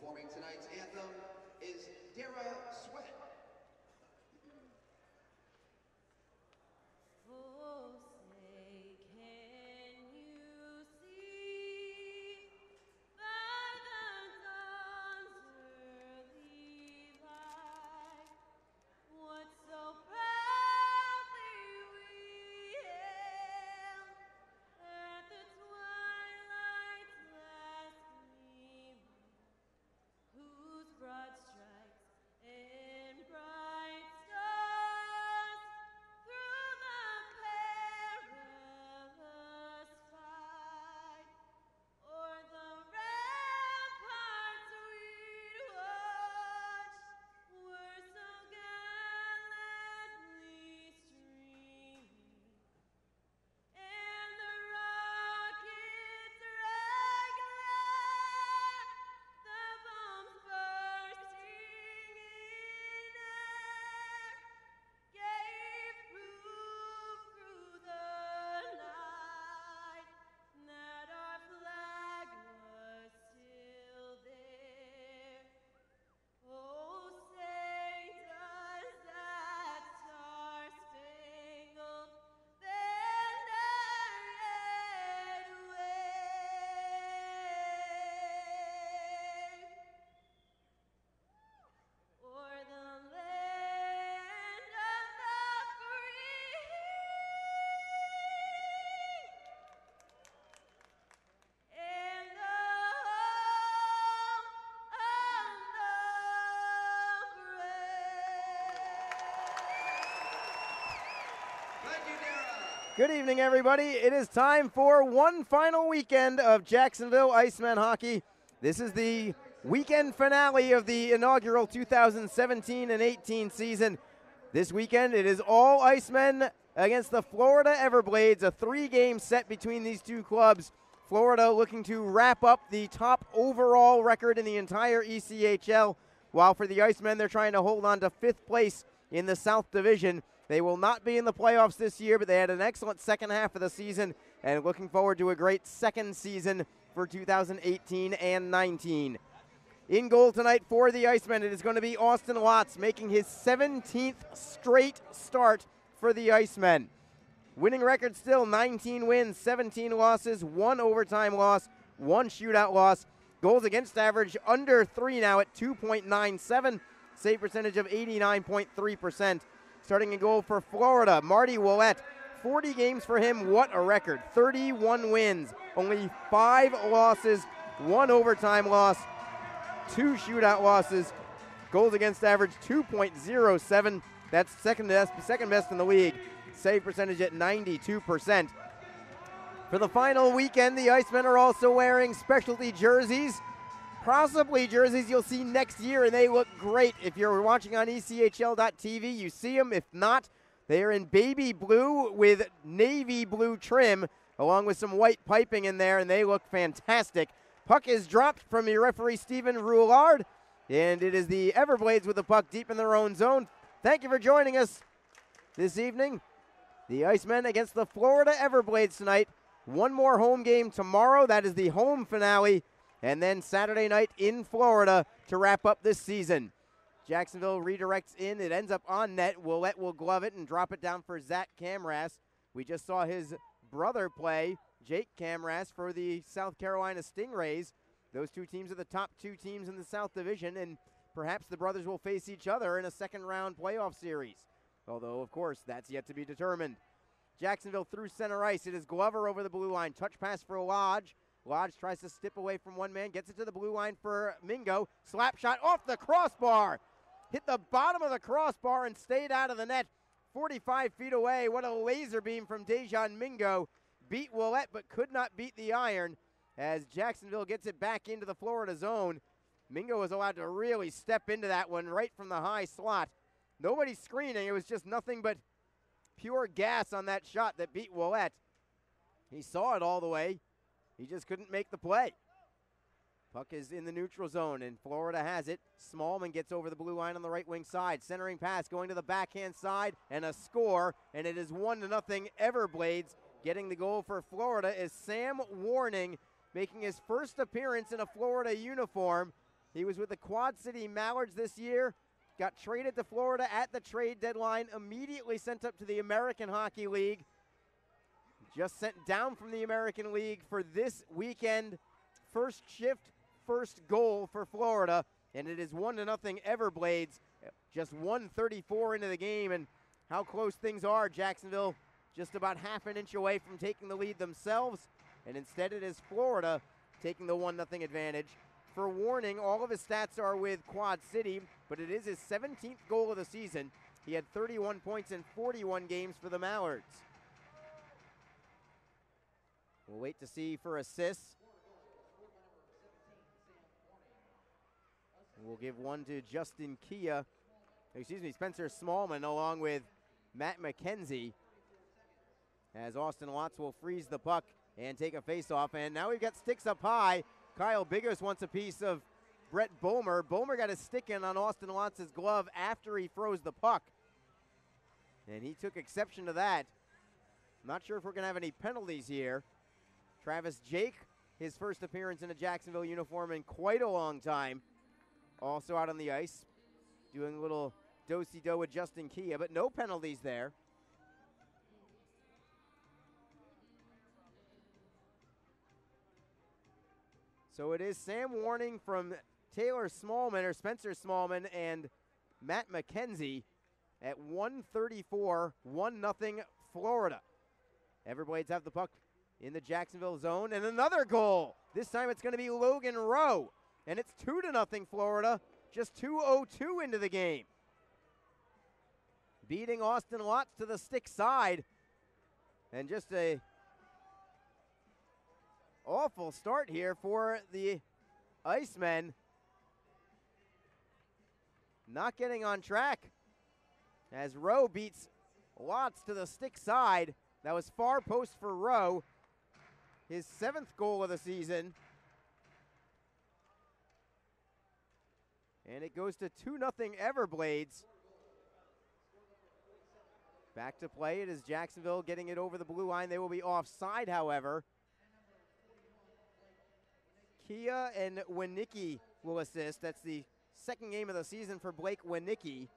Performing tonight's anthem is Dara Sweat. Oh, say, can you see by the dawn's early light what so proudly we hailed at the twilight's last gleaming, whose broad stripes and bright stars through the perilous fight o'er the ramparts we'd watched were so gallantly streaming, and the rockets regular, the bombs bursting in air, gave proof through the night that our flag was still there. Oh, say does that star-spangled banner yet wave o'er the land of the free and the home of the brave. Thank you, Dara. Good evening, everybody. It is time for one final weekend of Jacksonville Icemen hockey. This is the weekend finale of the inaugural 2017 and 18 season. This weekend, it is all Icemen against the Florida Everblades, a three-game set between these two clubs. Florida looking to wrap up the top overall record in the entire ECHL, while for the Icemen, they're trying to hold on to fifth place in the South Division. They will not be in the playoffs this year, but they had an excellent second half of the season and looking forward to a great second season for 2018 and 19. In goal tonight for the Icemen, it is going to be Austin Lotz making his 17th straight start for the Icemen. Winning record still 19 wins, 17 losses, 1 overtime loss, 1 shootout loss. Goals against average under 3 now at 2.97, save percentage of 89.3%. Starting in goal for Florida, Marty Ouellette. 40 games for him, what a record. 31 wins, only 5 losses, 1 overtime loss, 2 shootout losses. Goals against average 2.07. That's second best in the league. Save percentage at 92%. For the final weekend, the Icemen are also wearing specialty jerseys. Possibly jerseys you'll see next year, and they look great. If you're watching on ECHL.TV, you see them. If not, they are in baby blue with navy blue trim, along with some white piping in there, and they look fantastic. Puck is dropped from your referee, Stephen Roulard, and it is the Everblades with the puck deep in their own zone. Thank you for joining us this evening. The Icemen against the Florida Everblades tonight. One more home game tomorrow. That is the home finale. And then Saturday night in Florida to wrap up this season. Jacksonville redirects in. It ends up on net. Ouellette will glove it and drop it down for Zach Camras. We just saw his brother play, Jake Camras, for the South Carolina Stingrays. Those two teams are the top 2 teams in the South Division, and perhaps the brothers will face each other in a second-round playoff series. Although, of course, that's yet to be determined. Jacksonville through center ice. It is Glover over the blue line. Touch pass for Lodge. Lodge tries to step away from one man, gets it to the blue line for Mingo. Slap shot off the crossbar. Hit the bottom of the crossbar and stayed out of the net 45 feet away. What a laser beam from Dejan Mingo. Beat Ouellette but could not beat the iron as Jacksonville gets it back into the Florida zone. Mingo was allowed to really step into that one right from the high slot. Nobody screening. It was just nothing but pure gas on that shot that beat Ouellette. He saw it all the way. He just couldn't make the play. Puck is in the neutral zone, and Florida has it. Smallman gets over the blue line on the right wing side. Centering pass going to the backhand side, and a score, and it is 1-0 Everblades. Getting the goal for Florida is Sam Warning, making his first appearance in a Florida uniform. He was with the Quad City Mallards this year, got traded to Florida at the trade deadline, immediately sent up to the American Hockey League. Just sent down from the American League for this weekend. First shift, first goal for Florida, and it is 1-0 Everblades. Just 1:34 into the game, and how close things are. Jacksonville just about half an inch away from taking the lead themselves, and instead it is Florida taking the 1-0 advantage. For warning, all of his stats are with Quad City, but it is his 17th goal of the season. He had 31 points in 41 games for the Mallards. We'll wait to see for assists. We'll give one to Spencer Smallman along with Matt McKenzie, as Austin Watts will freeze the puck and take a face-off. And now we've got sticks up high. Kyle Bigos wants a piece of Brett Bulmer. Bulmer got his stick in on Austin Watts' glove after he froze the puck, and he took exception to that. I'm not sure if we're going to have any penalties here. Travis Jake, his first appearance in a Jacksonville uniform in quite a long time, also out on the ice, doing a little do-si-do with Justin Kia, but no penalties there. So it is Sam Warning from Taylor Smallman, or Spencer Smallman, and Matt McKenzie at 1:34, 1-0 Florida. Everblades have the puck in the Jacksonville zone, and another goal. This time it's going to be Logan Rowe, and it's 2-0 Florida, just 2:02 into the game. Beating Austin Watts to the stick side, and just a awful start here for the Icemen. Not getting on track as Rowe beats Watts to the stick side. That was far post for Rowe, his 7th goal of the season. And it goes to 2-0 Everblades. Back to play. It is Jacksonville getting it over the blue line. They will be offside, however. Kia and Winicki will assist. That's the second game of the season for Blake Winicki.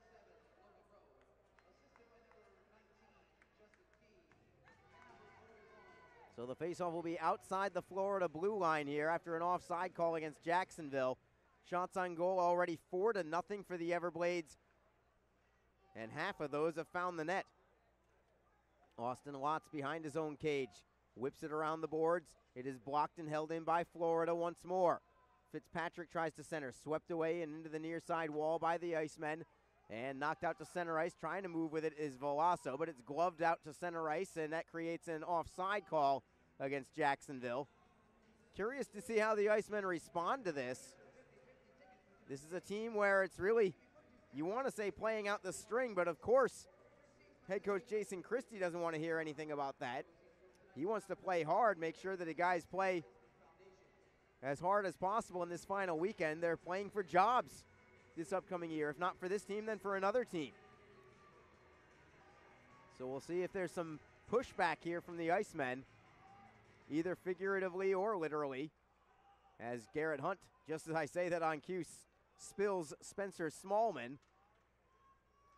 So the faceoff will be outside the Florida blue line here after an offside call against Jacksonville. Shots on goal already 4-0 for the Everblades, and half of those have found the net. Austin Watts behind his own cage, whips it around the boards. It is blocked and held in by Florida once more. Fitzpatrick tries to center, swept away and into the near side wall by the Icemen, and knocked out to center ice. Trying to move with it is Veloso, but it's gloved out to center ice, and that creates an offside call against Jacksonville. Curious to see how the Icemen respond to this. This is a team where it's really, you want to say playing out the string, but of course, head coach Jason Christie doesn't want to hear anything about that. He wants to play hard, make sure that the guys play as hard as possible in this final weekend. They're playing for jobs this upcoming year. If not for this team, then for another team. So we'll see if there's some pushback here from the Icemen, either figuratively or literally, as Garrett Hunt, just as I say that on cue, spills Spencer Smallman.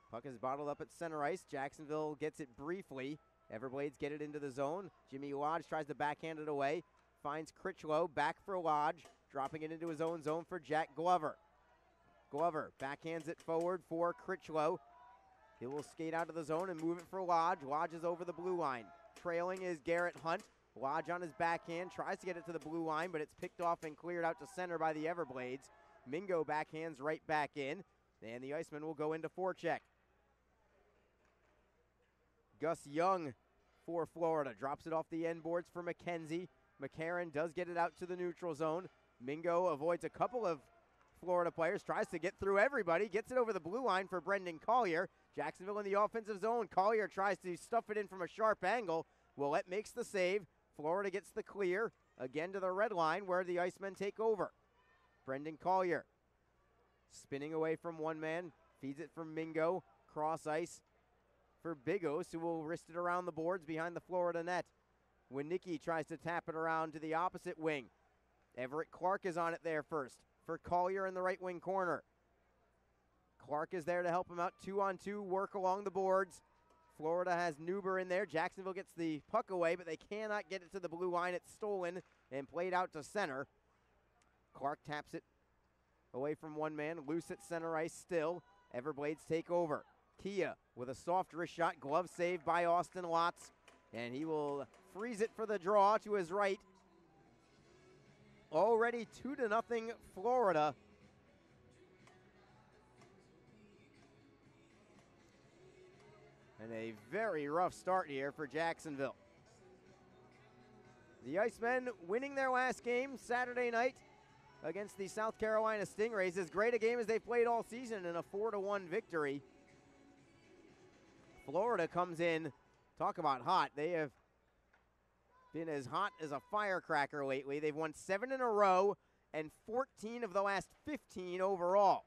Puck is bottled up at center ice. Jacksonville gets it briefly. Everblades get it into the zone. Jimmy Lodge tries to backhand it away. Finds Critchlow, back for Lodge, dropping it into his own zone for Jack Glover. Glover backhands it forward for Critchlow. He will skate out of the zone and move it for Lodge. Lodge is over the blue line. Trailing is Garrett Hunt. Lodge on his backhand, tries to get it to the blue line, but it's picked off and cleared out to center by the Everblades. Mingo backhands right back in, and the Icemen will go into forecheck. Gus Young for Florida drops it off the end boards for McKenzie. McCarron does get it out to the neutral zone. Mingo avoids a couple of Florida players, tries to get through everybody, gets it over the blue line for Brendan Collier. Jacksonville in the offensive zone. Collier tries to stuff it in from a sharp angle. Willett makes the save. Florida gets the clear, again to the red line where the Icemen take over. Brendan Collier spinning away from one man, feeds it from Mingo, cross ice for Bigos, who will wrist it around the boards behind the Florida net. Winicki tries to tap it around to the opposite wing. Everett Clark is on it there first. for Collier in the right wing corner. Clark is there to help him out. 2-on-2 work along the boards. Florida has Neuber in there. Jacksonville gets the puck away, but they cannot get it to the blue line. It's stolen and played out to center. Clark taps it away from one man. Loose at center ice still. Everblades take over. Kia with a soft wrist shot. Glove save by Austin Lotz. And he will freeze it for the draw to his right. Already 2-0 Florida. And a very rough start here for Jacksonville. The Icemen winning their last game Saturday night against the South Carolina Stingrays. As great a game as they've played all season in a 4-1 victory. Florida comes in, talk about hot. They have been as hot as a firecracker lately. They've won 7 in a row and 14 of the last 15 overall.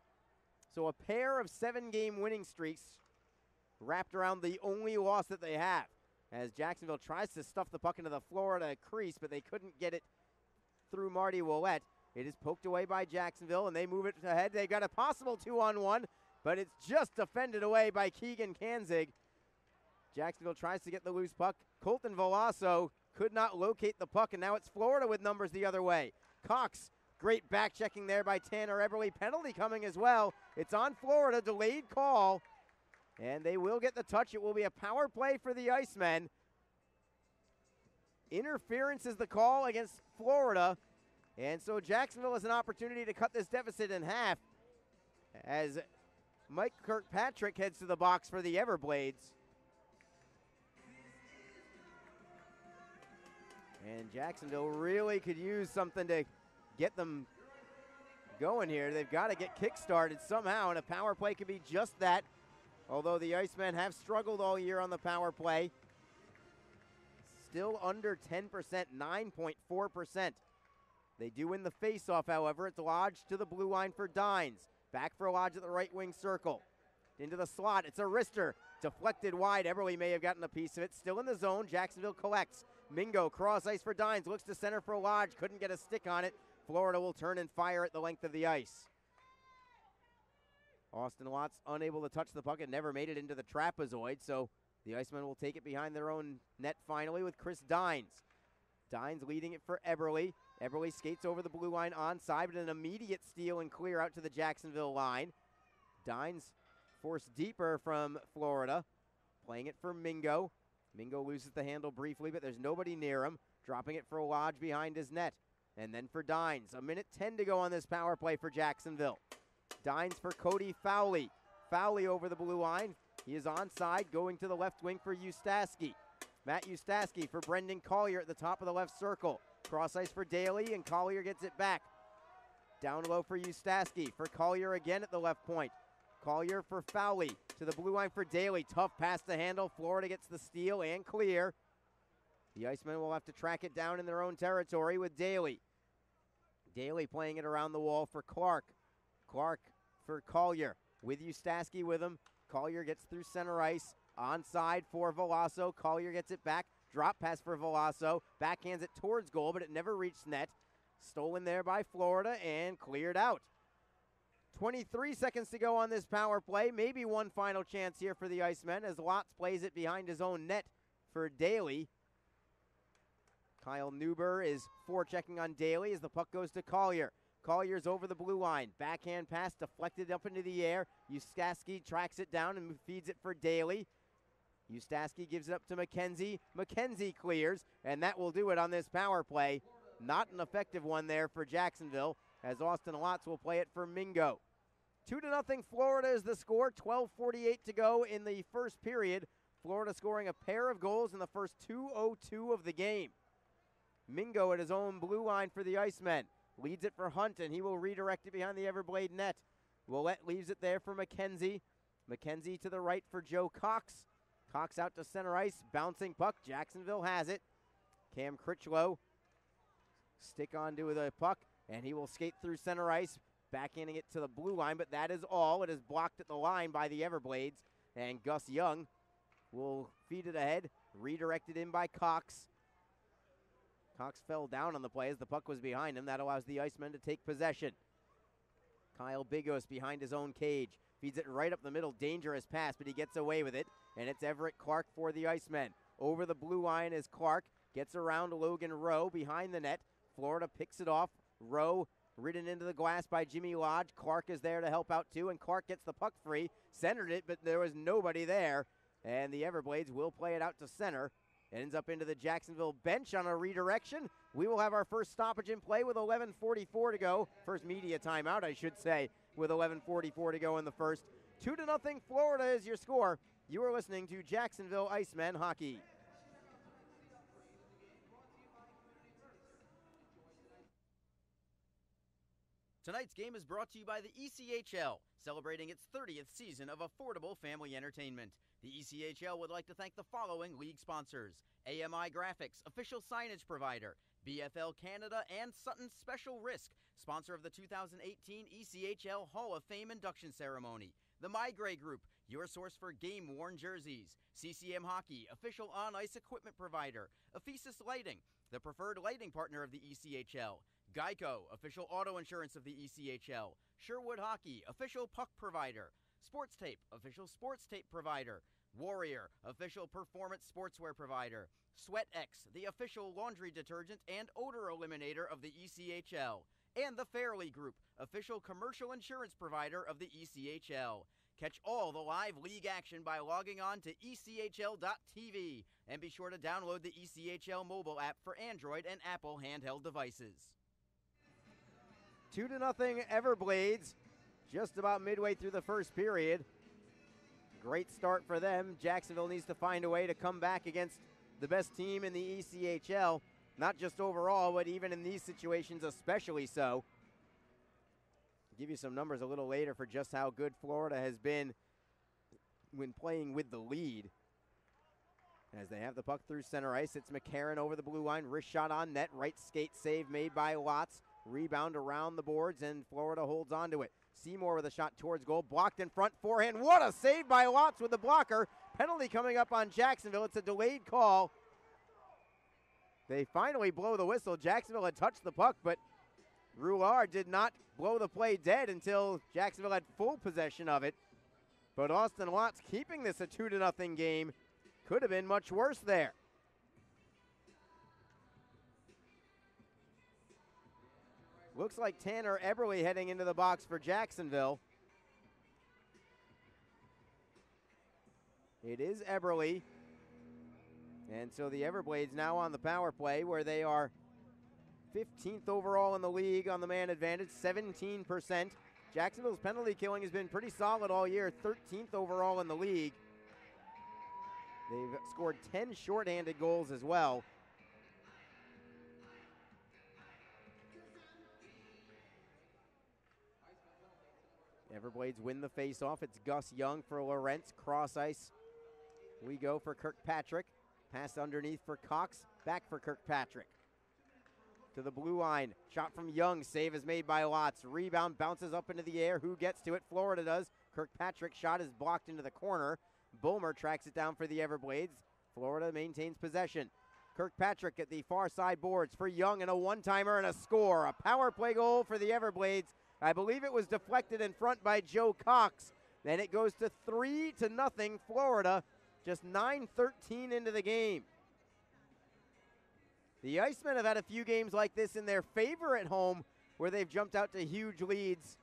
So a pair of 7-game winning streaks wrapped around the only loss that they have, as Jacksonville tries to stuff the puck into the Florida crease, but they couldn't get it through Marty Ouellette. It is poked away by Jacksonville, and they move it ahead. They've got a possible 2-on-1, but it's just defended away by Keegan Kanzig. Jacksonville tries to get the loose puck. Colton Veloso could not locate the puck, and now it's Florida with numbers the other way. Cox, great back checking there by Tanner Eberle. Penalty coming as well. It's on Florida, delayed call. And they will get the touch. It will be a power play for the Icemen. Interference is the call against Florida. And so Jacksonville has an opportunity to cut this deficit in half as Mike Kirkpatrick heads to the box for the Everblades. And Jacksonville really could use something to get them going here. They've got to get kick-started somehow, and a power play could be just that. Although the Icemen have struggled all year on the power play. Still under 10%, 9.4%. They do win the faceoff, however. It's Lodge to the blue line for Dines. Back for Lodge at the right wing circle. Into the slot, it's a wrister. Deflected wide, Eberle may have gotten a piece of it. Still in the zone, Jacksonville collects. Mingo, cross ice for Dines, looks to center for Lodge. Couldn't get a stick on it. Florida will turn and fire at the length of the ice. Austin Watts unable to touch the puck and never made it into the trapezoid, so the Icemen will take it behind their own net finally with Chris Dines. Dines leading it for Eberle. Eberle skates over the blue line onside, but an immediate steal and clear out to the Jacksonville line. Dines forced deeper from Florida, playing it for Mingo. Mingo loses the handle briefly, but there's nobody near him. Dropping it for Lodge behind his net. And then for Dines. 1:10 to go on this power play for Jacksonville. Dines for Cody Fowley. Fowley over the blue line. He is onside, going to the left wing for Ustaski. Matt Ustaski for Brendan Collier at the top of the left circle. Cross ice for Daly, and Collier gets it back. Down low for Ustaski. For Collier again at the left point. Collier for Fowley. To the blue line for Daly. Tough pass to handle. Florida gets the steal and clear. The Icemen will have to track it down in their own territory with Daly. Daly playing it around the wall for Clark. Clark for Collier, with Ustaski with him. Collier gets through center ice, onside for Veloso. Collier gets it back, drop pass for Veloso, backhands it towards goal, but it never reached net. Stolen there by Florida and cleared out. 23 seconds to go on this power play. Maybe one final chance here for the Icemen as Lotz plays it behind his own net for Daly. Kyle Neuber is forechecking on Daly as the puck goes to Collier. Collier's over the blue line. Backhand pass deflected up into the air. Ustaski tracks it down and feeds it for Daly. Ustaski gives it up to McKenzie. McKenzie clears, and that will do it on this power play. Not an effective one there for Jacksonville, as Austin Lotz will play it for Mingo. 2-0 Florida is the score. 12:48 to go in the first period. Florida scoring a pair of goals in the first 2:02 of the game. Mingo at his own blue line for the Icemen. Leads it for Hunt, and he will redirect it behind the Everblade net. Ouellette leaves it there for McKenzie. McKenzie to the right for Joe Cox. Cox out to center ice, bouncing puck. Jacksonville has it. Cam Critchlow stick onto the puck, and he will skate through center ice, backhanding it to the blue line, but that is all. It is blocked at the line by the Everblades, and Gus Young will feed it ahead, redirected in by Cox. Cox fell down on the play as the puck was behind him. That allows the Icemen to take possession. Kyle Bigos behind his own cage. Feeds it right up the middle. Dangerous pass, but he gets away with it. And it's Everett Clark for the Icemen. Over the blue line is Clark. Gets around Logan Rowe behind the net. Florida picks it off. Rowe ridden into the glass by Jimmy Lodge. Clark is there to help out too, and Clark gets the puck free. Centered it, but there was nobody there. And the Everblades will play it out to center. It ends up into the Jacksonville bench on a redirection. We will have our first stoppage in play with 11:44 to go. First media timeout, I should say, with 11:44 to go in the first. 2-0 Florida is your score. You are listening to Jacksonville Icemen Hockey. Tonight's game is brought to you by the ECHL, celebrating its 30th season of affordable family entertainment. The ECHL would like to thank the following league sponsors: AMI Graphics, official signage provider; BFL Canada and Sutton Special Risk, sponsor of the 2018 ECHL Hall of Fame induction ceremony; the Migray Group, your source for game-worn jerseys; CCM Hockey, official on-ice equipment provider; Ephesus Lighting, the preferred lighting partner of the ECHL; Geico, official auto insurance of the ECHL; Sherwood Hockey, official puck provider; Sports Tape, official sports tape provider; Warrior, official performance sportswear provider; SweatX, the official laundry detergent and odor eliminator of the ECHL; and the Fairley Group, official commercial insurance provider of the ECHL. Catch all the live league action by logging on to ECHL.tv, and be sure to download the ECHL mobile app for Android and Apple handheld devices. 2-0 Everblades, just about midway through the first period. Great start for them. Jacksonville needs to find a way to come back against the best team in the ECHL, not just overall, but even in these situations especially so. I'll give you some numbers a little later for just how good Florida has been when playing with the lead. As they have the puck through center ice, it's McCarron over the blue line, wrist shot on net, right skate save made by Watts. Rebound around the boards, and Florida holds on to it. Seymour with a shot towards goal, blocked in front, forehand. What a save by Watts with the blocker. Penalty coming up on Jacksonville. It's a delayed call. They finally blow the whistle. Jacksonville had touched the puck, but Roulard did not blow the play dead until Jacksonville had full possession of it. But Austin Watts keeping this a 2-0 game. Could have been much worse there. Looks like Tanner Eberle heading into the box for Jacksonville. It is Eberle. And so the Everblades now on the power play, where they are 15th overall in the league on the man advantage, 17%. Jacksonville's penalty killing has been pretty solid all year, 13th overall in the league. They've scored 10 shorthanded goals as well. Everblades win the face-off. It's Gus Young for Lawrence. Cross ice. We go for Kirkpatrick. Pass underneath for Cox. Back for Kirkpatrick. To the blue line. Shot from Young. Save is made by Watts. Rebound bounces up into the air. Who gets to it? Florida does. Kirkpatrick shot is blocked into the corner. Bulmer tracks it down for the Everblades. Florida maintains possession. Kirkpatrick at the far side boards for Young, and a one-timer and a score. A power play goal for the Everblades. I believe it was deflected in front by Joe Cox. Then it goes to 3-0 Florida, just 9:13 into the game. The Icemen have had a few games like this in their favor at home where they've jumped out to huge leads.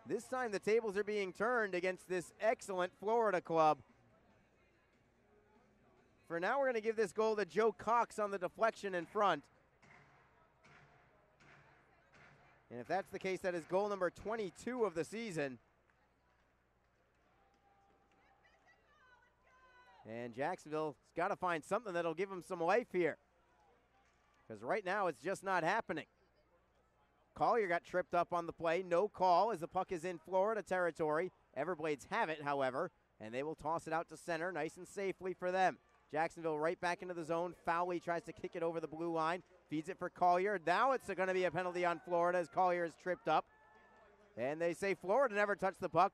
This time the tables are being turned against this excellent Florida club. For now, we're going to give this goal to Joe Cox on the deflection in front. And if that's the case, that is goal number 22 of the season. And Jacksonville's got to find something that'll give them some life here, because right now it's just not happening. Collier got tripped up on the play. No call as the puck is in Florida territory. Everblades have it, however, and they will toss it out to center nice and safely for them. Jacksonville right back into the zone. Fowley tries to kick it over the blue line. Feeds it for Collier. Now it's going to be a penalty on Florida as Collier is tripped up. And they say Florida never touched the puck.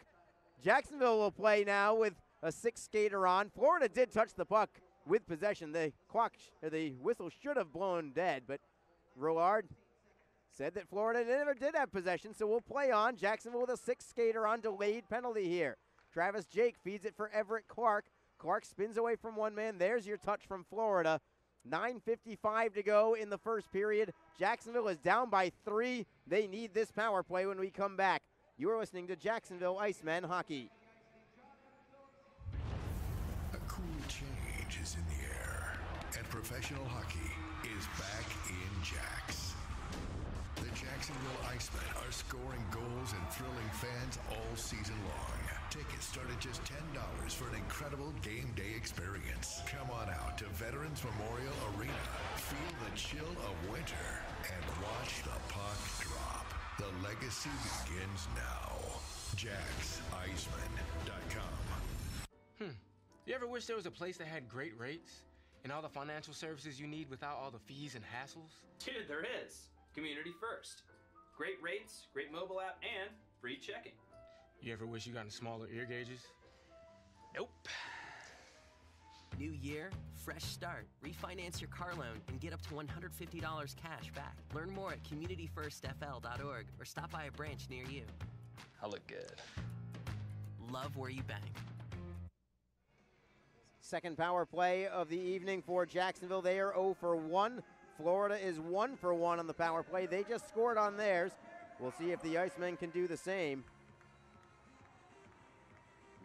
Jacksonville will play now with a 6 skater on. Florida did touch the puck with possession. The whistle should have blown dead, but Roulard Said that Florida never did have possession, so we'll play on. Jacksonville with a 6 skater on delayed penalty here. Travis Jake feeds it for Everett Clark. Clark spins away from one man. There's your touch from Florida. 9:55 to go in the first period. Jacksonville is down by 3. They need this power play when we come back. You are listening to Jacksonville Icemen Hockey. A cool change is in the air, and professional hockey is back in Jax. The Jacksonville Icemen are scoring goals and thrilling fans all season long. Tickets start at just $10 for an incredible game day experience. Come on out to Veterans Memorial Arena. Feel the chill of winter and watch the puck drop. The legacy begins now. JaxIceman.com. You ever wish there was a place that had great rates and all the financial services you need without all the fees and hassles? Dude, there is. Community First. Great rates, great mobile app, and free checking. You ever wish you got smaller ear gauges? Nope. New year, fresh start. Refinance your car loan and get up to $150 cash back. Learn more at communityfirstfl.org or stop by a branch near you. I look good. Love where you bank. Second power play of the evening for Jacksonville. They are 0 for 1. Florida is 1 for 1 on the power play. They just scored on theirs. We'll see if the Icemen can do the same.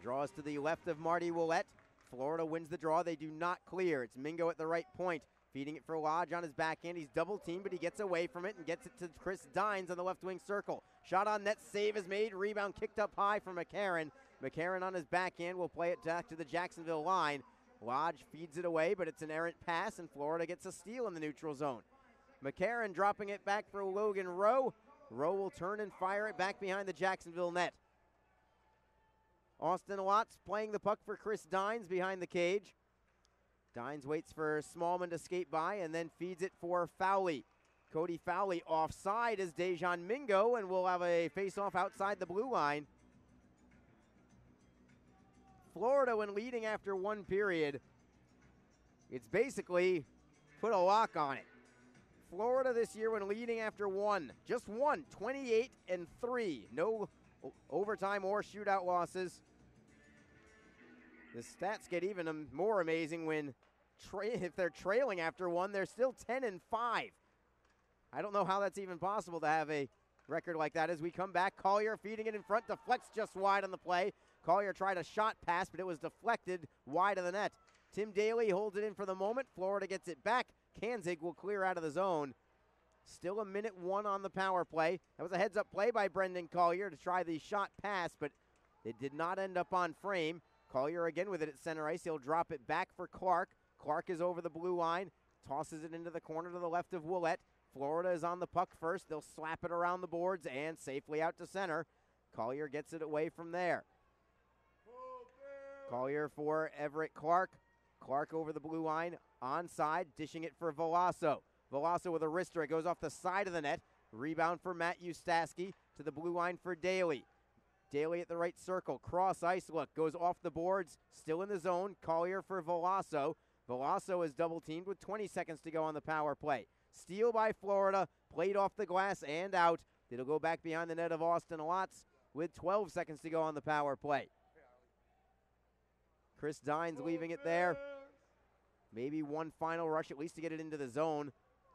Draws to the left of Marty Willett. Florida wins the draw. They do not clear. It's Mingo at the right point. Feeding it for Lodge on his backhand. He's double teamed, but he gets away from it and gets it to Chris Dines on the left wing circle. Shot on net, save is made. Rebound kicked up high from McCarron. McCarron on his backhand will play it back to the Jacksonville line. Lodge feeds it away, but it's an errant pass, and Florida gets a steal in the neutral zone. McCarron dropping it back for Logan Rowe. Rowe will turn and fire it back behind the Jacksonville net. Austin Watts playing the puck for Chris Dines behind the cage. Dines waits for Smallman to skate by and then feeds it for Fowley. Cody Fowley offside is Dejan Mingo, and we'll have a face-off outside the blue line. Florida, when leading after one period, it's basically put a lock on it. Florida this year, when leading after one, just one, 28-3. No overtime or shootout losses. The stats get even more amazing when if they're trailing after one, they're still 10-5. I don't know how that's even possible to have a record like that. As we come back, Collier feeding it in front, deflects just wide on the play. Collier tried a shot pass, but it was deflected wide of the net. Tim Daly holds it in for the moment. Florida gets it back. Kanzig will clear out of the zone. Still 1:01 on the power play. That was a heads-up play by Brendan Collier to try the shot pass, but it did not end up on frame. Collier again with it at center ice. He'll drop it back for Clark. Clark is over the blue line, tosses it into the corner to the left of Willett. Florida is on the puck first. They'll slap it around the boards and safely out to center. Collier gets it away from there. Collier for Everett Clark. Clark over the blue line, onside, dishing it for Veloso. Veloso with a wrister. It goes off the side of the net. Rebound for Matt Ustaski to the blue line for Daly. Daly at the right circle. Cross ice look. Goes off the boards. Still in the zone. Collier for Veloso. Veloso is double teamed with 20 seconds to go on the power play. Steal by Florida. Played off the glass and out. It'll go back behind the net of Austin Watts with 12 seconds to go on the power play. Chris Dines leaving it there. Maybe one final rush at least to get it into the zone.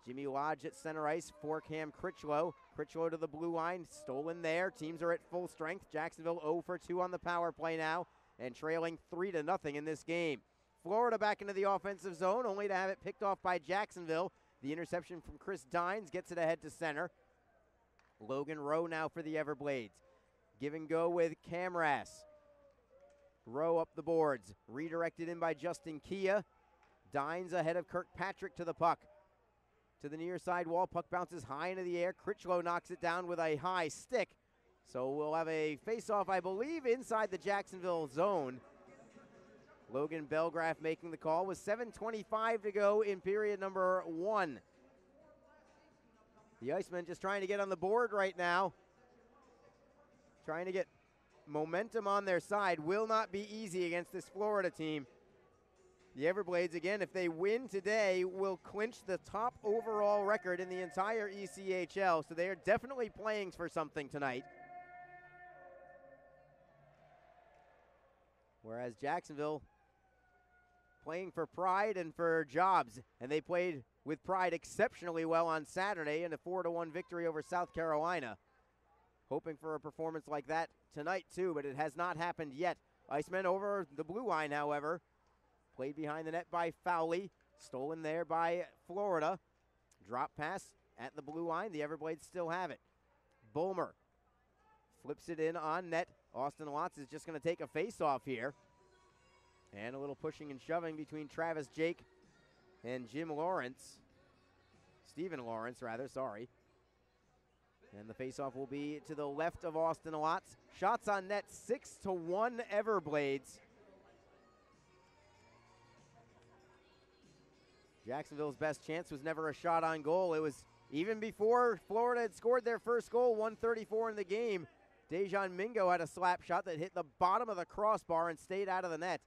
Jimmy Lodge at center ice for Cam Critchlow. Critchlow to the blue line, stolen there. Teams are at full strength. Jacksonville 0 for 2 on the power play now and trailing 3-0 in this game. Florida back into the offensive zone, only to have it picked off by Jacksonville. The interception from Chris Dines gets it ahead to center. Logan Rowe now for the Everblades. Give and go with Camras. Rowe up the boards. Redirected in by Justin Kia. Dines ahead of Kirkpatrick to the puck. To the near side wall. Puck bounces high into the air. Critchlow knocks it down with a high stick. So we'll have a face-off, I believe, inside the Jacksonville zone. Logan Belgraf making the call with 7:25 to go in period number 1. The Icemen just trying to get on the board right now. Trying to get momentum on their side. Will not be easy against this Florida team. The Everblades, again, if they win today, will clinch the top overall record in the entire ECHL, so they are definitely playing for something tonight. Whereas Jacksonville playing for pride and for jobs, and they played with pride exceptionally well on Saturday in a 4-1 victory over South Carolina. Hoping for a performance like that tonight too, but it has not happened yet. Icemen over the blue line, however. Played behind the net by Fowley, stolen there by Florida. Drop pass at the blue line, the Everblades still have it. Bulmer flips it in on net. Austin Lotz is just going to take a face-off here. And a little pushing and shoving between Travis Jake and Jim Lawrence. Stephen Lawrence, rather, sorry. And the face-off will be to the left of Austin Lotz. Shots on net, 6-1 Everblades. Jacksonville's best chance was never a shot on goal. It was even before Florida had scored their first goal, 1:34 in the game. Dejan Mingo had a slap shot that hit the bottom of the crossbar and stayed out of the net.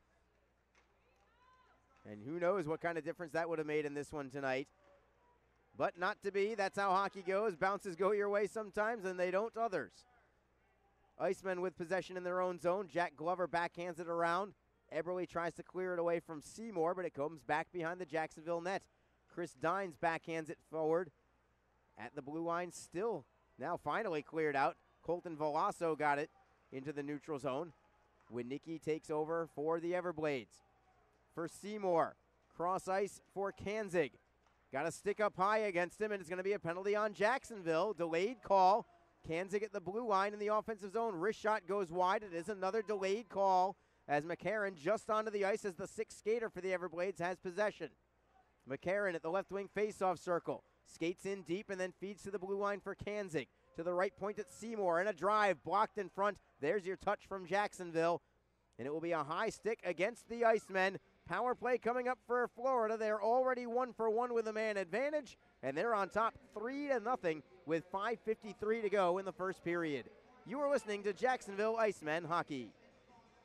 And who knows what kind of difference that would have made in this one tonight. But not to be. That's how hockey goes. Bounces go your way sometimes, and they don't others. Icemen with possession in their own zone. Jack Glover backhands it around. Eberle tries to clear it away from Seymour, but it comes back behind the Jacksonville net. Chris Dines backhands it forward at the blue line. Still now finally cleared out. Colton Veloso got it into the neutral zone. Winicki takes over for the Everblades. For Seymour, cross ice for Kanzig. Got a stick up high against him, and it's going to be a penalty on Jacksonville. Delayed call. Kanzig at the blue line in the offensive zone. Wrist shot goes wide. It is another delayed call as McCarron just onto the ice as the sixth skater for the Everblades has possession. McCarron at the left wing faceoff circle. Skates in deep and then feeds to the blue line for Kanzig. To the right point at Seymour, and a drive blocked in front. There's your touch from Jacksonville. And it will be a high stick against the Icemen. Power play coming up for Florida. They're already 1-for-1 with a man advantage, and they're on top 3-0 with 5:53 to go in the first period. You are listening to Jacksonville Icemen Hockey.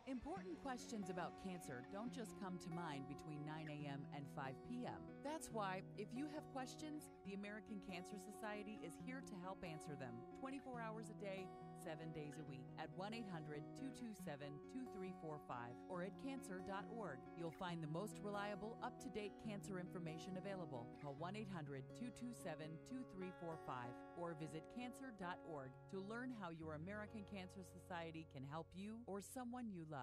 Important questions about cancer don't just come to mind between 9 a.m. and 5 p.m. That's why, if you have questions, the American Cancer Society is here to help answer them 24 hours a day, 7 days a week at 1-800-227-2345 or at cancer.org. You'll find the most reliable, up-to-date cancer information available. Call 1-800-227-2345 or visit cancer.org to learn how your American Cancer Society can help you or someone you love.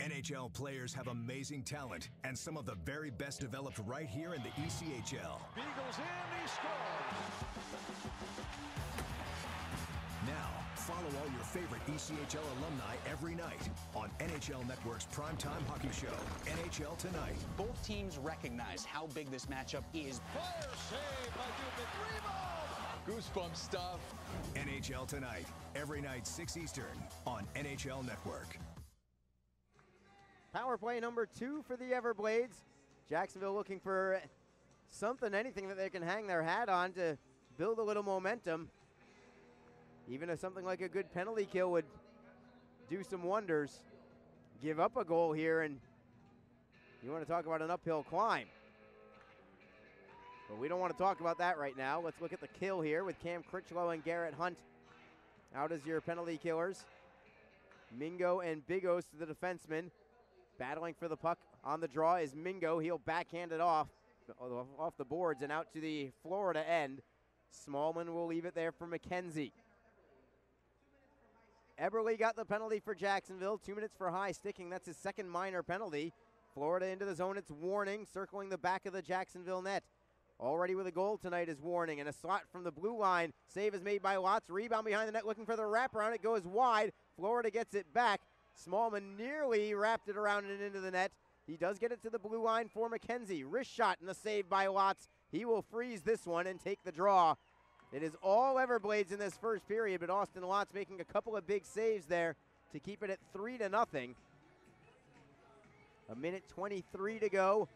NHL players have amazing talent, and some of the very best developed right here in the ECHL. Beagles in, he scores! Now, follow all your favorite ECHL alumni every night on NHL Network's primetime hockey show, NHL Tonight. Both teams recognize how big this matchup is. Fire save by Dubik. Rebound! Goosebump stuff. NHL Tonight, every night 6 Eastern on NHL Network. Power play number 2 for the Everblades. Jacksonville looking for something, anything that they can hang their hat on to build a little momentum. Even if something like a good penalty kill would do some wonders. Give up a goal here, and you want to talk about an uphill climb. But we don't want to talk about that right now. Let's look at the kill here with Cam Critchlow and Garrett Hunt out as your penalty killers. Mingo and Bigos to the defenseman. Battling for the puck on the draw is Mingo. He'll backhand it off the boards and out to the Florida end. Smallman will leave it there for McKenzie. Eberle got the penalty for Jacksonville. 2 minutes for high sticking. That's his second minor penalty. Florida into the zone. It's Warning circling the back of the Jacksonville net. Already with a goal tonight is Warning, and a slot from the blue line. Save is made by Lotz. Rebound behind the net looking for the wraparound. It goes wide. Florida gets it back. Smallman nearly wrapped it around and into the net. He does get it to the blue line for McKenzie. Wrist shot and the save by Lotz. He will freeze this one and take the draw. It is all Everblades in this first period, but Austin Lotz making a couple of big saves there to keep it at 3-0. A minute 23 to go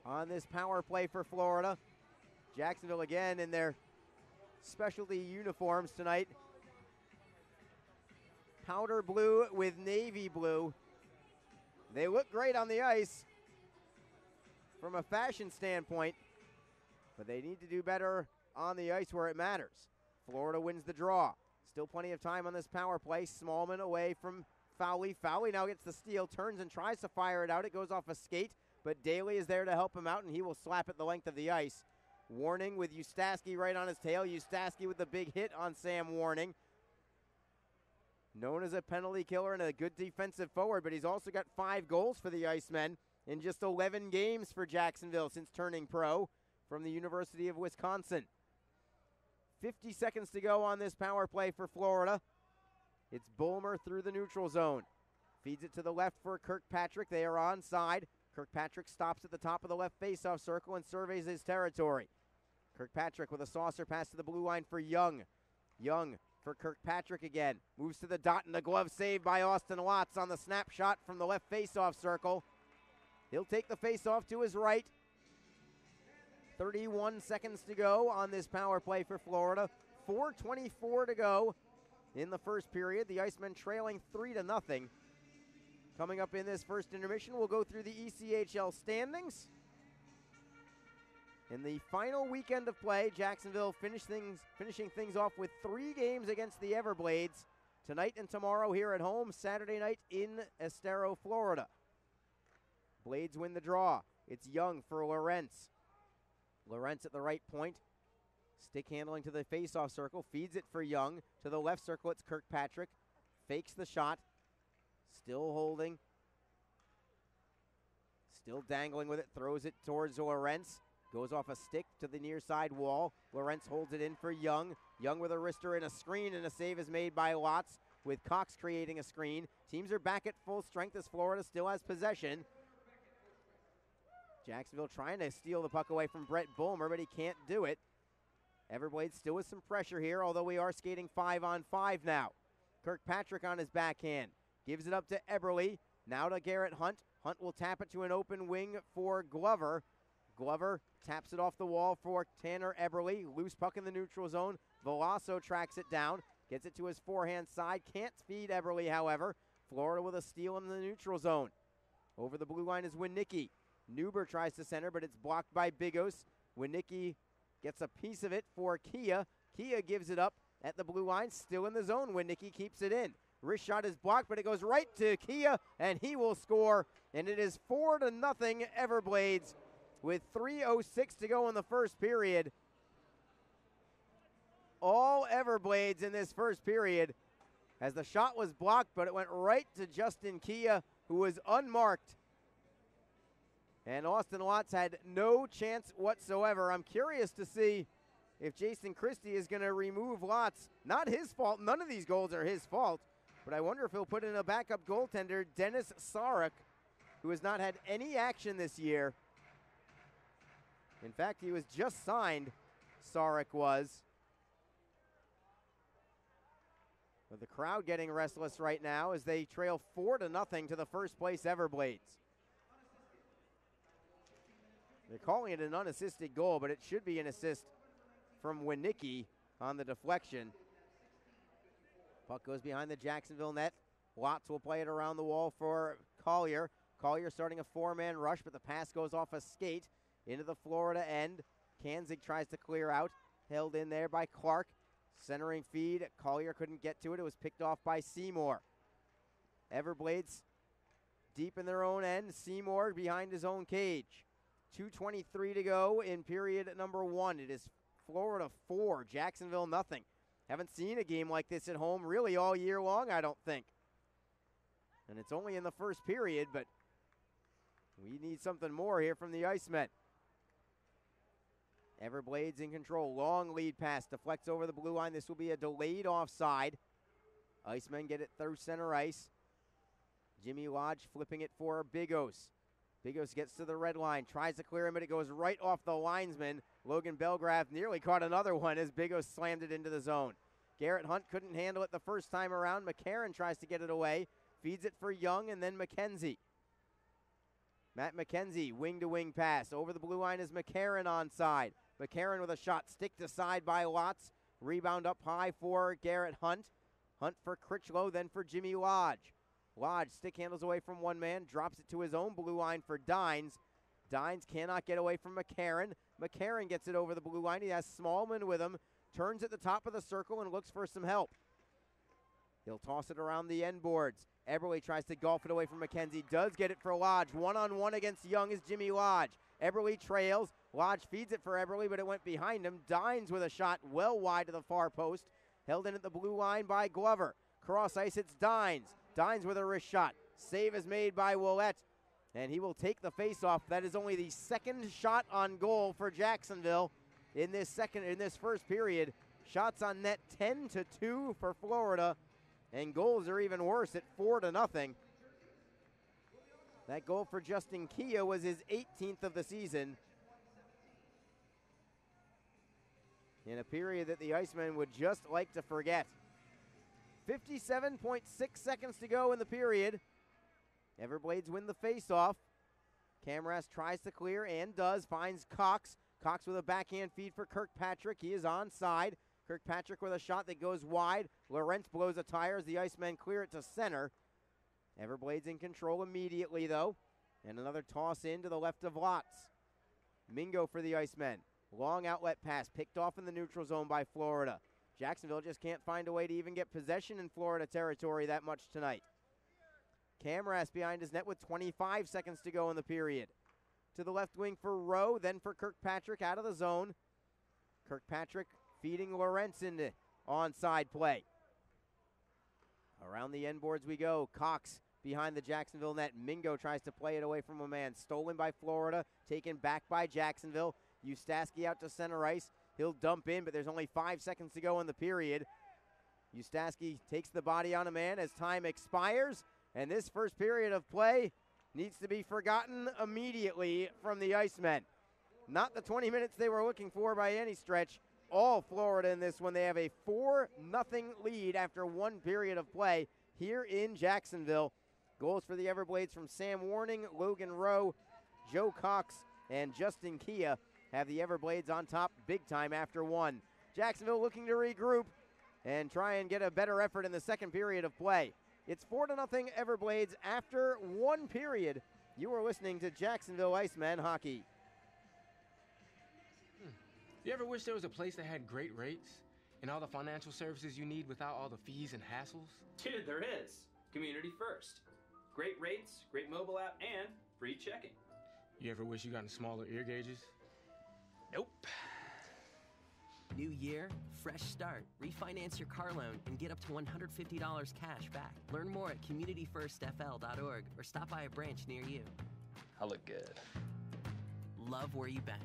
on this power play for Florida. Jacksonville again in their specialty uniforms tonight. Powder blue with navy blue. They look great on the ice from a fashion standpoint, but they need to do better on the ice where it matters. Florida wins the draw. Still plenty of time on this power play. Smallman away from Fowley. Fowley now gets the steal, turns and tries to fire it out. It goes off a skate, but Daly is there to help him out, and he will slap it the length of the ice. Warning with Ustaski right on his tail. Ustaski with the big hit on Sam Warning. Known as a penalty killer and a good defensive forward, but he's also got 5 goals for the Icemen in just 11 games for Jacksonville since turning pro from the University of Wisconsin. 50 seconds to go on this power play for Florida. It's Bulmer through the neutral zone. Feeds it to the left for Kirkpatrick. They are onside. Kirkpatrick stops at the top of the left faceoff circle and surveys his territory. Kirkpatrick with a saucer pass to the blue line for Young. Young for Kirkpatrick again. Moves to the dot and a glove save by Austin Watts on the snapshot from the left faceoff circle. He'll take the faceoff to his right. 31 seconds to go on this power play for Florida. 4:24 to go in the first period. The Icemen trailing 3-0. Coming up in this first intermission, we'll go through the ECHL standings. In the final weekend of play, Jacksonville finishing things off with 3 games against the Everblades. Tonight and tomorrow here at home, Saturday night in Estero, Florida. Blades win the draw. It's Young for Lorentz. Lorentz at the right point. Stick handling to the faceoff circle. Feeds it for Young. To the left circle, it's Kirkpatrick. Fakes the shot. Still holding. Still dangling with it. Throws it towards Lorentz. Goes off a stick to the near side wall. Lorentz holds it in for Young. Young with a wrister and a screen, and a save is made by Watts, with Cox creating a screen. Teams are back at full strength as Florida still has possession. Jacksonville trying to steal the puck away from Brett Bulmer, but he can't do it. Everblades still with some pressure here, although we are skating 5-on-5 now. Kirkpatrick on his backhand. Gives it up to Eberle. Now to Garrett Hunt. Hunt will tap it to an open wing for Glover. Glover taps it off the wall for Tanner Eberle. Loose puck in the neutral zone. Veloso tracks it down. Gets it to his forehand side. Can't feed Eberle, however. Florida with a steal in the neutral zone. Over the blue line is Winnicki. Neuber tries to center, but it's blocked by Bigos. Winnicki gets a piece of it for Kia. Kia gives it up at the blue line. Still in the zone. Winnicki keeps it in. Wrist shot is blocked, but it goes right to Kia, and he will score. And it is 4-0 Everblades with 3:06 to go in the first period. All Everblades in this first period, as the shot was blocked, but it went right to Justin Kia, who was unmarked. And Austin Watts had no chance whatsoever. I'm curious to see if Jason Christie is going to remove Watts. Not his fault. None of these goals are his fault. But I wonder if he'll put in a backup goaltender, Dennis Sarek, who has not had any action this year. In fact, he was just signed, Sarek was. But the crowd getting restless right now as they trail 4-0 to the first place Everblades. They're calling it an unassisted goal, but it should be an assist from Winnicki on the deflection. Puck goes behind the Jacksonville net. Watts will play it around the wall for Collier. Collier starting a 4-man rush, but the pass goes off a skate into the Florida end. Kanzig tries to clear out. Held in there by Clark. Centering feed. Collier couldn't get to it. It was picked off by Seymour. Everblades deep in their own end. Seymour behind his own cage. 2:23 to go in period number 1. It is Florida 4, Jacksonville nothing. Haven't seen a game like this at home really all year long, I don't think. And it's only in the first period, but we need something more here from the Icemen. Everblades in control. Long lead pass. Deflects over the blue line. This will be a delayed offside. Icemen get it through center ice. Jimmy Lodge flipping it for Bigos. Bigos gets to the red line. Tries to clear him, but it goes right off the linesman. Logan Belgrave nearly caught another one as Bigos slammed it into the zone. Garrett Hunt couldn't handle it the first time around. McCarron tries to get it away. Feeds it for Young and then McKenzie. Matt McKenzie, wing-to-wing pass. Over the blue line is McCarron onside. McCarron with a shot sticked aside by Watts. Rebound up high for Garrett Hunt. Hunt for Critchlow, then for Jimmy Lodge. Lodge stick handles away from one man, drops it to his own blue line for Dines. Dines cannot get away from McCarron. McCarron gets it over the blue line. He has Smallman with him, turns at the top of the circle and looks for some help. He'll toss it around the end boards. Eberle tries to golf it away from McKenzie. Does get it for Lodge. One-on-one against Young is Jimmy Lodge. Eberle trails. Lodge feeds it for Eberle, but it went behind him. Dines with a shot well wide to the far post. Held in at the blue line by Glover. Cross ice, it's Dines. Dines with a wrist shot. Save is made by Willette, and he will take the faceoff. That is only the second shot on goal for Jacksonville in this first period. Shots on net 10-2 for Florida, and goals are even worse at 4-0. That goal for Justin Kia was his 18th of the season, in a period that the Icemen would just like to forget. 57.6 seconds to go in the period. Everblades win the faceoff. Camras tries to clear and does, finds Cox. Cox with a backhand feed for Kirkpatrick. He is onside. Kirkpatrick with a shot that goes wide. Lorentz blows a tire as the Icemen clear it to center. Everblades in control immediately, though. And another toss in to the left of Lotz. Mingo for the Icemen. Long outlet pass picked off in the neutral zone by Florida. Jacksonville just can't find a way to even get possession in Florida territory that much tonight. Camras behind his net with 25 seconds to go in the period. To the left wing for Rowe, then for Kirkpatrick out of the zone. Kirkpatrick feeding Lorentz into onside play. Around the end boards we go. Cox behind the Jacksonville net. Mingo tries to play it away from a man. Stolen by Florida, taken back by Jacksonville. Ustaski out to center ice. He'll dump in, but there's only 5 seconds to go in the period. Ustaski takes the body on a man as time expires, and this first period of play needs to be forgotten immediately from the Icemen. Not the 20 minutes they were looking for by any stretch. All Florida in this one. They have a 4-0 lead after one period of play here in Jacksonville. Goals for the Everblades from Sam Warning, Logan Rowe, Joe Cox, and Justin Kia have the Everblades on top big time after one. Jacksonville looking to regroup and try and get a better effort in the second period of play. It's 4-0 Everblades after one period. You are listening to Jacksonville Icemen hockey. You ever wish there was a place that had great rates and all the financial services you need without all the fees and hassles? Dude, there is. Community First. Great rates, great mobile app, and free checking. You ever wish you got smaller ear gauges? Nope. New year, fresh start. Refinance your car loan and get up to $150 cash back. Learn more at communityfirstfl.org or stop by a branch near you. I look good. Love where you bank.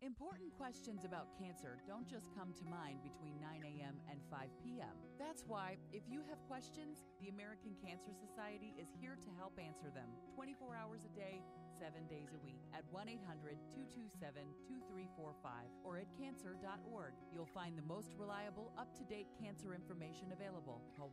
Important questions about cancer don't just come to mind between 9 a.m. and 5 p.m. That's why, if you have questions, the American Cancer Society is here to help answer them 24 hours a day, 7 days a week at 1-800-227-2345 or at cancer.org. You'll find the most reliable, up-to-date cancer information available. Call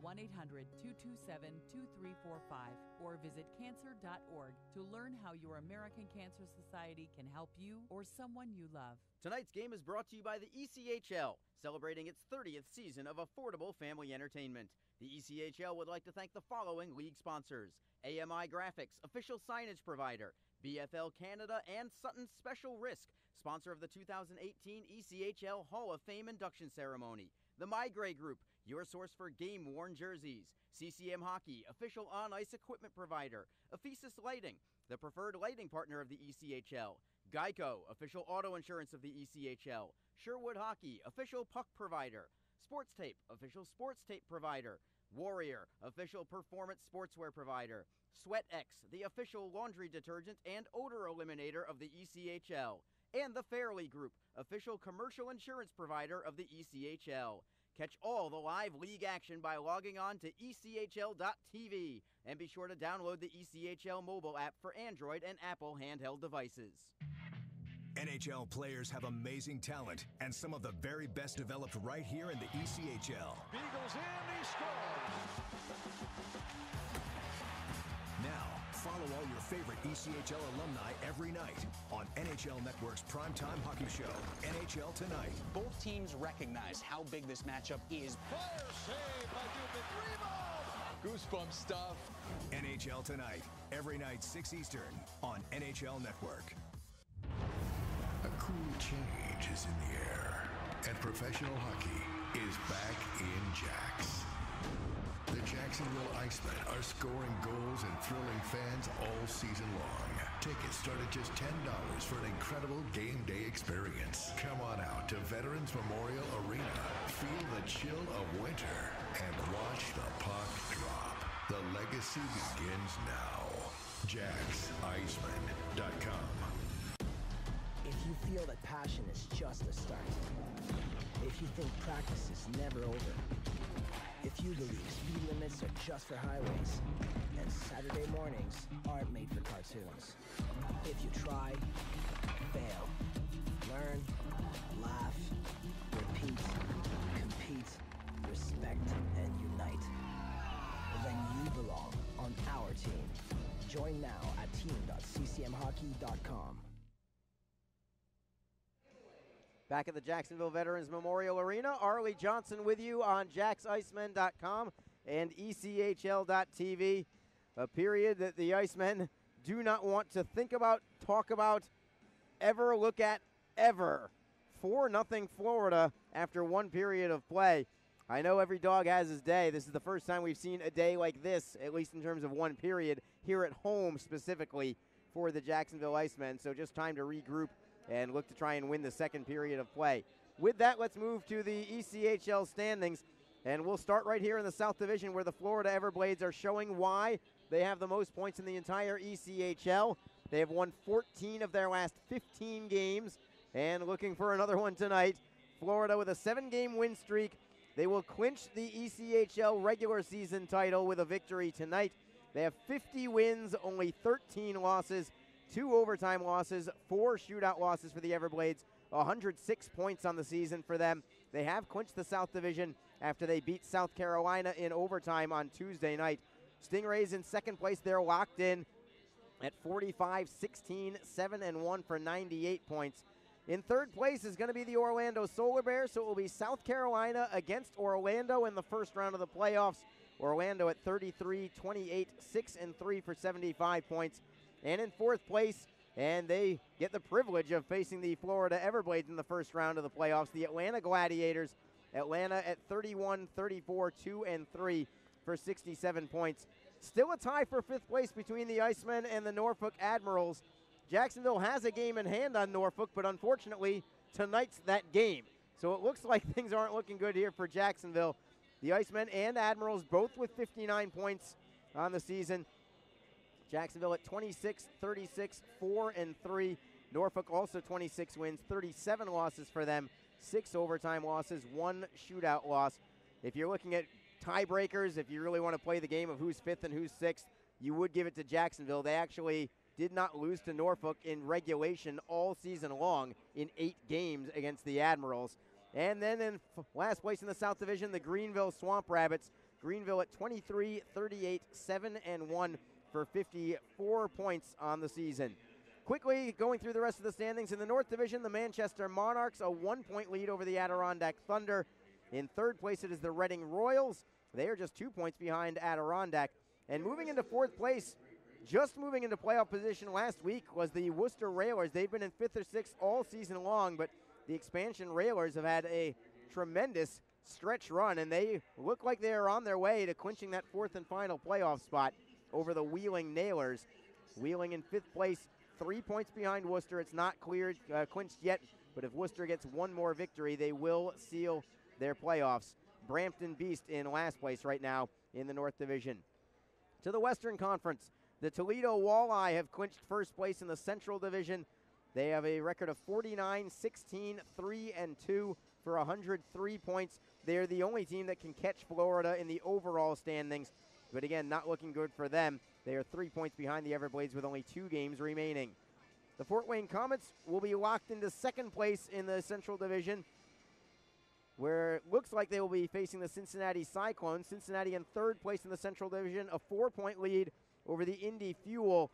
1-800-227-2345 or visit cancer.org to learn how your American Cancer Society can help you or someone you love. Tonight's game is brought to you by the ECHL, celebrating its 30th season of affordable family entertainment. The ECHL would like to thank the following league sponsors: AMI Graphics, official signage provider; BFL Canada; and Sutton Special Risk, sponsor of the 2018 ECHL Hall of Fame induction ceremony; the Migray Group, your source for game-worn jerseys; CCM Hockey, official on-ice equipment provider; Ephesus Lighting, the preferred lighting partner of the ECHL; Geico, official auto insurance of the ECHL; Sherwood Hockey, official puck provider; Sports Tape, official sports tape provider; Warrior, official performance sportswear provider; SweatX, the official laundry detergent and odor eliminator of the ECHL; and the Fairley Group, official commercial insurance provider of the ECHL. Catch all the live league action by logging on to ECHL.tv, and be sure to download the ECHL mobile app for Android and Apple handheld devices. NHL players have amazing talent, and some of the very best developed right here in the ECHL. Beagles in, he scores! Now, follow all your favorite ECHL alumni every night on NHL Network's primetime hockey show, NHL Tonight. Both teams recognize how big this matchup is. Fire save by Dubin. Rebound! Goosebump stuff. NHL Tonight, every night 6 Eastern on NHL Network. A cool change is in the air, and professional hockey is back in Jax. The Jacksonville Icemen are scoring goals and thrilling fans all season long. Tickets start at just $10 for an incredible game day experience. Come on out to Veterans Memorial Arena, feel the chill of winter, and watch the puck drop. The legacy begins now. JacksIcemen.com. If you feel that passion is just a start, if you think practice is never over, if you believe speed limits are just for highways, and Saturday mornings aren't made for cartoons, if you try, fail, learn, laugh, repeat, compete, respect, and unite, then you belong on our team. Join now at team.ccmhockey.com. Back at the Jacksonville Veterans Memorial Arena, Arlie Johnson with you on JacksIcemen.com and ECHL.tv. A period that the Icemen do not want to think about, talk about, ever look at, ever. 4-0 Florida after one period of play. I know every dog has his day. This is the first time we've seen a day like this, at least in terms of one period, here at home specifically for the Jacksonville Icemen. So just time to regroup and look to try and win the second period of play. With that, let's move to the ECHL standings, and we'll start right here in the South Division where the Florida Everblades are showing why they have the most points in the entire ECHL. They have won 14 of their last 15 games and looking for another one tonight. Florida with a 7-game win streak. They will clinch the ECHL regular season title with a victory tonight. They have 50 wins, only 13 losses, 2 overtime losses, 4 shootout losses for the Everblades, 106 points on the season for them. They have clinched the South Division after they beat South Carolina in overtime on Tuesday night. Stingrays in second place. They're locked in at 45-16, 7-1 for 98 points. In third place is going to be the Orlando Solar Bears, so it will be South Carolina against Orlando in the first round of the playoffs. Orlando at 33-28, 6-3 for 75 points. And in fourth place, and they get the privilege of facing the Florida Everblades in the first round of the playoffs, the Atlanta Gladiators. Atlanta at 31-34, 2-3 for 67 points. Still a tie for fifth place between the Icemen and the Norfolk Admirals. Jacksonville has a game in hand on Norfolk, but unfortunately, tonight's that game. So it looks like things aren't looking good here for Jacksonville. The Icemen and Admirals both with 59 points on the season. Jacksonville at 26-36, 4-3. Norfolk also 26 wins, 37 losses for them, 6 overtime losses, 1 shootout loss. If you're looking at tiebreakers, if you really want to play the game of who's fifth and who's sixth, you would give it to Jacksonville. They actually did not lose to Norfolk in regulation all season long in 8 games against the Admirals. And then in last place in the South Division, the Greenville Swamp Rabbits. Greenville at 23-38, 7-1 for 54 points on the season. Quickly going through the rest of the standings. In the North Division, the Manchester Monarchs, a 1-point lead over the Adirondack Thunder. In third place, it is the Reading Royals. They are just 2 points behind Adirondack. And moving into fourth place, just moving into playoff position last week, was the Worcester Railers. They've been in 5th or 6th all season long, but the expansion Railers have had a tremendous stretch run, and they look like they are on their way to clinching that 4th and final playoff spot over the Wheeling Nailers. Wheeling in 5th place, 3 points behind Worcester. It's not cleared, clinched yet, but if Worcester gets one more victory, they will seal their playoffs. Brampton Beast in last place right now in the North Division. To the Western Conference, the Toledo Walleye have clinched first place in the Central Division. They have a record of 49-16, 3-2 for 103 points. They're the only team that can catch Florida in the overall standings, but again, not looking good for them. They are 3 points behind the Everblades with only 2 games remaining. The Fort Wayne Comets will be locked into second place in the Central Division, where it looks like they will be facing the Cincinnati Cyclones. Cincinnati in third place in the Central Division, a 4-point lead over the Indy Fuel.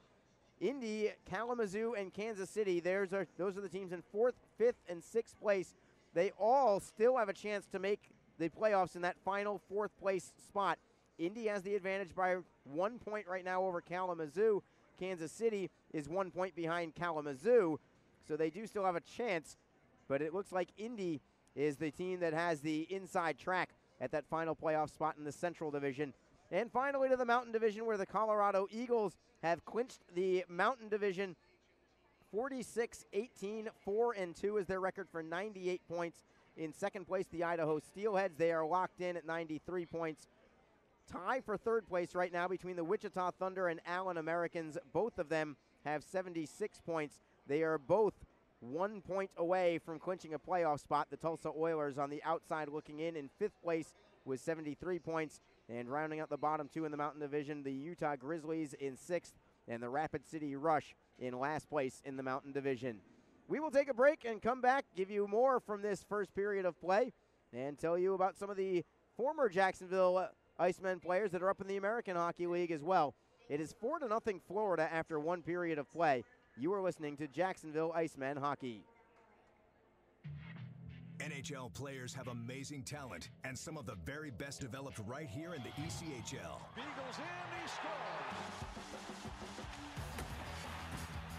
Indy, Kalamazoo, and Kansas City, those are the teams in 4th, 5th, and 6th place. They all still have a chance to make the playoffs in that final 4th place spot. Indy has the advantage by 1 point right now over Kalamazoo. Kansas City is 1 point behind Kalamazoo, so they do still have a chance, but it looks like Indy is the team that has the inside track at that final playoff spot in the Central Division. And finally to the Mountain Division, where the Colorado Eagles have clinched the Mountain Division. 46-18, 4-2 is their record for 98 points. In second place, the Idaho Steelheads. They are locked in at 93 points. Tie for third place right now between the Wichita Thunder and Allen Americans. Both of them have 76 points. They are both 1 point away from clinching a playoff spot. The Tulsa Oilers on the outside looking in fifth place with 73 points. And rounding out the bottom two in the Mountain Division, the Utah Grizzlies in sixth and the Rapid City Rush in last place in the Mountain Division. We will take a break and come back, give you more from this first period of play, and tell you about some of the former Jacksonville Icemen players that are up in the American Hockey League as well. It is 4-0 Florida after one period of play. You are listening to Jacksonville Icemen Hockey. NHL players have amazing talent, and some of the very best developed right here in the ECHL. Beagles in, he scores.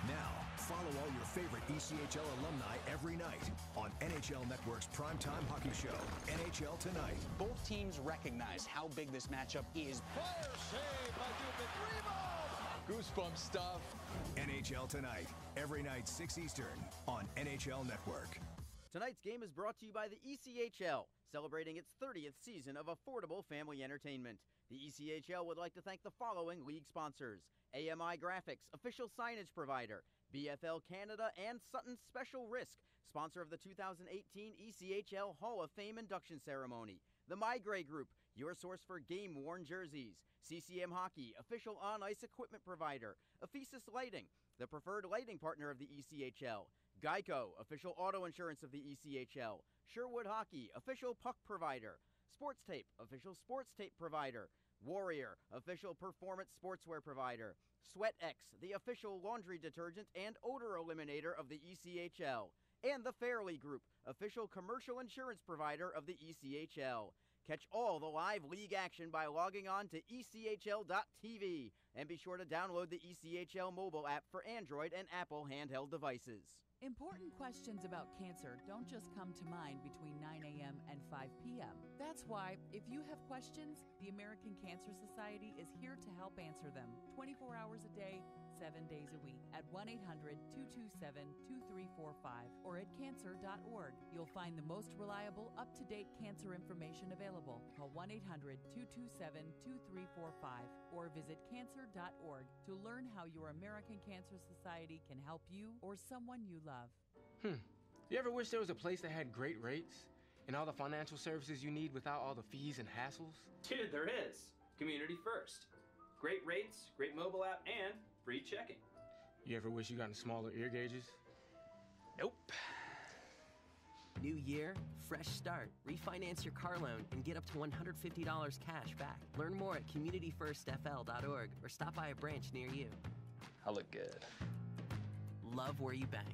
Now, follow all your favorite ECHL alumni every night on NHL Network's primetime hockey show, NHL Tonight. Both teams recognize how big this matchup is. Fire save by Dubin. Goosebump stuff. NHL Tonight, every night 6 Eastern on NHL Network. Tonight's game is brought to you by the ECHL, celebrating its 30th season of affordable family entertainment. The ECHL would like to thank the following league sponsors: AMI Graphics, official signage provider; BFL Canada; and Sutton Special Risk, sponsor of the 2018 ECHL Hall of Fame induction ceremony; the Migray Group, your source for game-worn jerseys; CCM Hockey, official on-ice equipment provider; Ephesus Lighting, the preferred lighting partner of the ECHL; Geico, official auto insurance of the ECHL; Sherwood Hockey, official puck provider; Sports Tape, official sports tape provider; Warrior, official performance sportswear provider; SweatX, the official laundry detergent and odor eliminator of the ECHL; and the Fairley Group, official commercial insurance provider of the ECHL. Catch all the live league action by logging on to ECHL.tv, and be sure to download the ECHL mobile app for Android and Apple handheld devices. Important questions about cancer don't just come to mind between 9 a.m. and 5 p.m. That's why, if you have questions, the American Cancer Society is here to help answer them 24 hours a day, 7 days a week at 1-800-227-2345 or at cancer.org. You'll find the most reliable, up-to-date cancer information available. Call 1-800-227-2345 or visit cancer.org to learn how your American Cancer Society can help you or someone you love. You ever wish there was a place that had great rates and all the financial services you need without all the fees and hassles? Dude, there is. Community First. Great rates, great mobile app, and free checking. You ever wish you got smaller ear gauges? Nope. New year, fresh start. Refinance your car loan and get up to $150 cash back. Learn more at communityfirstfl.org or stop by a branch near you. I look good. Love where you bank.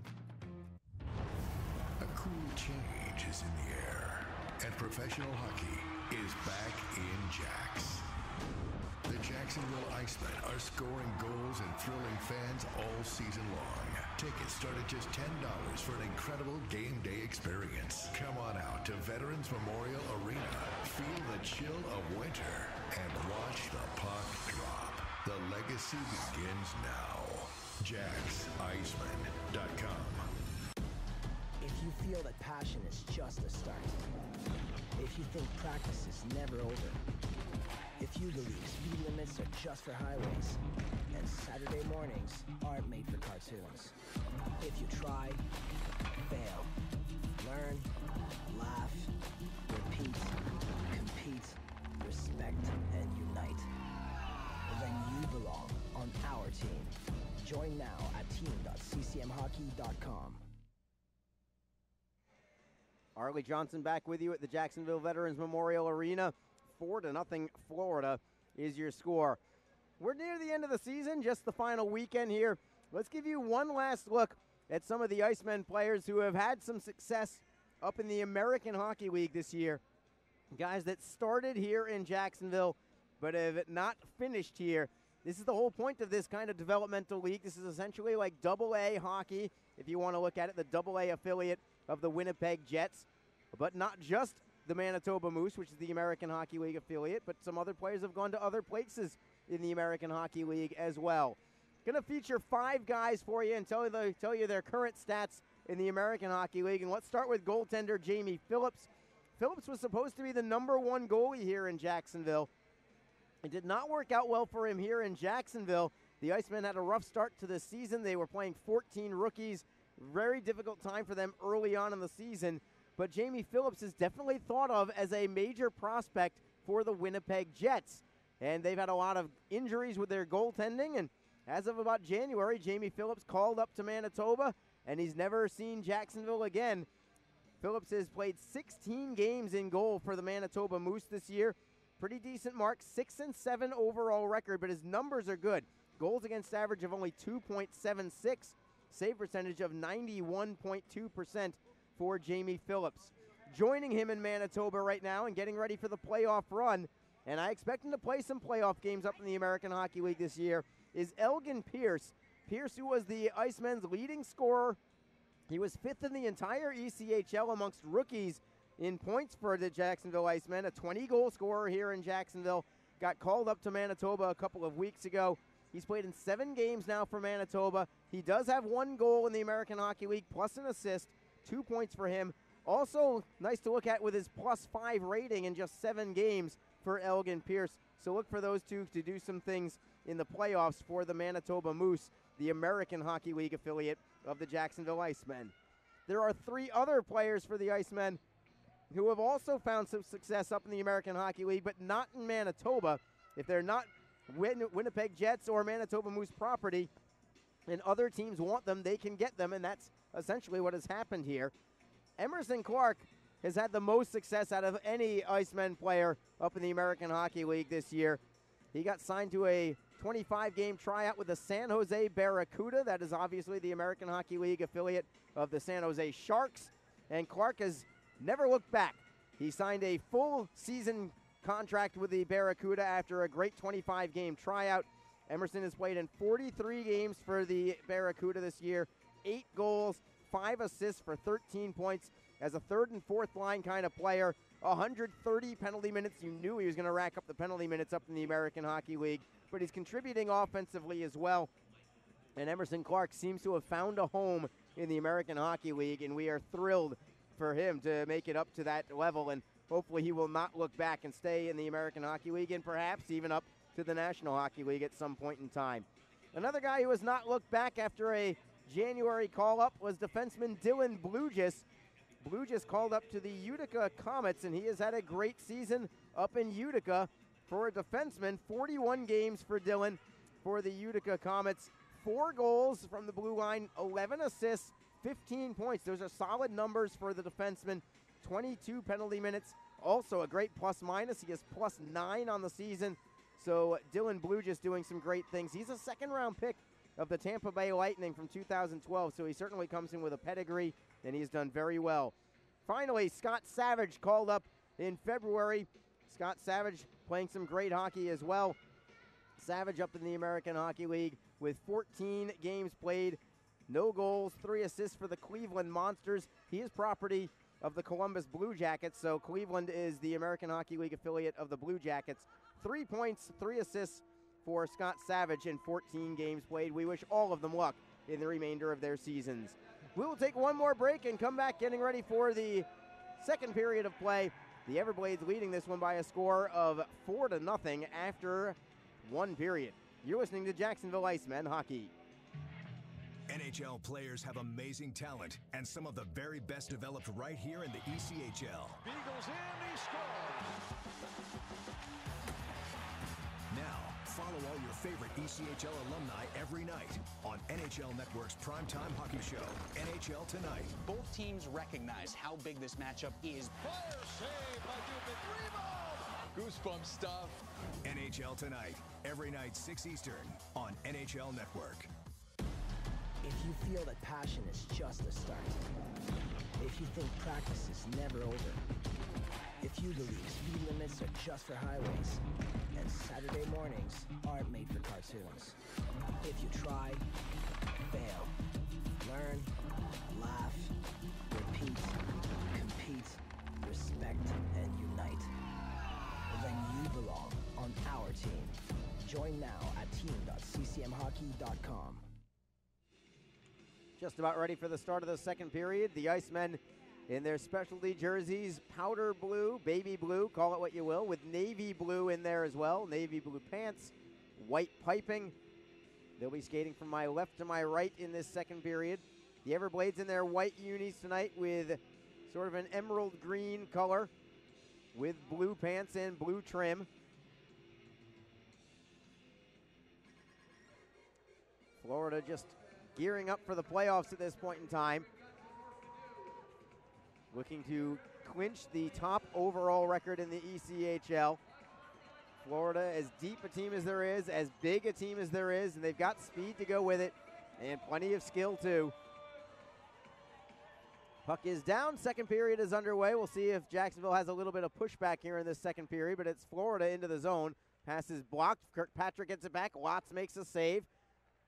A cool change is in the air, and professional hockey is back in Jacks. The Jacksonville Icemen are scoring goals and thrilling fans all season long. Tickets start at just $10 for an incredible game day experience. Come on out to Veterans Memorial Arena, feel the chill of winter, and watch the puck drop. The legacy begins now. JacksIcemen.com. If you feel that passion is just a start, if you think practice is never over, if you believe speed limits are just for highways, and Saturday mornings aren't made for cartoons, if you try, fail, learn, laugh, repeat, compete, respect, and unite, then you belong on our team. Join now at team.ccmhockey.com. Arlie Johnson back with you at the Jacksonville Veterans Memorial Arena. 4-0 Florida is your score. We're near the end of the season, just the final weekend here. Let's give you one last look at some of the Icemen players who have had some success up in the American Hockey League this year. Guys that started here in Jacksonville but have not finished here. This is the whole point of this kind of developmental league. This is essentially like AA hockey, if you want to look at it, the AA affiliate of the Winnipeg Jets. But not just the Manitoba Moose, which is the American Hockey League affiliate, but some other players have gone to other places in the American Hockey League as well. Going to feature 5 guys for you and tell you their current stats in the American Hockey League. And let's start with goaltender Jamie Phillips. Phillips was supposed to be the #1 goalie here in Jacksonville. It did not work out well for him here in Jacksonville. The Icemen had a rough start to the season. They were playing 14 rookies. Very difficult time for them early on in the season. But Jamie Phillips is definitely thought of as a major prospect for the Winnipeg Jets. And they've had a lot of injuries with their goaltending. And as of about January, Jamie Phillips called up to Manitoba, and he's never seen Jacksonville again. Phillips has played 16 games in goal for the Manitoba Moose this year. Pretty decent mark, 6-7 overall record, but his numbers are good. Goals against average of only 2.76, save percentage of 91.2% for Jamie Phillips. Joining him in Manitoba right now and getting ready for the playoff run, and I expect him to play some playoff games up in the American Hockey League this year, is Elgin Pierce. Pierce, who was the Icemen's leading scorer. He was 5th in the entire ECHL amongst rookies in points for the Jacksonville Icemen, a 20-goal scorer here in Jacksonville. Got called up to Manitoba a couple of weeks ago. He's played in 7 games now for Manitoba. He does have 1 goal in the American Hockey League, plus an assist, 2 points for him. Also, nice to look at with his +5 rating in just 7 games for Elgin Pierce. So look for those two to do some things in the playoffs for the Manitoba Moose, the American Hockey League affiliate of the Jacksonville Icemen. There are 3 other players for the Icemen who have also found some success up in the American Hockey League, but not in Manitoba. If they're not Winnipeg Jets or Manitoba Moose property, and other teams want them, they can get them, and that's essentially what has happened here. Emerson Clark has had the most success out of any Icemen player up in the American Hockey League this year. He got signed to a 25-game tryout with the San Jose Barracuda. That is obviously the American Hockey League affiliate of the San Jose Sharks, and Clark has never looked back. He signed a full season contract with the Barracuda after a great 25-game tryout. Emerson has played in 43 games for the Barracuda this year, 8 goals, 5 assists for 13 points as a 3rd and 4th line kind of player. 130 penalty minutes. You knew he was going to rack up the penalty minutes up in the American Hockey League, but he's contributing offensively as well. And Emerson Clark seems to have found a home in the American Hockey League, and we are thrilled for him to make it up to that level, and hopefully he will not look back and stay in the American Hockey League and perhaps even up to the National Hockey League at some point in time. Another guy who has not looked back after a January call-up was defenseman Dylan Blugis. Blugis called up to the Utica Comets, and he has had a great season up in Utica for a defenseman. 41 games for Dylan for the Utica Comets. 4 goals from the blue line, 11 assists, 15 points. Those are solid numbers for the defenseman. 22 penalty minutes. Also a great plus-minus. He is +9 on the season. So Dylan Blugis doing some great things. He's a 2nd-round pick of the Tampa Bay Lightning from 2012, so he certainly comes in with a pedigree, and he's done very well. Finally, Scott Savage called up in February. Scott Savage playing some great hockey as well. Savage up in the American Hockey League with 14 games played, no goals, 3 assists for the Cleveland Monsters. He is property of the Columbus Blue Jackets, so Cleveland is the American Hockey League affiliate of the Blue Jackets. 3 points, 3 assists for Scott Savage in 14 games played. We wish all of them luck in the remainder of their seasons. We will take one more break and come back getting ready for the second period of play. The Everblades leading this one by a score of 4-0 after 1 period. You're listening to Jacksonville Icemen Hockey. NHL players have amazing talent, and some of the very best developed right here in the ECHL. Beagles in, he scores! Now, follow all your favorite ECHL alumni every night on NHL Network's primetime hockey show, NHL Tonight. Both teams recognize how big this matchup is. Fire save by Dubin. Goosebump stuff. NHL Tonight, every night 6 Eastern on NHL Network. If you feel that passion is just a start, if you think practice is never over, if you believe speed limits are just for highways, and Saturday mornings aren't made for cartoons. If you try, fail, learn, laugh, repeat, compete, respect, and unite, then you belong on our team. Join now at team.ccmhockey.com. Just about ready for the start of the second period. The Icemen in their specialty jerseys, powder blue, baby blue, call it what you will, with navy blue in there as well. Navy blue pants, white piping. They'll be skating from my left to my right in this second period. The Everblades in their white unis tonight with sort of an emerald green color with blue pants and blue trim. Florida just gearing up for the playoffs at this point in time. Looking to clinch the top overall record in the ECHL. Florida, as deep a team as there is, as big a team as there is, and they've got speed to go with it, and plenty of skill too. Puck is down, second period is underway. We'll see if Jacksonville has a little bit of pushback here in this second period, but it's Florida into the zone. Pass is blocked, Kirkpatrick gets it back, Lotz makes a save.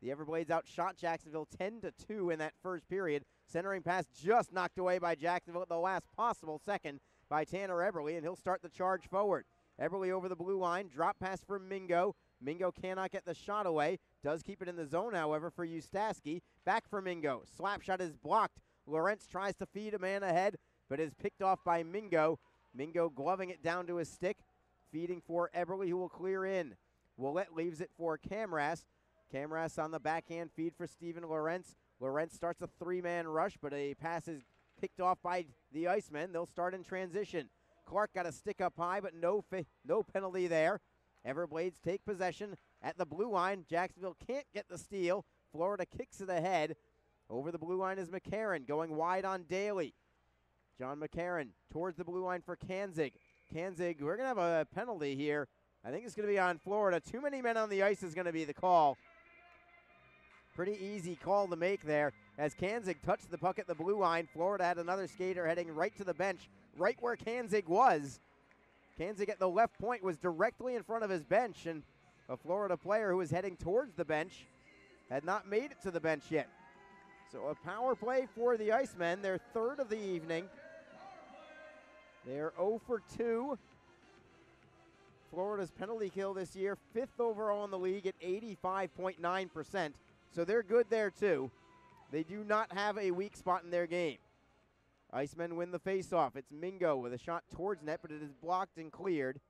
The Everblades outshot Jacksonville 10-2 in that first period. Centering pass just knocked away by Jacksonville at the last possible second by Tanner Eberle, and he'll start the charge forward. Eberle over the blue line, drop pass for Mingo. Mingo cannot get the shot away. Does keep it in the zone, however, for Ustaski. Back for Mingo. Slap shot is blocked. Lawrence tries to feed a man ahead, but is picked off by Mingo. Mingo gloving it down to his stick. Feeding for Eberle, who will clear in. Willett leaves it for Camras. Camras on the backhand feed for Steven Lawrence. Lawrence starts a three-man rush, but a pass is picked off by the Icemen. They'll start in transition. Clark got a stick up high, but no penalty there. Everblades take possession at the blue line. Jacksonville can't get the steal. Florida kicks it ahead. Over the blue line is McCarron, going wide on Daly. John McCarron towards the blue line for Kanzig. Kanzig, we're going to have a penalty here. I think it's going to be on Florida. Too many men on the ice is going to be the call. Pretty easy call to make there. As Kanzig touched the puck at the blue line, Florida had another skater heading right to the bench, right where Kanzig was. Kanzig at the left point was directly in front of his bench, and a Florida player who was heading towards the bench had not made it to the bench yet. So a power play for the Icemen, their third of the evening. They're 0 for 2. Florida's penalty kill this year, 5th overall in the league at 85.9%. So they're good there too. They do not have a weak spot in their game. Icemen win the faceoff. It's Mingo with a shot towards net, but it is blocked and cleared.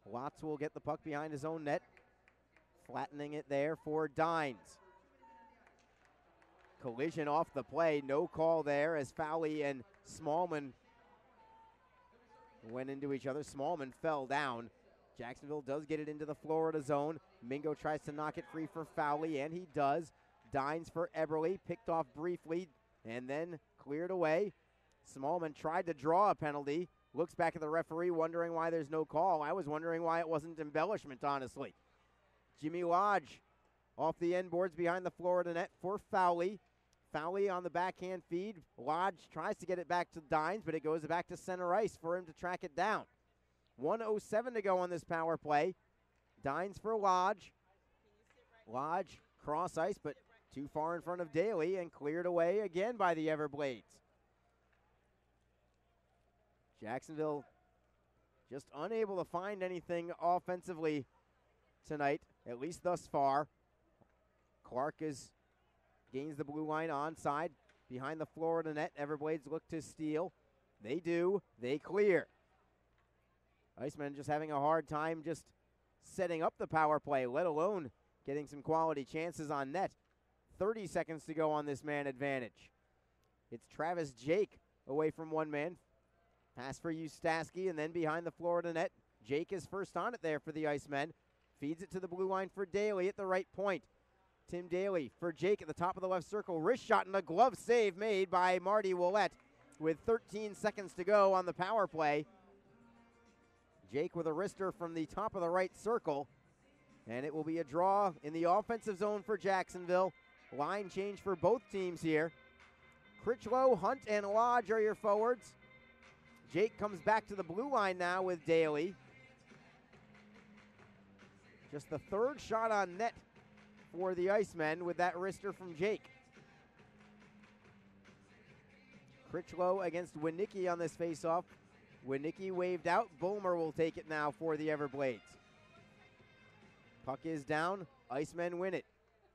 Lotz will get the puck behind his own net, flattening it there for Dines. Collision off the play, no call there as Fowley and Smallman went into each other. Smallman fell down. Jacksonville does get it into the Florida zone. Mingo tries to knock it free for Fowley, and he does. Dines for Eberle, picked off briefly, and then cleared away. Smallman tried to draw a penalty. Looks back at the referee, wondering why there's no call. I was wondering why it wasn't embellishment, honestly. Jimmy Lodge off the end boards behind the Florida net for Fowley. Fowley on the backhand feed. Lodge tries to get it back to Dines, but it goes back to center ice for him to track it down. 1:07 to go on this power play. Dines for Lodge. Lodge cross ice, but too far in front of Daly and cleared away again by the Everblades. Jacksonville just unable to find anything offensively tonight, at least thus far. Clark gains the blue line onside behind the Florida net. Everblades look to steal. They do. They clear. Icemen just having a hard time just setting up the power play, let alone getting some quality chances on net. 30 seconds to go on this man advantage. It's Travis Jake away from one man. Pass for Ustaski, and then behind the Florida net. Jake is first on it there for the Icemen. Feeds it to the blue line for Daly at the right point. Tim Daly for Jake at the top of the left circle. Wrist shot and a glove save made by Marty Willett with 13 seconds to go on the power play. Jake with a wrister from the top of the right circle. And it will be a draw in the offensive zone for Jacksonville. Line change for both teams here. Critchlow, Hunt, and Lodge are your forwards. Jake comes back to the blue line now with Daly. Just the third shot on net for the Icemen with that wrister from Jake. Critchlow against Winicki on this faceoff. Winicki waved out. Bulmer will take it now for the Everblades. Puck is down. Icemen win it.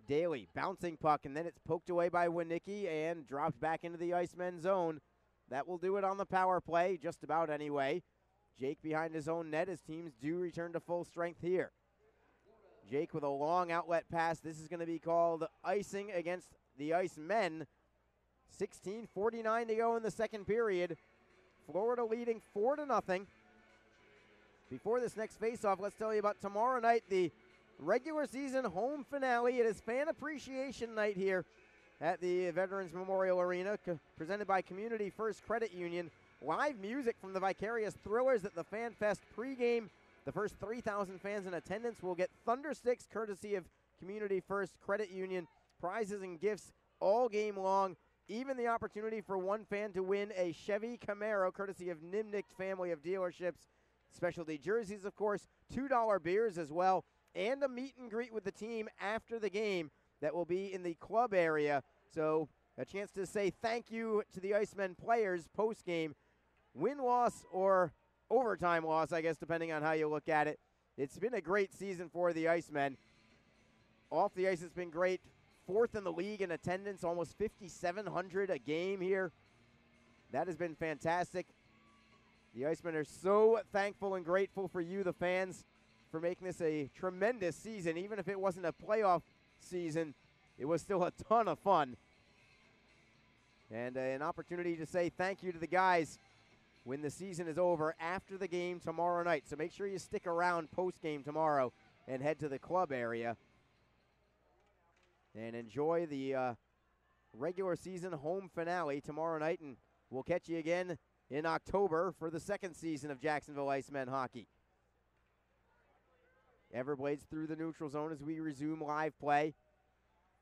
Daly bouncing puck, and then it's poked away by Winicki and dropped back into the Icemen zone. That will do it on the power play, just about anyway. Jake behind his own net as teams do return to full strength here. Jake with a long outlet pass. This is going to be called icing against the Icemen. 16:49 to go in the second period. Florida leading 4-0. Before this next faceoff, let's tell you about tomorrow night, the regular season home finale. It is Fan Appreciation Night here at the Veterans Memorial Arena, presented by Community First Credit Union. Live music from the Vicarious Thrillers at the Fan Fest pregame. The first 3,000 fans in attendance will get Thundersticks, courtesy of Community First Credit Union. Prizes and gifts all game long. Even the opportunity for one fan to win a Chevy Camaro, courtesy of Nimnicht family of dealerships. Specialty jerseys, of course, $2 beers as well, and a meet and greet with the team after the game that will be in the club area. So a chance to say thank you to the Icemen players post-game. Win-loss or overtime loss, I guess, depending on how you look at it. It's been a great season for the Icemen. Off the ice, it's been great. Fourth in the league in attendance, almost 5,700 a game here. That has been fantastic. The Icemen are so thankful and grateful for you, the fans, for making this a tremendous season. Even if it wasn't a playoff season, it was still a ton of fun. And an opportunity to say thank you to the guys when the season is over after the game tomorrow night. So make sure you stick around post-game tomorrow and head to the club area and enjoy the regular season home finale tomorrow night. And we'll catch you again in October for the second season of Jacksonville Icemen hockey. Everblades through the neutral zone as we resume live play.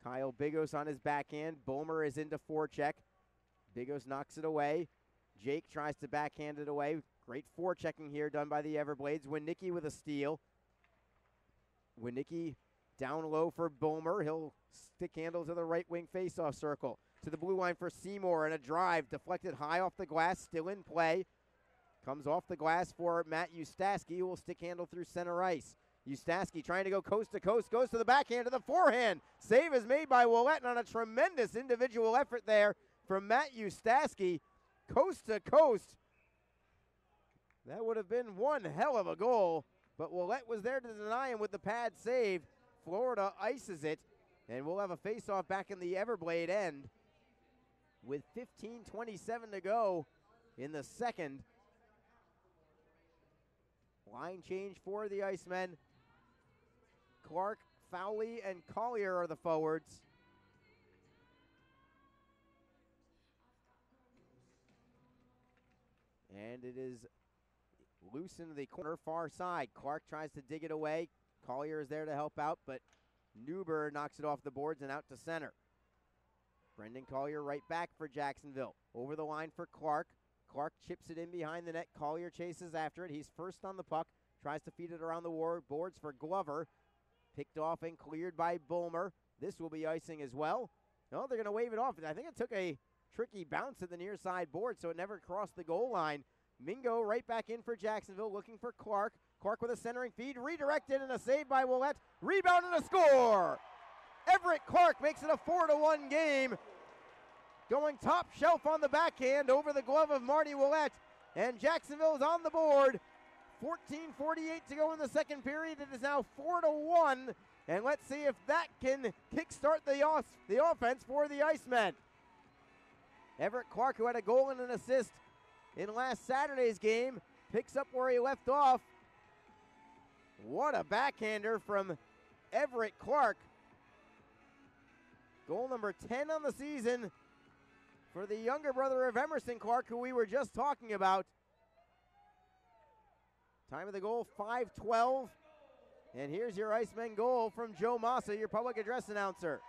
Kyle Bigos on his backhand. Bulmer is into forecheck. Bigos knocks it away. Jake tries to backhand it away. Great forechecking here done by the Everblades. Winicki with a steal. Winicki down low for Bulmer. He'll stick handle to the right wing faceoff circle. To the blue line for Seymour, and a drive deflected high off the glass, still in play. Comes off the glass for Matt Ustaski, who will stick handle through center ice. Ustaski trying to go coast to coast, goes to the backhand, to the forehand. Save is made by Willett on a tremendous individual effort there from Matt Ustaski. Coast to coast. That would have been one hell of a goal, but Willett was there to deny him with the pad save. Florida ices it, and we'll have a faceoff back in the Everblade end with 15:27 to go in the second. Line change for the Icemen. Clark, Fowley, and Collier are the forwards. And it is loose into the corner far side. Clark tries to dig it away. Collier is there to help out, but Newber knocks it off the boards and out to center. Brendan Collier right back for Jacksonville. Over the line for Clark. Clark chips it in behind the net. Collier chases after it. He's first on the puck. Tries to feed it around the boards for Glover. Picked off and cleared by Bulmer. This will be icing as well. No, they're going to wave it off. I think it took a tricky bounce at the near side board, so it never crossed the goal line. Mingo right back in for Jacksonville, looking for Clark. Clark with a centering feed, redirected, and a save by Willett. Rebound and a score! Everett Clark makes it a 4-1 game. Going top shelf on the backhand over the glove of Marty Willett. And Jacksonville is on the board. 14:48 to go in the second period. It is now 4-1. And let's see if that can kickstart the offense for the Icemen. Everett Clark, who had a goal and an assist in last Saturday's game, picks up where he left off. What a backhander from Everett Clark. Goal number 10 on the season for the younger brother of Emerson Clark, who we were just talking about. Time of the goal, 5:12. And here's your Icemen goal from Joe Massa, your public address announcer.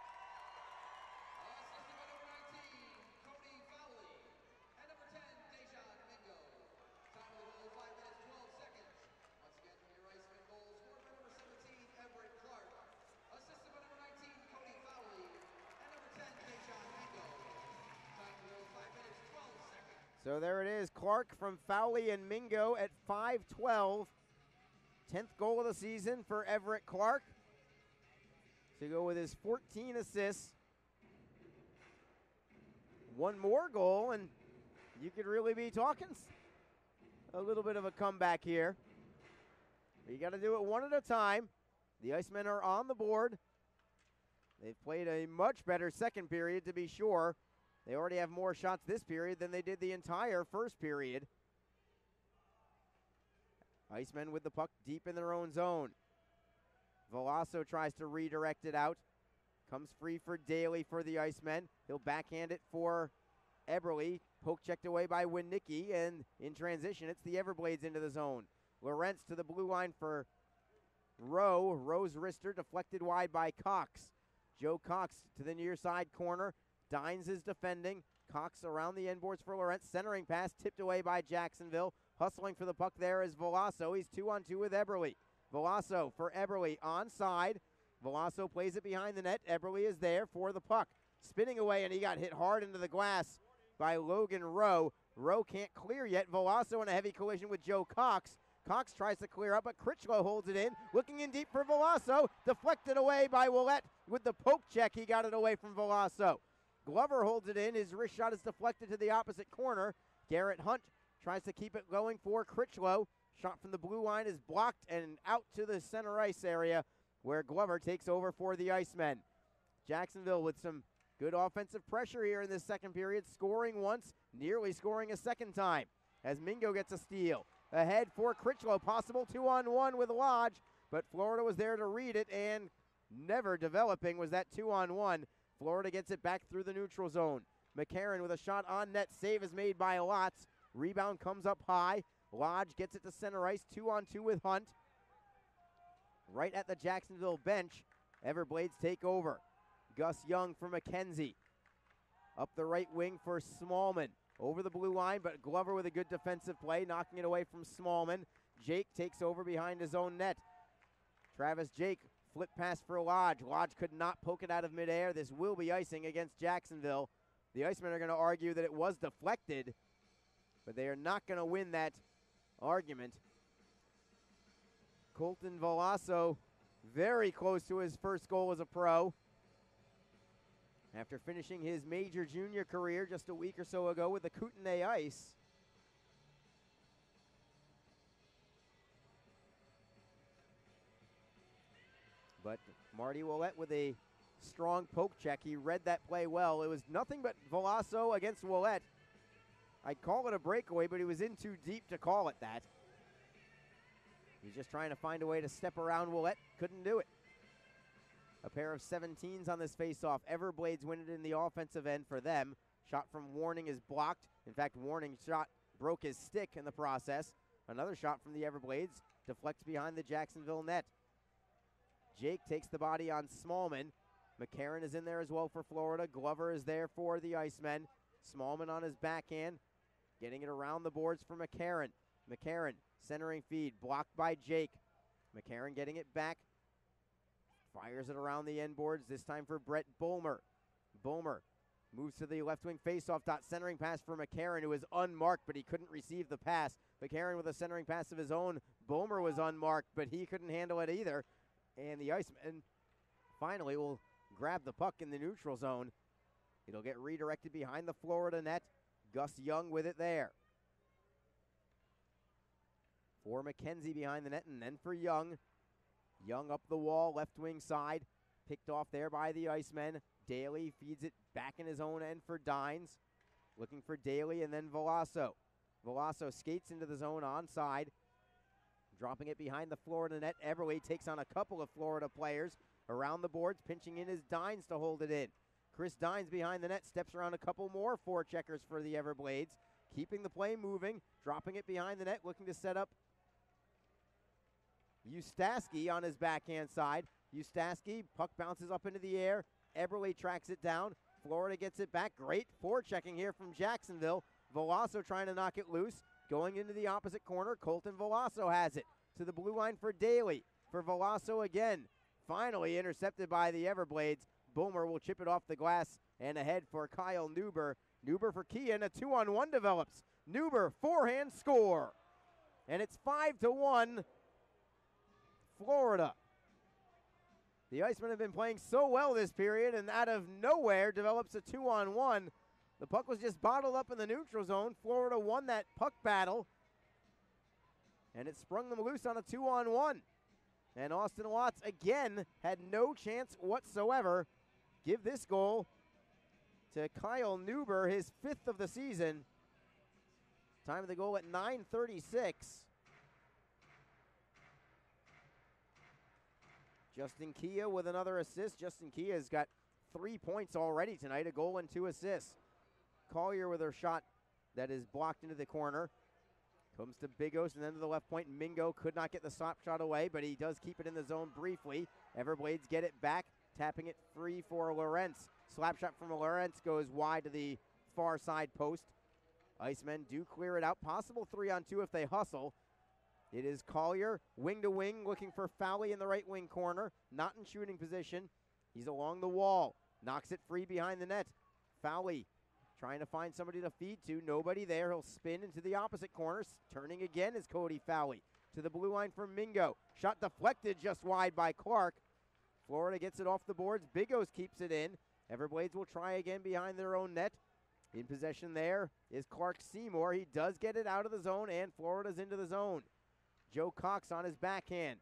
So there it is, Clark from Fowley and Mingo at 5-12. 10th goal of the season for Everett Clark. To go with his 14 assists. One more goal, and you could really be talking a little bit of a comeback here. But you got to do it one at a time. The Icemen are on the board. They've played a much better second period, to be sure. They already have more shots this period than they did the entire first period. Icemen with the puck deep in their own zone. Veloso tries to redirect it out. Comes free for Daly for the Icemen. He'll backhand it for Eberle. Poke checked away by Winnicki, and in transition, it's the Everblades into the zone. Lorentz to the blue line for Rowe. Rowe's wrister deflected wide by Cox. Joe Cox to the near side corner. Dines is defending. Cox around the end boards for Lorentz. Centering pass tipped away by Jacksonville. Hustling for the puck there is Veloso. He's 2-on-2 with Eberle. Veloso for Eberle onside. Veloso plays it behind the net. Eberle is there for the puck. Spinning away, and he got hit hard into the glass by Logan Rowe. Rowe can't clear yet. Veloso in a heavy collision with Joe Cox. Cox tries to clear up, but Critchlow holds it in. Looking in deep for Veloso. Deflected away by Willette with the poke check. He got it away from Veloso. Glover holds it in. His wrist shot is deflected to the opposite corner. Garrett Hunt tries to keep it going for Critchlow. Shot from the blue line is blocked and out to the center ice area where Glover takes over for the Icemen. Jacksonville with some good offensive pressure here in this second period, scoring once, nearly scoring a second time as Mingo gets a steal. Ahead for Critchlow, possible 2-on-1 with Lodge, but Florida was there to read it, and never developing was that 2-on-1. Florida gets it back through the neutral zone. McCarron with a shot on net, save is made by Lotz. Rebound comes up high. Lodge gets it to center ice, 2-on-2 with Hunt. Right at the Jacksonville bench, Everblades take over. Gus Young for McKenzie. Up the right wing for Smallman. Over the blue line, but Glover with a good defensive play, knocking it away from Smallman. Jake takes over behind his own net. Travis Jake, flip pass for Lodge. Lodge could not poke it out of midair. This will be icing against Jacksonville. The Icemen are going to argue that it was deflected, but they are not going to win that argument. Colton Veloso very close to his first goal as a pro. After finishing his major junior career just a week or so ago with the Kootenay Ice. But Marty Willette with a strong poke check. He read that play well. It was nothing but Veloso against Willette. I'd call it a breakaway, but he was in too deep to call it that. He's just trying to find a way to step around Willette. Couldn't do it. A pair of 17s on this faceoff. Everblades win it in the offensive end for them. Shot from Warning is blocked. In fact, Warning's shot broke his stick in the process. Another shot from the Everblades deflects behind the Jacksonville net. Jake takes the body on Smallman. McCarron is in there as well for Florida. Glover is there for the Icemen. Smallman on his backhand, getting it around the boards for McCarron. McCarron centering feed, blocked by Jake. McCarron getting it back. Fires it around the end boards, this time for Brett Bulmer. Bulmer moves to the left wing faceoff dot, centering pass for McCarron, who is unmarked, but he couldn't receive the pass. McCarron with a centering pass of his own. Bulmer was unmarked, but he couldn't handle it either. And the Icemen finally will grab the puck in the neutral zone. It'll get redirected behind the Florida net. Gus Young with it there. For McKenzie behind the net, and then for Young. Young up the wall, left wing side. Picked off there by the Icemen. Daly feeds it back in his own end for Dines. Looking for Daly, and then Veloso. Veloso skates into the zone onside. Dropping it behind the Florida net. Everly takes on a couple of Florida players. Around the boards, pinching in his Dines to hold it in. Chris Dines behind the net, steps around a couple more forecheckers for the Everblades. Keeping the play moving, dropping it behind the net, looking to set up Ustaski on his backhand side. Ustaski, puck bounces up into the air. Eberle tracks it down. Florida gets it back. Great forechecking here from Jacksonville. Veloso trying to knock it loose. Going into the opposite corner, Colton Veloso has it. To the blue line for Daly. For Veloso again. Finally intercepted by the Everblades. Bulmer will chip it off the glass and ahead for Kyle Neuber. Neuber for Kean. A 2-on-1 develops. Neuber, forehand score. And it's 5-1 Florida. The Icemen have been playing so well this period, and out of nowhere develops a 2-on-1. The puck was just bottled up in the neutral zone. Florida won that puck battle, and it sprung them loose on a 2-on-1. And Austin Watts again had no chance whatsoever. Give this goal to Kyle Neuber, his 5th of the season. Time of the goal at 9:36. Justin Kia with another assist. Justin Kia has got 3 points already tonight, a goal and 2 assists. Collier with her shot that is blocked into the corner. Comes to Bigos and then to the left point. Mingo could not get the slap shot away, but he does keep it in the zone briefly. Everblades get it back, tapping it free for Lorentz. Slap shot from Lorentz goes wide to the far side post. Icemen do clear it out. Possible 3-on-2 if they hustle. It is Collier, wing to wing, looking for Fowley in the right wing corner. Not in shooting position. He's along the wall. Knocks it free behind the net. Fowley trying to find somebody to feed to. Nobody there. He'll spin into the opposite corner. Turning again is Cody Fowley. To the blue line for Mingo. Shot deflected just wide by Clark. Florida gets it off the boards. Bigos keeps it in. Everblades will try again behind their own net. In possession there is Clark Seymour. He does get it out of the zone, and Florida's into the zone. Joe Cox on his backhand.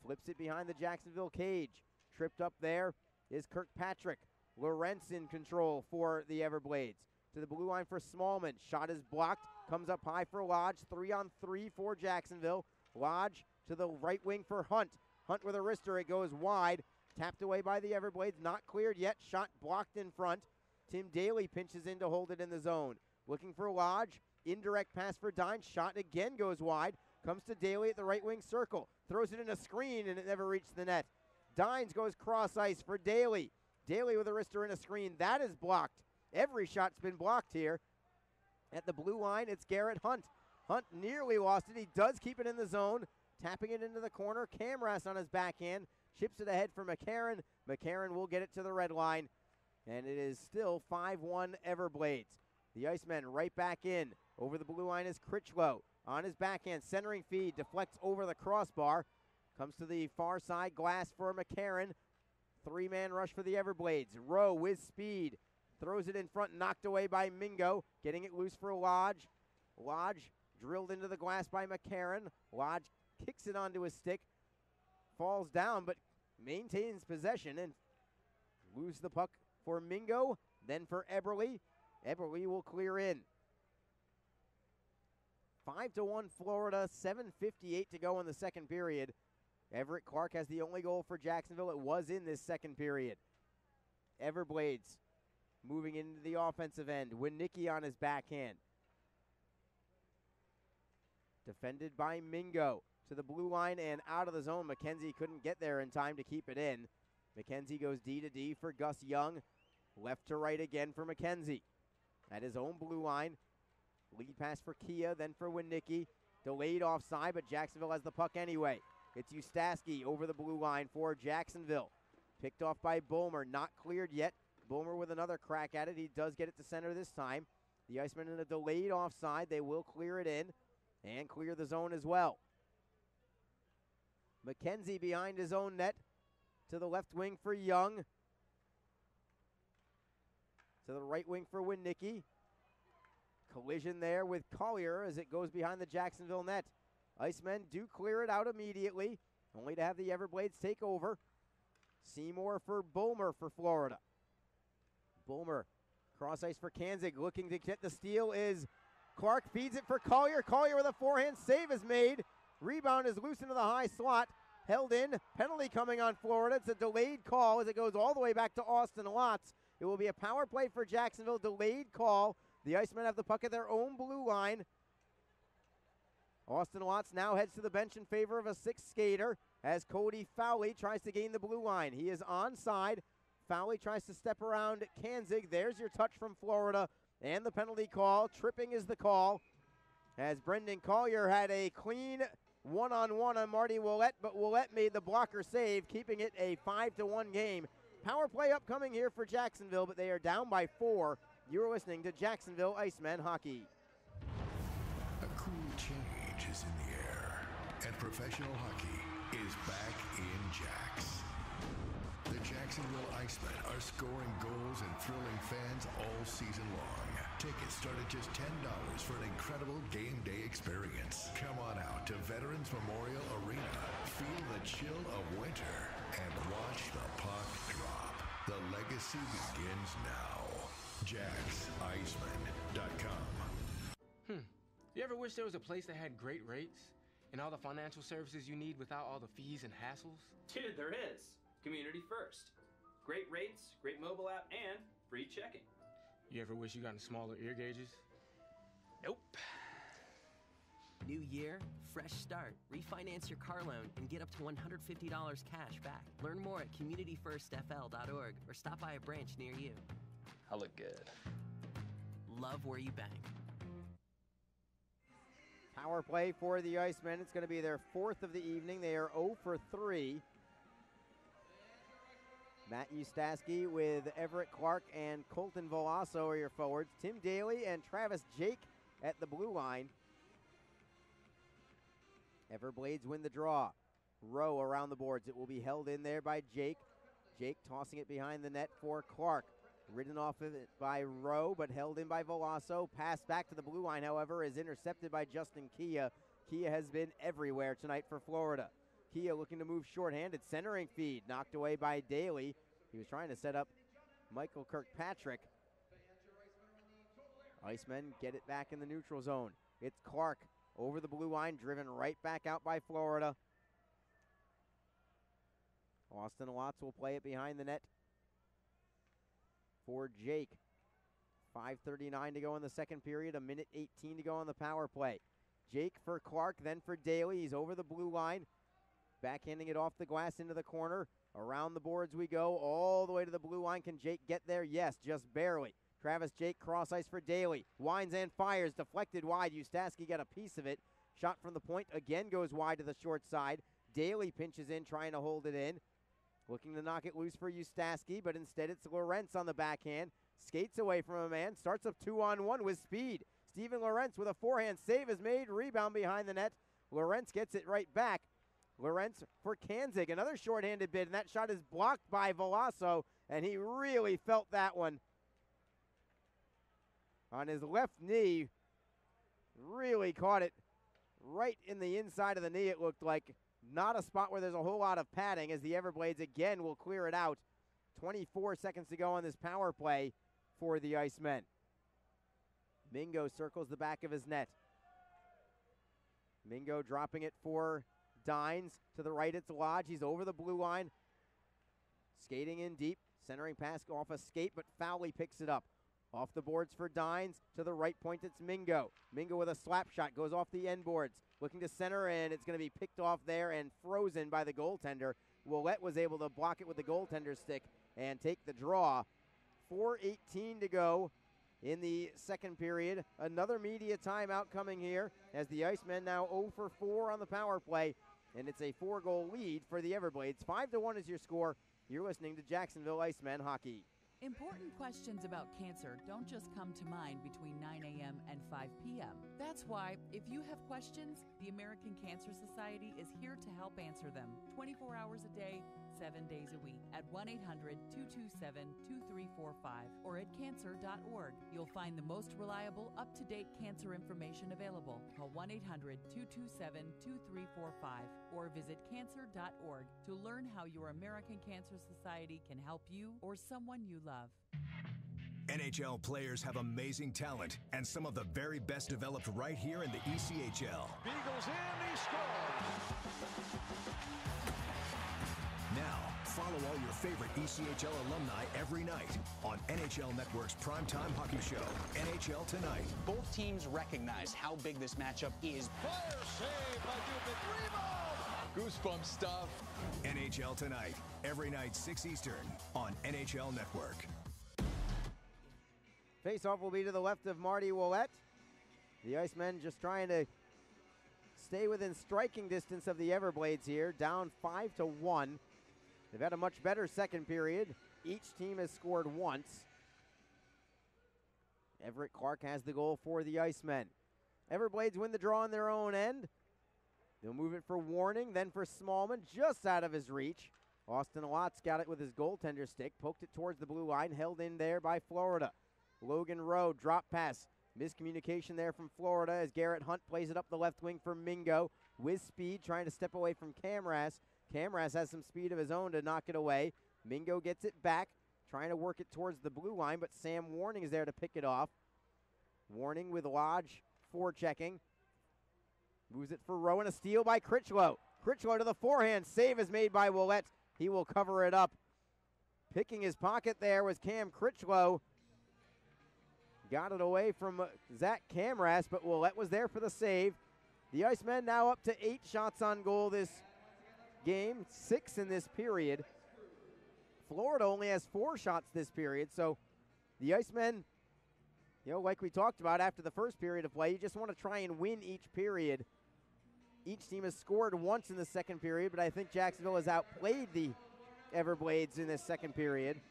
Flips it behind the Jacksonville cage. Tripped up there is Kirkpatrick. Lorentz in control for the Everblades. To the blue line for Smallman. Shot is blocked. Comes up high for Lodge. 3-on-3 for Jacksonville. Lodge to the right wing for Hunt. Hunt with a wrister. It goes wide. Tapped away by the Everblades. Not cleared yet. Shot blocked in front. Tim Daly pinches in to hold it in the zone. Looking for Lodge. Indirect pass for Dine. Shot again goes wide. Comes to Daly at the right wing circle. Throws it in a screen and it never reached the net. Dines goes cross ice for Daly. Daly with a wrister in a screen. That is blocked. Every shot's been blocked here. At the blue line, it's Garrett Hunt. Hunt nearly lost it. He does keep it in the zone. Tapping it into the corner. Camras on his backhand. Chips it ahead for McCarron. McCarron will get it to the red line. And it is still 5-1 Everblades. The Icemen right back in. Over the blue line is Critchlow. On his backhand, centering feed. Deflects over the crossbar. Comes to the far side glass for McCarron. 3-man rush for the Everblades. Rowe with speed. Throws it in front, knocked away by Mingo. Getting it loose for Lodge. Lodge drilled into the glass by McCarron. Lodge kicks it onto his stick. Falls down, but maintains possession and loses the puck for Mingo. Then for Eberly. Eberly will clear in. 5-1 Florida, 7:58 to go in the second period. Everett Clark has the only goal for Jacksonville. It was in this second period. Everblades moving into the offensive end. Winicki on his backhand. Defended by Mingo. To the blue line and out of the zone. McKenzie couldn't get there in time to keep it in. McKenzie goes D to D for Gus Young. Left to right again for McKenzie. At his own blue line. Lead pass for Kia, then for Winicki. Delayed offside, but Jacksonville has the puck anyway. It's Ustaski over the blue line for Jacksonville. Picked off by Bulmer, not cleared yet. Bulmer with another crack at it. He does get it to center this time. The Icemen in a delayed offside. They will clear it in and clear the zone as well. McKenzie behind his own net to the left wing for Young. To the right wing for Winicki. Collision there with Collier as it goes behind the Jacksonville net. Icemen do clear it out immediately, only to have the Everblades take over. Seymour for Bulmer for Florida. Bulmer, cross ice for Kanzig, looking to get the steal is Clark, feeds it for Collier. Collier with a forehand save is made. Rebound is loose into the high slot. Held in, penalty coming on Florida. It's a delayed call as it goes all the way back to Austin Lotz. It will be a power play for Jacksonville, delayed call. The Icemen have the puck at their own blue line. Austin Lotz now heads to the bench in favor of a sixth skater as Cody Fowley tries to gain the blue line. He is onside. Fowley tries to step around Kanzig. There's your touch from Florida and the penalty call. Tripping is the call as Brendan Collier had a clean one-on-one on Marty Ouellette, but Ouellette made the blocker save, keeping it a 5-1 game. Power play upcoming here for Jacksonville, but they are down by 4. You're listening to Jacksonville Icemen Hockey. change is in the air, and professional hockey is back in Jax. The Jacksonville Icemen are scoring goals and thrilling fans all season long. Tickets start at just $10 for an incredible game day experience. Come on out to Veterans Memorial Arena, feel the chill of winter, and watch the puck drop. The legacy begins now. JacksIcemen.com. You ever wish there was a place that had great rates and all the financial services you need without all the fees and hassles? Dude, there is. Community First. Great rates, great mobile app, and free checking. You ever wish you got smaller ear gauges? Nope. New year, fresh start. Refinance your car loan and get up to $150 cash back. Learn more at communityfirstfl.org or stop by a branch near you. I look good. Love where you bank. Power play for the Icemen. It's going to be their fourth of the evening. They are 0 for 3. Matt Ustaski with Everett Clark and Colton Veloso are your forwards. Tim Daly and Travis Jake at the blue line. Everblades win the draw. Rowe around the boards. It will be held in there by Jake. Jake tossing it behind the net for Clark. Ridden off of it by Rowe, but held in by Veloso. Pass back to the blue line, however, is intercepted by Justin Kia. Kia has been everywhere tonight for Florida. Kia looking to move shorthanded. Centering feed knocked away by Daly. He was trying to set up Michael Kirkpatrick. Icemen get it back in the neutral zone. It's Clark over the blue line, driven right back out by Florida. Austin Watts will play it behind the net for Jake. 5:39 to go in the second period, a minute 18 to go on the power play. Jake for Clark, then for Daly. He's over the blue line. Backhanding it off the glass into the corner. Around the boards we go, all the way to the blue line. Can Jake get there? Yes, just barely. Travis Jake cross ice for Daly. Winds and fires, deflected wide. Ustaski got a piece of it. Shot from the point again goes wide to the short side. Daly pinches in, trying to hold it in. Looking to knock it loose for Ustaski, but instead it's Lorentz on the backhand. Skates away from a man, starts up 2-on-1 with speed. Steven Lorentz with a forehand save is made. Rebound behind the net. Lorentz gets it right back. Lorentz for Kanzig, another shorthanded bid, and that shot is blocked by Veloso, and he really felt that one on his left knee. Really caught it right in the inside of the knee, it looked like. Not a spot where there's a whole lot of padding, as the Everblades again will clear it out. 24 seconds to go on this power play for the Icemen. Mingo circles the back of his net. Mingo dropping it for Dines. To the right, it's Lodge. He's over the blue line. Skating in deep. Centering pass off a skate, but Fowley picks it up. Off the boards for Dines. To the right point, it's Mingo. Mingo with a slap shot. Goes off the end boards. Looking to center, and it's going to be picked off there and frozen by the goaltender. Willette was able to block it with the goaltender stick and take the draw. 4:18 to go in the second period. Another media timeout coming here as the Icemen now 0 for 4 on the power play, and it's a 4-goal lead for the Everblades. 5-1 is your score. You're listening to Jacksonville Icemen Hockey. Important questions about cancer don't just come to mind between 9 a.m. and 5 p.m. That's why, if you have questions, the American Cancer Society is here to help answer them 24 hours a day, 7 days a week at 1-800-227-2345 or at cancer.org. You'll find the most reliable, up-to-date cancer information available. Call 1-800-227-2345 or visit cancer.org to learn how your American Cancer Society can help you or someone you love. NHL players have amazing talent, and some of the very best developed right here in the ECHL. Beagles in, he scores! Now, follow all your favorite ECHL alumni every night on NHL Network's primetime hockey show, NHL Tonight. Both teams recognize how big this matchup is. Fire save by Dubin. Rebound! Goosebump stuff. NHL Tonight, every night 6 Eastern on NHL Network. Face-off will be to the left of Marty Willette. The Icemen just trying to stay within striking distance of the Everblades here, down 5-1. They've had a much better second period. Each team has scored once. Everett Clark has the goal for the Icemen. Everblades win the draw on their own end. They'll move it for Warning, then for Smallman, just out of his reach. Austin Lott's got it with his goaltender stick, poked it towards the blue line, held in there by Florida. Logan Rowe, drop pass. Miscommunication there from Florida as Garrett Hunt plays it up the left wing for Mingo. With speed, trying to step away from Camras. Camras has some speed of his own to knock it away. Mingo gets it back, trying to work it towards the blue line, but Sam Warning is there to pick it off. Warning with Lodge forechecking. Moves it for Rowe, and a steal by Critchlow. Critchlow to the forehand. Save is made by Willett. He will cover it up. Picking his pocket there was Cam Critchlow. Got it away from Zach Camras, but Willett was there for the save. The Icemen now up to 8 shots on goal this game, 6 in this period. Florida only has 4 shots this period, so the Icemen, you know, like we talked about after the first period of play, you just want to try and win each period. Each team has scored once in the second period, but I think Jacksonville has outplayed the Everblades in this second period.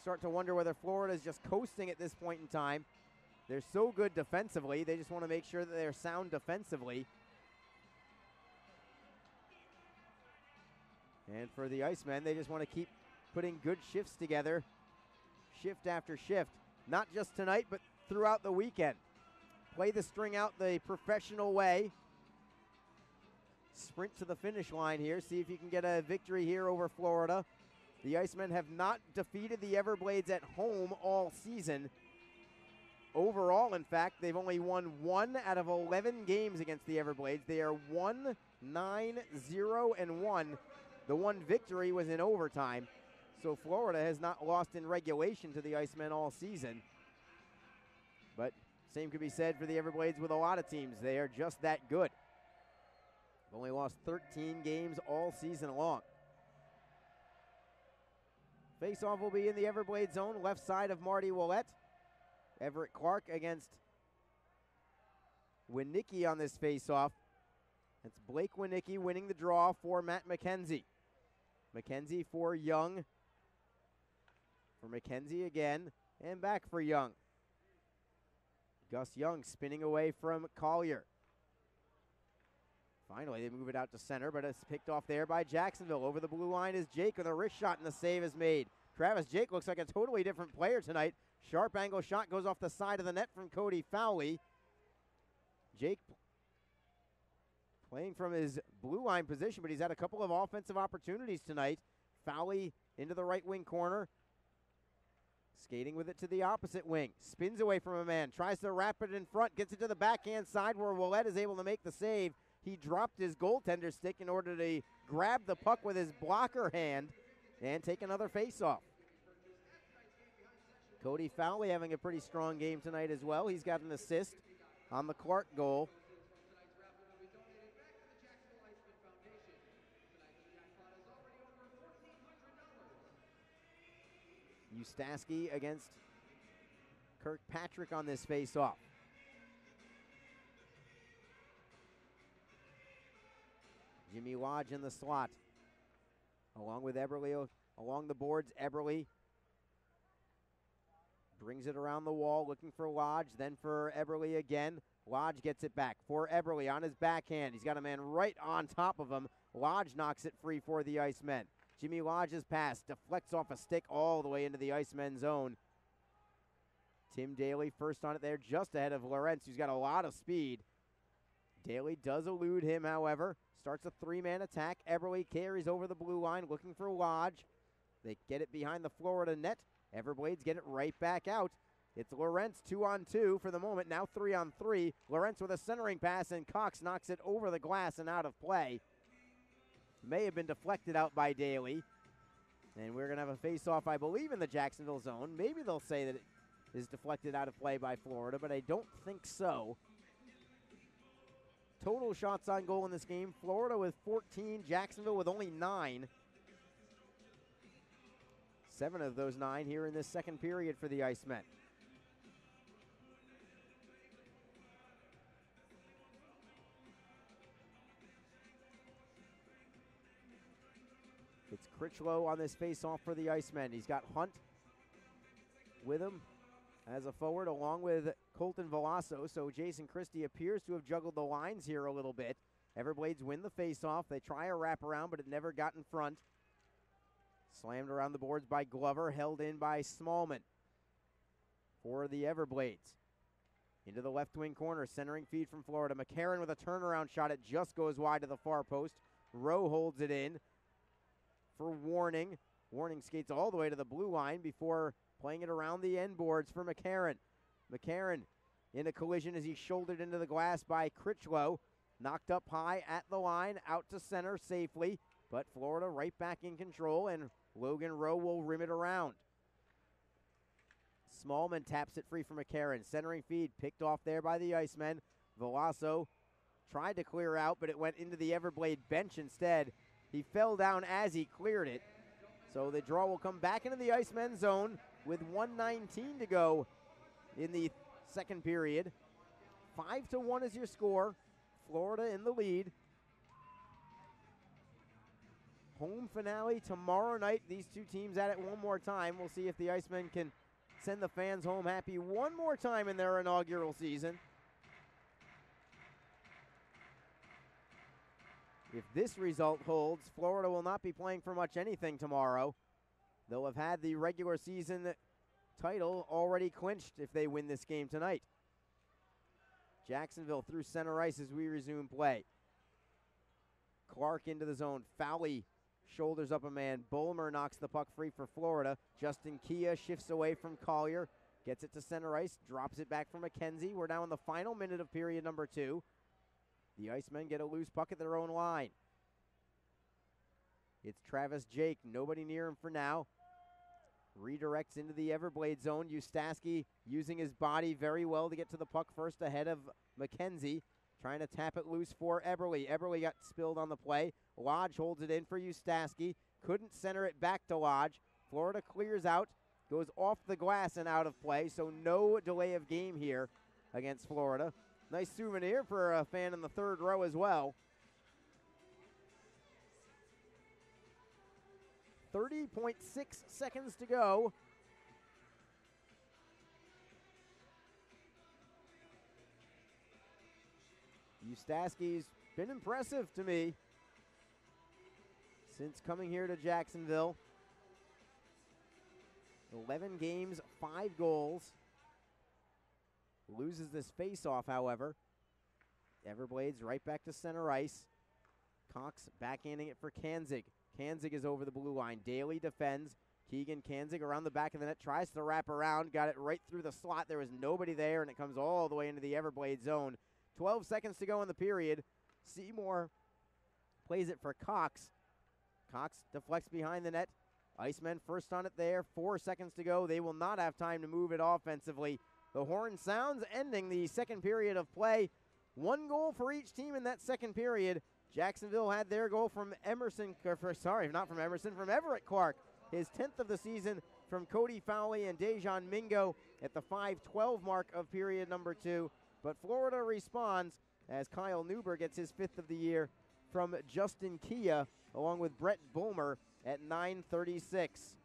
Start to wonder whether Florida is just coasting at this point in time. They're so good defensively, they just want to make sure that they're sound defensively. And for the Icemen, they just want to keep putting good shifts together, shift after shift. Not just tonight, but throughout the weekend. Play the string out the professional way. Sprint to the finish line here. See if you can get a victory here over Florida. The Icemen have not defeated the Everblades at home all season. Overall, in fact, they've only won 1 out of 11 games against the Everblades. They are 1-9-0-1. The one victory was in overtime. So Florida has not lost in regulation to the Icemen all season. But same could be said for the Everblades with a lot of teams. They are just that good. They've only lost 13 games all season long. Face-off will be in the Everblades zone, left side of Marty Willett. Everett Clark against Winicki on this face-off. It's Blake Winicki winning the draw for Matt McKenzie. McKenzie for Young. For McKenzie again, and back for Young. Gus Young spinning away from Collier. Finally, they move it out to center, but it's picked off there by Jacksonville. Over the blue line is Jake with a wrist shot, and the save is made. Travis Jake looks like a totally different player tonight. Sharp angle shot goes off the side of the net from Cody Fowley. Jake playing from his blue line position, but he's had a couple of offensive opportunities tonight. Fowley into the right wing corner. Skating with it to the opposite wing. Spins away from a man. Tries to wrap it in front. Gets it to the backhand side where Willett is able to make the save. He dropped his goaltender stick in order to grab the puck with his blocker hand and take another face-off. Cody Fowley having a pretty strong game tonight as well. He's got an assist on the Clark goal. Ustaski against Kirkpatrick on this face-off. Jimmy Lodge in the slot. Along with Eberle, along the boards, Eberle brings it around the wall, looking for Lodge, then for Eberle again. Lodge gets it back for Eberle on his backhand. He's got a man right on top of him. Lodge knocks it free for the Icemen. Jimmy Lodge's pass deflects off a stick all the way into the Icemen zone. Tim Daly first on it there, just ahead of Lawrence, who's got a lot of speed. Daly does elude him, however. Starts a 3-man attack. Eberle carries over the blue line, looking for Lodge. They get it behind the Florida net. Everblades get it right back out. It's Lawrence 2-on-2 for the moment, now 3-on-3. Lawrence with a centering pass, and Cox knocks it over the glass and out of play. May have been deflected out by Daly. And we're going to have a face-off, I believe, in the Jacksonville zone. Maybe they'll say that it is deflected out of play by Florida, but I don't think so. Total shots on goal in this game, Florida with 14, Jacksonville with only 9. 7 of those 9 here in this second period for the Icemen. It's Critchlow on this face-off for the Icemen. He's got Hunt with him. as a forward along with Colton Veloso. So Jason Christie appears to have juggled the lines here a little bit. Everblades win the faceoff. They try a wraparound, but it never got in front. Slammed around the boards by Glover, held in by Smallman for the Everblades. Into the left wing corner, centering feed from Florida. McCarron with a turnaround shot. It just goes wide to the far post. Rowe holds it in for Warning. Warning skates all the way to the blue line before playing it around the end boards for McCarron. McCarron in a collision as he's shouldered into the glass by Critchlow. Knocked up high at the line, out to center safely. But Florida right back in control, and Logan Rowe will rim it around. Smallman taps it free for McCarron. Centering feed picked off there by the Icemen. Veloso tried to clear out, but it went into the Everblade bench instead. He fell down as he cleared it. So the draw will come back into the Icemen zone with 1:19 to go in the second period. 5-1 is your score. Florida in the lead. Home finale tomorrow night. These two teams at it one more time. We'll see if the Icemen can send the fans home happy one more time in their inaugural season. If this result holds, Florida will not be playing for much anything tomorrow. They'll have had the regular season title already clinched if they win this game tonight. Jacksonville through center ice as we resume play. Clark into the zone. Fowley shoulders up a man. Bolmer knocks the puck free for Florida. Justin Kia shifts away from Collier. Gets it to center ice. Drops it back for McKenzie. We're now in the final minute of period number 2. The Icemen get a loose puck at their own line. It's Travis Jake. Nobody near him for now. Redirects into the Everblade zone. Ustaski using his body very well to get to the puck first ahead of McKenzie. Trying to tap it loose for Eberle. Eberle got spilled on the play. Lodge holds it in for Ustaski. Couldn't center it back to Lodge. Florida clears out. Goes off the glass and out of play. So no delay of game here against Florida. Nice souvenir for a fan in the third row as well. 30.6 seconds to go. Ustaski's been impressive to me since coming here to Jacksonville. 11 games, 5 goals. Loses this face-off, however. Everblades right back to center ice. Cox backhanding it for Kanzig. Kanzig is over the blue line. Daly defends. Keegan Kanzig around the back of the net. Tries to wrap around. Got it right through the slot. There was nobody there, and it comes all the way into the Everblade zone. 12 seconds to go in the period. Seymour plays it for Cox. Cox deflects behind the net. Icemen first on it there. 4 seconds to go. They will not have time to move it offensively. The horn sounds, ending the second period of play. 1 goal for each team in that second period. Jacksonville had their goal from from Everett Clark. His 10th of the season from Cody Fowley and Dejan Mingo at the 5:12 mark of period number 2. But Florida responds as Kyle Newber gets his 5th of the year from Justin Kia along with Brett Bulmer at 9:36.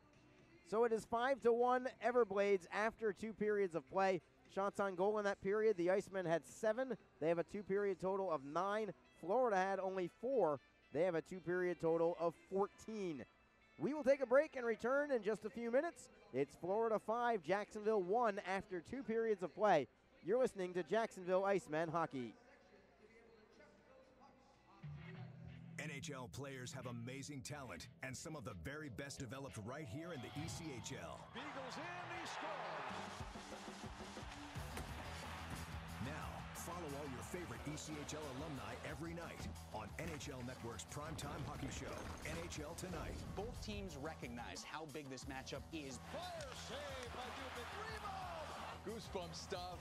So it is 5-1 Everblades after 2 periods of play. Shots on goal in that period. The Icemen had 7. They have a 2-period total of 9. Florida had only 4. They have a 2-period total of 14. We will take a break and return in just a few minutes. It's Florida 5, Jacksonville 1 after 2 periods of play. You're listening to Jacksonville Icemen Hockey. NHL players have amazing talent, and some of the very best developed right here in the ECHL. Beagles in, he scores! Now, follow all your favorite ECHL alumni every night on NHL Network's primetime hockey show, NHL Tonight. Both teams recognize how big this matchup is. Fire save by Dubin. Rebound! Goosebump stuff.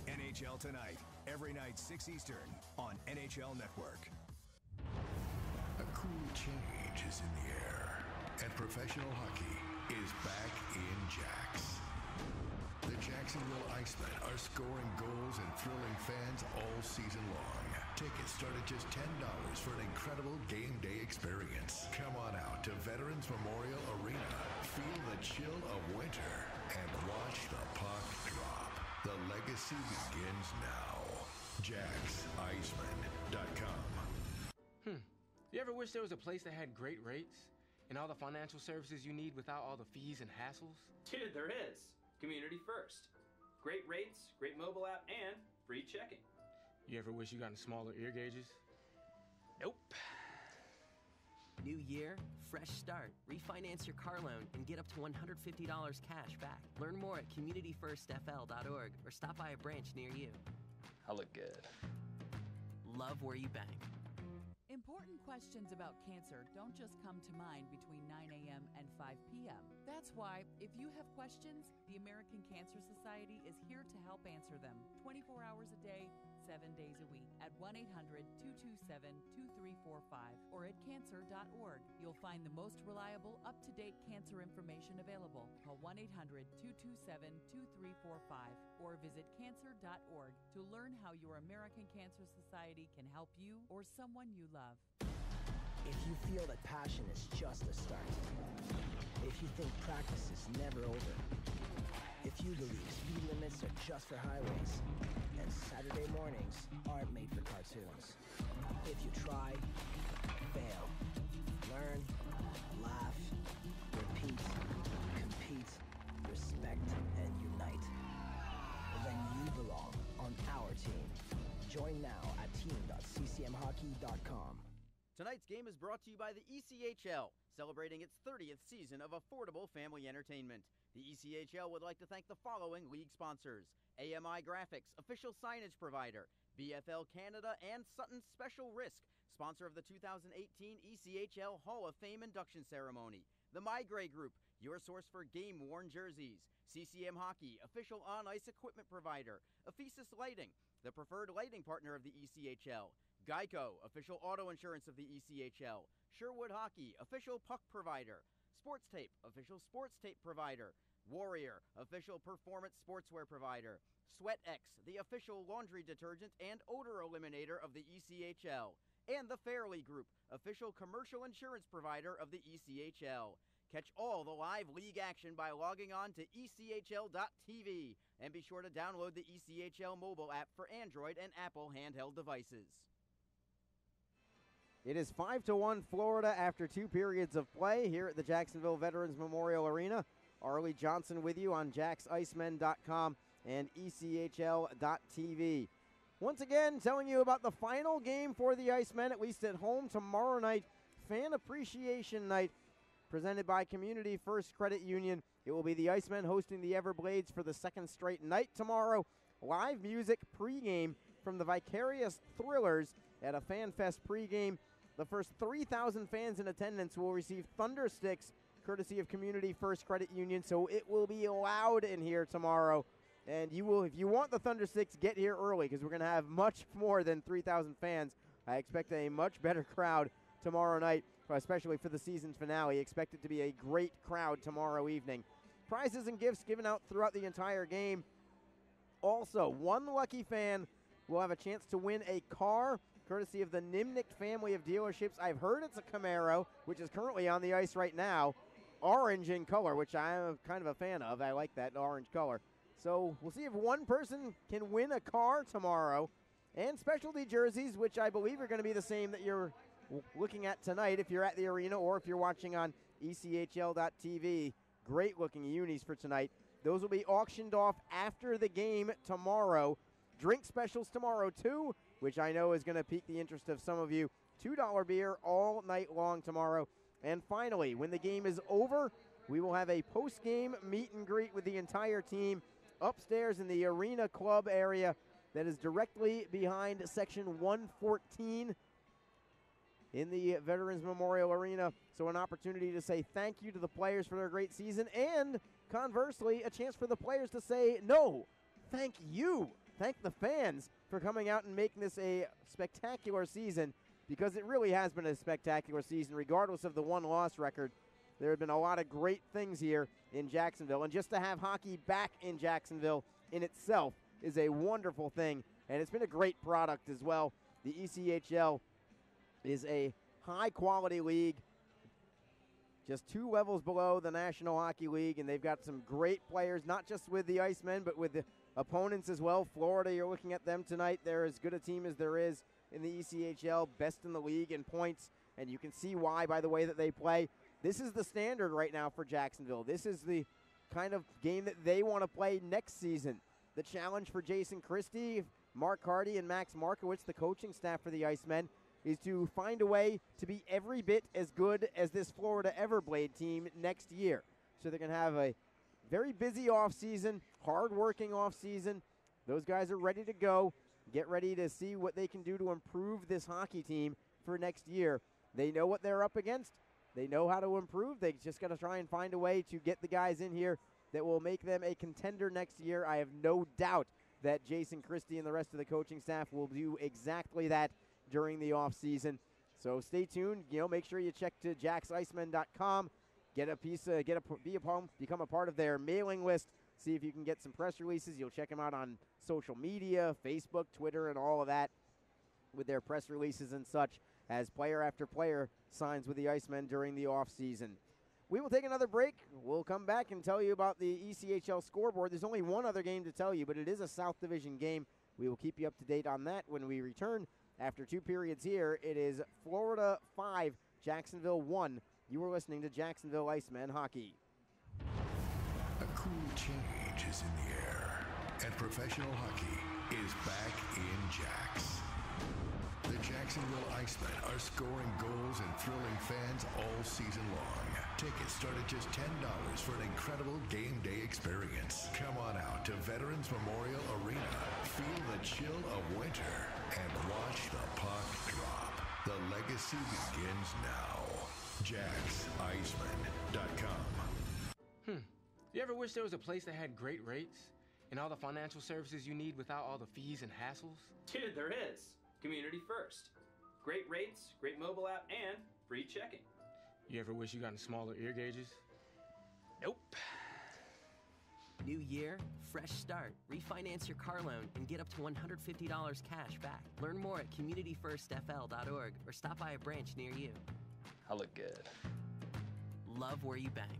NHL Tonight, every night 6 Eastern on NHL Network. A cool change is in the air, and professional hockey is back in Jax. The Jacksonville Icemen are scoring goals and thrilling fans all season long. Tickets start at just $10 for an incredible game day experience. Come on out to Veterans Memorial Arena. Feel the chill of winter and watch the puck drop. The legacy begins now. JacksIcemen.com. You ever wish there was a place that had great rates and all the financial services you need without all the fees and hassles? Dude, there is. Community First. Great rates, great mobile app, and free checking. You ever wish you got smaller ear gauges? Nope. New year, fresh start. Refinance your car loan and get up to $150 cash back. Learn more at communityfirstfl.org or stop by a branch near you. I look good. Love where you bank. Important questions about cancer don't just come to mind between 9 a.m. and 5 p.m. That's why, if you have questions, the American Cancer Society is here to help answer them 24 hours a day, 7 days a week at 1-800-227-2345 or at cancer.org. You'll find the most reliable, up-to-date cancer information available. Call 1-800-227-2345 or visit cancer.org to learn how your American Cancer Society can help you or someone you love. If you feel that passion is just a start, if you think practice is never over, if you believe speed limits are just for highways, and Saturday mornings aren't made for cartoons. If you try, fail, learn, laugh, repeat, compete, respect, and unite, then you belong on our team. Join now at team.ccmhockey.com. Tonight's game is brought to you by the ECHL, celebrating its 30th season of affordable family entertainment. The ECHL would like to thank the following league sponsors: AMI Graphics, official signage provider; BFL Canada; and Sutton Special Risk, sponsor of the 2018 ECHL Hall of Fame induction ceremony; the Migray Group, your source for game-worn jerseys; CCM Hockey, official on-ice equipment provider; Ephesus Lighting, the preferred lighting partner of the ECHL; Geico, official auto insurance of the ECHL; Sherwood Hockey, official puck provider; Sports Tape, official sports tape provider; Warrior, official performance sportswear provider; SweatX, the official laundry detergent and odor eliminator of the ECHL; and the Fairley Group, official commercial insurance provider of the ECHL. Catch all the live league action by logging on to ECHL.tv, and be sure to download the ECHL mobile app for Android and Apple handheld devices. It is 5-1 Florida after 2 periods of play here at the Jacksonville Veterans Memorial Arena. Arlie Johnson with you on JacksIcemen.com and ECHL.tv. Once again, telling you about the final game for the Icemen, at least at home tomorrow night, Fan Appreciation Night, presented by Community First Credit Union. It will be the Icemen hosting the Everblades for the second straight night tomorrow. Live music pregame from the Vicarious Thrillers at a FanFest pregame. The first 3,000 fans in attendance will receive Thunder Sticks, courtesy of Community First Credit Union, so it will be loud in here tomorrow. And you will, if you want the Thunder Sticks, get here early, because we're going to have much more than 3,000 fans. I expect a much better crowd tomorrow night, especially for the season finale. Expect it to be a great crowd tomorrow evening. Prizes and gifts given out throughout the entire game. Also, one lucky fan will have a chance to win a car, courtesy of the Nimnicht family of dealerships. I've heard it's a Camaro, which is currently on the ice right now, orange in color, which I am kind of a fan of. I like that orange color. So we'll see if one person can win a car tomorrow, and specialty jerseys, which I believe are going to be the same that you're looking at tonight if you're at the arena or if you're watching on ECHL.tv. Great looking unis for tonight. Those will be auctioned off after the game tomorrow. Drink specials tomorrow too, which I know is going to pique the interest of some of you. $2 beer all night long tomorrow. And finally, when the game is over, we will have a post-game meet and greet with the entire team upstairs in the Arena Club area that is directly behind Section 114 in the Veterans Memorial Arena. So an opportunity to say thank you to the players for their great season, and conversely, a chance for the players to say, no, thank you. Thank the fans for coming out and making this a spectacular season, because it really has been a spectacular season, regardless of the one-loss record. There have been a lot of great things here in Jacksonville, and just to have hockey back in Jacksonville in itself is a wonderful thing, and it's been a great product as well. The ECHL is a high-quality league, just 2 levels below the National Hockey League, and they've got some great players, not just with the Icemen, but with the opponents as well. Florida, you're looking at them tonight. They're as good a team as there is in the ECHL, best in the league in points, and you can see why by the way that they play. This is the standard right now for Jacksonville. This is the kind of game that they want to play next season. The challenge for Jason Christie, Mark Hardy, and Max Markowitz, the coaching staff for the Icemen, is to find a way to be every bit as good as this Florida Everblade team next year. So they're going to have a very busy offseason, hard-working offseason. Those guys are ready to go. Get ready to see what they can do to improve this hockey team for next year. They know what they're up against. They know how to improve. They just got to try and find a way to get the guys in here that will make them a contender next year. I have no doubt that Jason Christie and the rest of the coaching staff will do exactly that during the offseason. So stay tuned. Make sure you check to JacksIcemen.com. Become a part of their mailing list. See if you can get some press releases. You'll check them out on social media, Facebook, Twitter, and all of that with their press releases and such as player after player signs with the Icemen during the offseason. We will take another break. We'll come back and tell you about the ECHL scoreboard. There's only one other game to tell you, but it is a South Division game. We will keep you up to date on that when we return. After 2 periods here, it is Florida 5, Jacksonville 1. You are listening to Jacksonville Icemen Hockey. A cool change is in the air, and professional hockey is back in Jacks. The Jacksonville Icemen are scoring goals and thrilling fans all season long. Tickets start at just $10 for an incredible game day experience. Come on out to Veterans Memorial Arena, feel the chill of winter, and watch the puck drop. The legacy begins now. JacksIcemen.com. You ever wish there was a place that had great rates and all the financial services you need without all the fees and hassles? Dude, there is. Community First. Great rates, great mobile app, and free checking. You ever wish you got smaller ear gauges? Nope. New year, fresh start. Refinance your car loan and get up to $150 cash back. Learn more at communityfirstfl.org or stop by a branch near you. I look good. Love where you bank.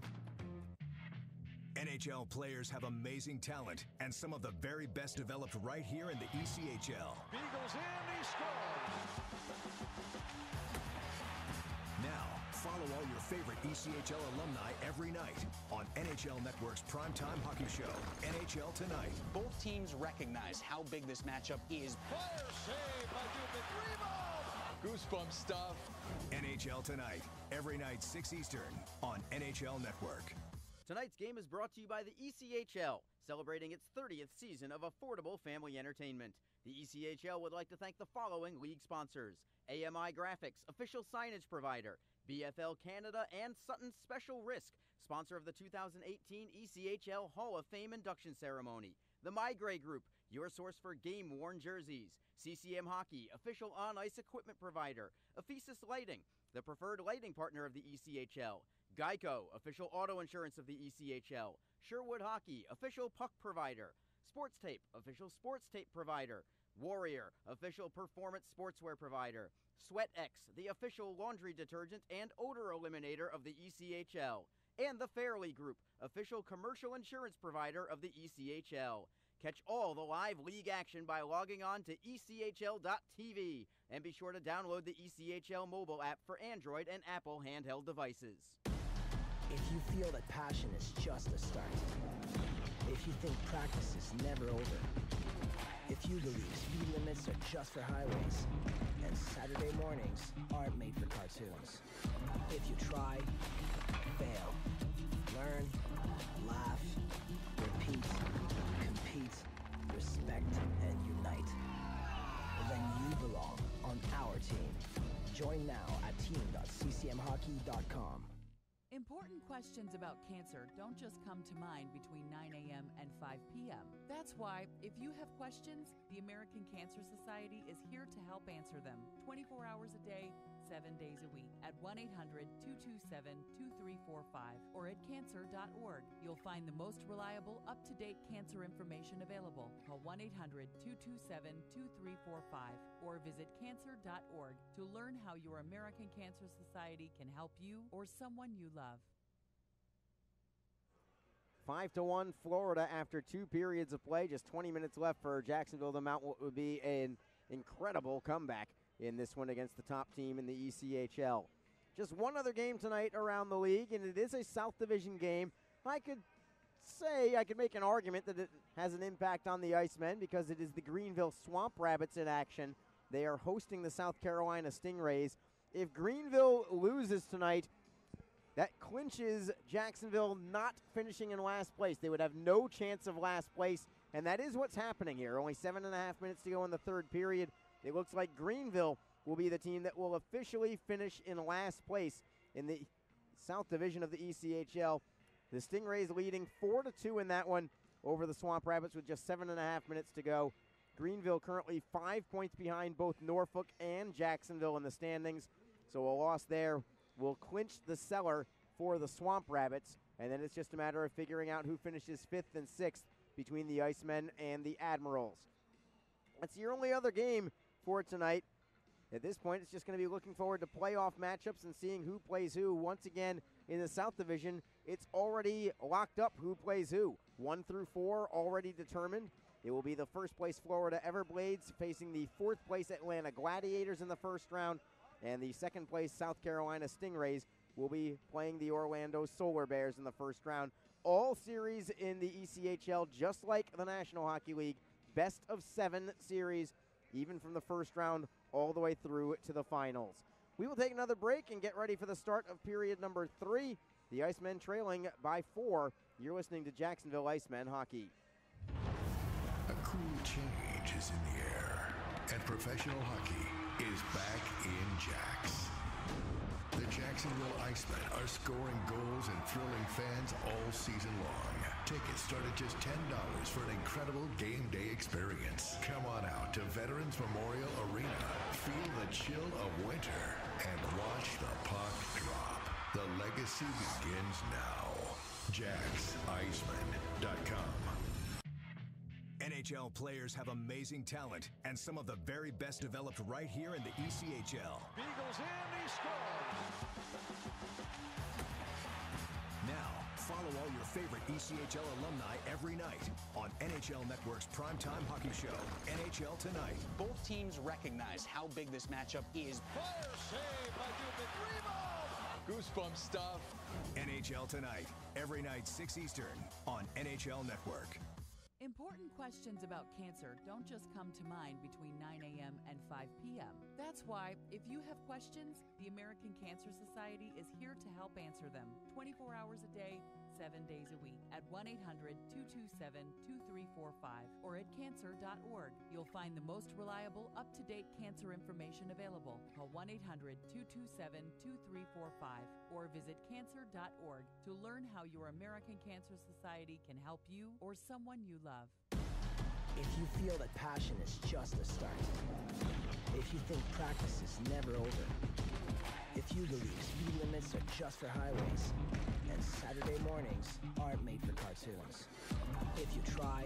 NHL players have amazing talent, and some of the very best developed right here in the ECHL. Beagles in, he scores. Now, follow all your favorite ECHL alumni every night on NHL Network's primetime hockey show, NHL Tonight. Both teams recognize how big this matchup is. Fire save by Dubin. Rebound. Goosebump stuff. NHL Tonight, every night 6 Eastern on NHL Network. Tonight's game is brought to you by the ECHL, celebrating its 30th season of affordable family entertainment. The ECHL would like to thank the following league sponsors: AMI Graphics, official signage provider; BFL Canada; and Sutton Special Risk, sponsor of the 2018 ECHL Hall of Fame induction ceremony; the Migray Group, your source for game-worn jerseys; CCM Hockey, official on-ice equipment provider; Ephesus Lighting, the preferred lighting partner of the ECHL; Geico, official auto insurance of the ECHL; Sherwood Hockey, official puck provider; Sports Tape, official sports tape provider; Warrior, official performance sportswear provider; SweatX, the official laundry detergent and odor eliminator of the ECHL; and the Fairley Group, official commercial insurance provider of the ECHL. Catch all the live league action by logging on to ECHL.tv, and be sure to download the ECHL mobile app for Android and Apple handheld devices. If you feel that passion is just a start, if you think practice is never over, if you believe speed limits are just for highways, and Saturday mornings aren't made for cartoons, if you try, fail, learn, laugh, repeat, compete, respect, and unite, then you belong on our team. Join now at team.ccmhockey.com. Important Important questions about cancer don't just come to mind between 9 a.m. and 5 p.m. That's why, if you have questions, the American Cancer Society is here to help answer them 24 hours a day, 7 days a week at 1-800-227-2345 or at cancer.org. You'll find the most reliable, up-to-date cancer information available. Call 1-800-227-2345 or visit cancer.org to learn how your American Cancer Society can help you or someone you love. 5-1 Florida after 2 periods of play. Just 20 minutes left for Jacksonville to mount what would be an incredible comeback in this one against the top team in the ECHL. Just one other game tonight around the league, and it is a South Division game. I could make an argument that it has an impact on the Icemen because it is the Greenville Swamp Rabbits in action. They are hosting the South Carolina Stingrays. If Greenville loses tonight, that clinches Jacksonville not finishing in last place. They would have no chance of last place, and that is what's happening here. Only 7.5 minutes to go in the third period. It looks like Greenville will be the team that will officially finish in last place in the South Division of the ECHL. The Stingrays leading 4-2 in that one over the Swamp Rabbits with just 7.5 minutes to go. Greenville currently 5 points behind both Norfolk and Jacksonville in the standings, so a loss there will clinch the cellar for the Swamp Rabbits, and then it's just a matter of figuring out who finishes 5th and 6th between the Icemen and the Admirals. That's your only other game for tonight. At this point, it's just going to be looking forward to playoff matchups and seeing who plays who. Once again, in the South Division, it's already locked up who plays who. 1 through 4 already determined. It will be the first place Florida Everblades facing the 4th place Atlanta Gladiators in the first round, and the 2nd place South Carolina Stingrays will be playing the Orlando Solar Bears in the first round. All series in the ECHL, just like the National Hockey League, best of 7 series, even from the first round all the way through to the finals. We will take another break and get ready for the start of period number 3. The Icemen trailing by 4. You're listening to Jacksonville Icemen Hockey. A cool change is in the air, and professional hockey is back in Jax. The Jacksonville Icemen are scoring goals and thrilling fans all season long. Tickets start at just $10 for an incredible game day experience. Come on out to Veterans Memorial Arena, feel the chill of winter, and watch the puck drop. The legacy begins now. JacksIcemen.com. NHL players have amazing talent, and some of the very best developed right here in the ECHL. Beagles in, he scores! Now, follow all your favorite ECHL alumni every night on NHL Network's primetime hockey show, NHL Tonight. Both teams recognize how big this matchup is. Fire save by Dubin. Rebound! Goosebump stuff. NHL Tonight, every night 6 Eastern on NHL Network. Important questions about cancer don't just come to mind between 9 a.m. and 5 p.m. That's why, if you have questions, the American Cancer Society is here to help answer them 24 hours a day, 7 days a week at 1-800-227-2345 or at cancer.org. You'll find the most reliable, up-to-date cancer information available. Call 1-800-227-2345 or visit cancer.org to learn how your American Cancer Society can help you or someone you love. If you feel that passion is just a start, if you think practice is never over, if you believe speed limits are just for highways, and Saturday mornings aren't made for cartoons, if you try,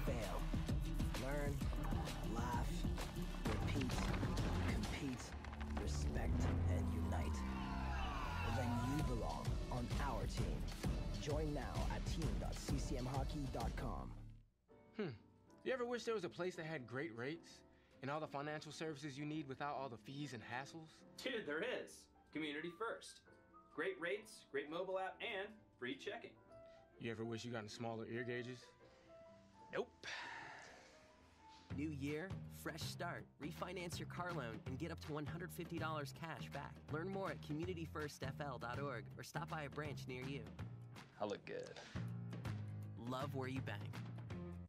fail, learn, laugh, repeat, compete, respect, and unite, then you belong on our team. Join now at team.ccmhockey.com. You ever wish there was a place that had great rates and all the financial services you need without all the fees and hassles? Dude, there is. Community First. Great rates, great mobile app, and free checking. You ever wish you got smaller ear gauges? Nope. New year, fresh start. Refinance your car loan and get up to $150 cash back. Learn more at communityfirstfl.org or stop by a branch near you. I look good. Love where you bank.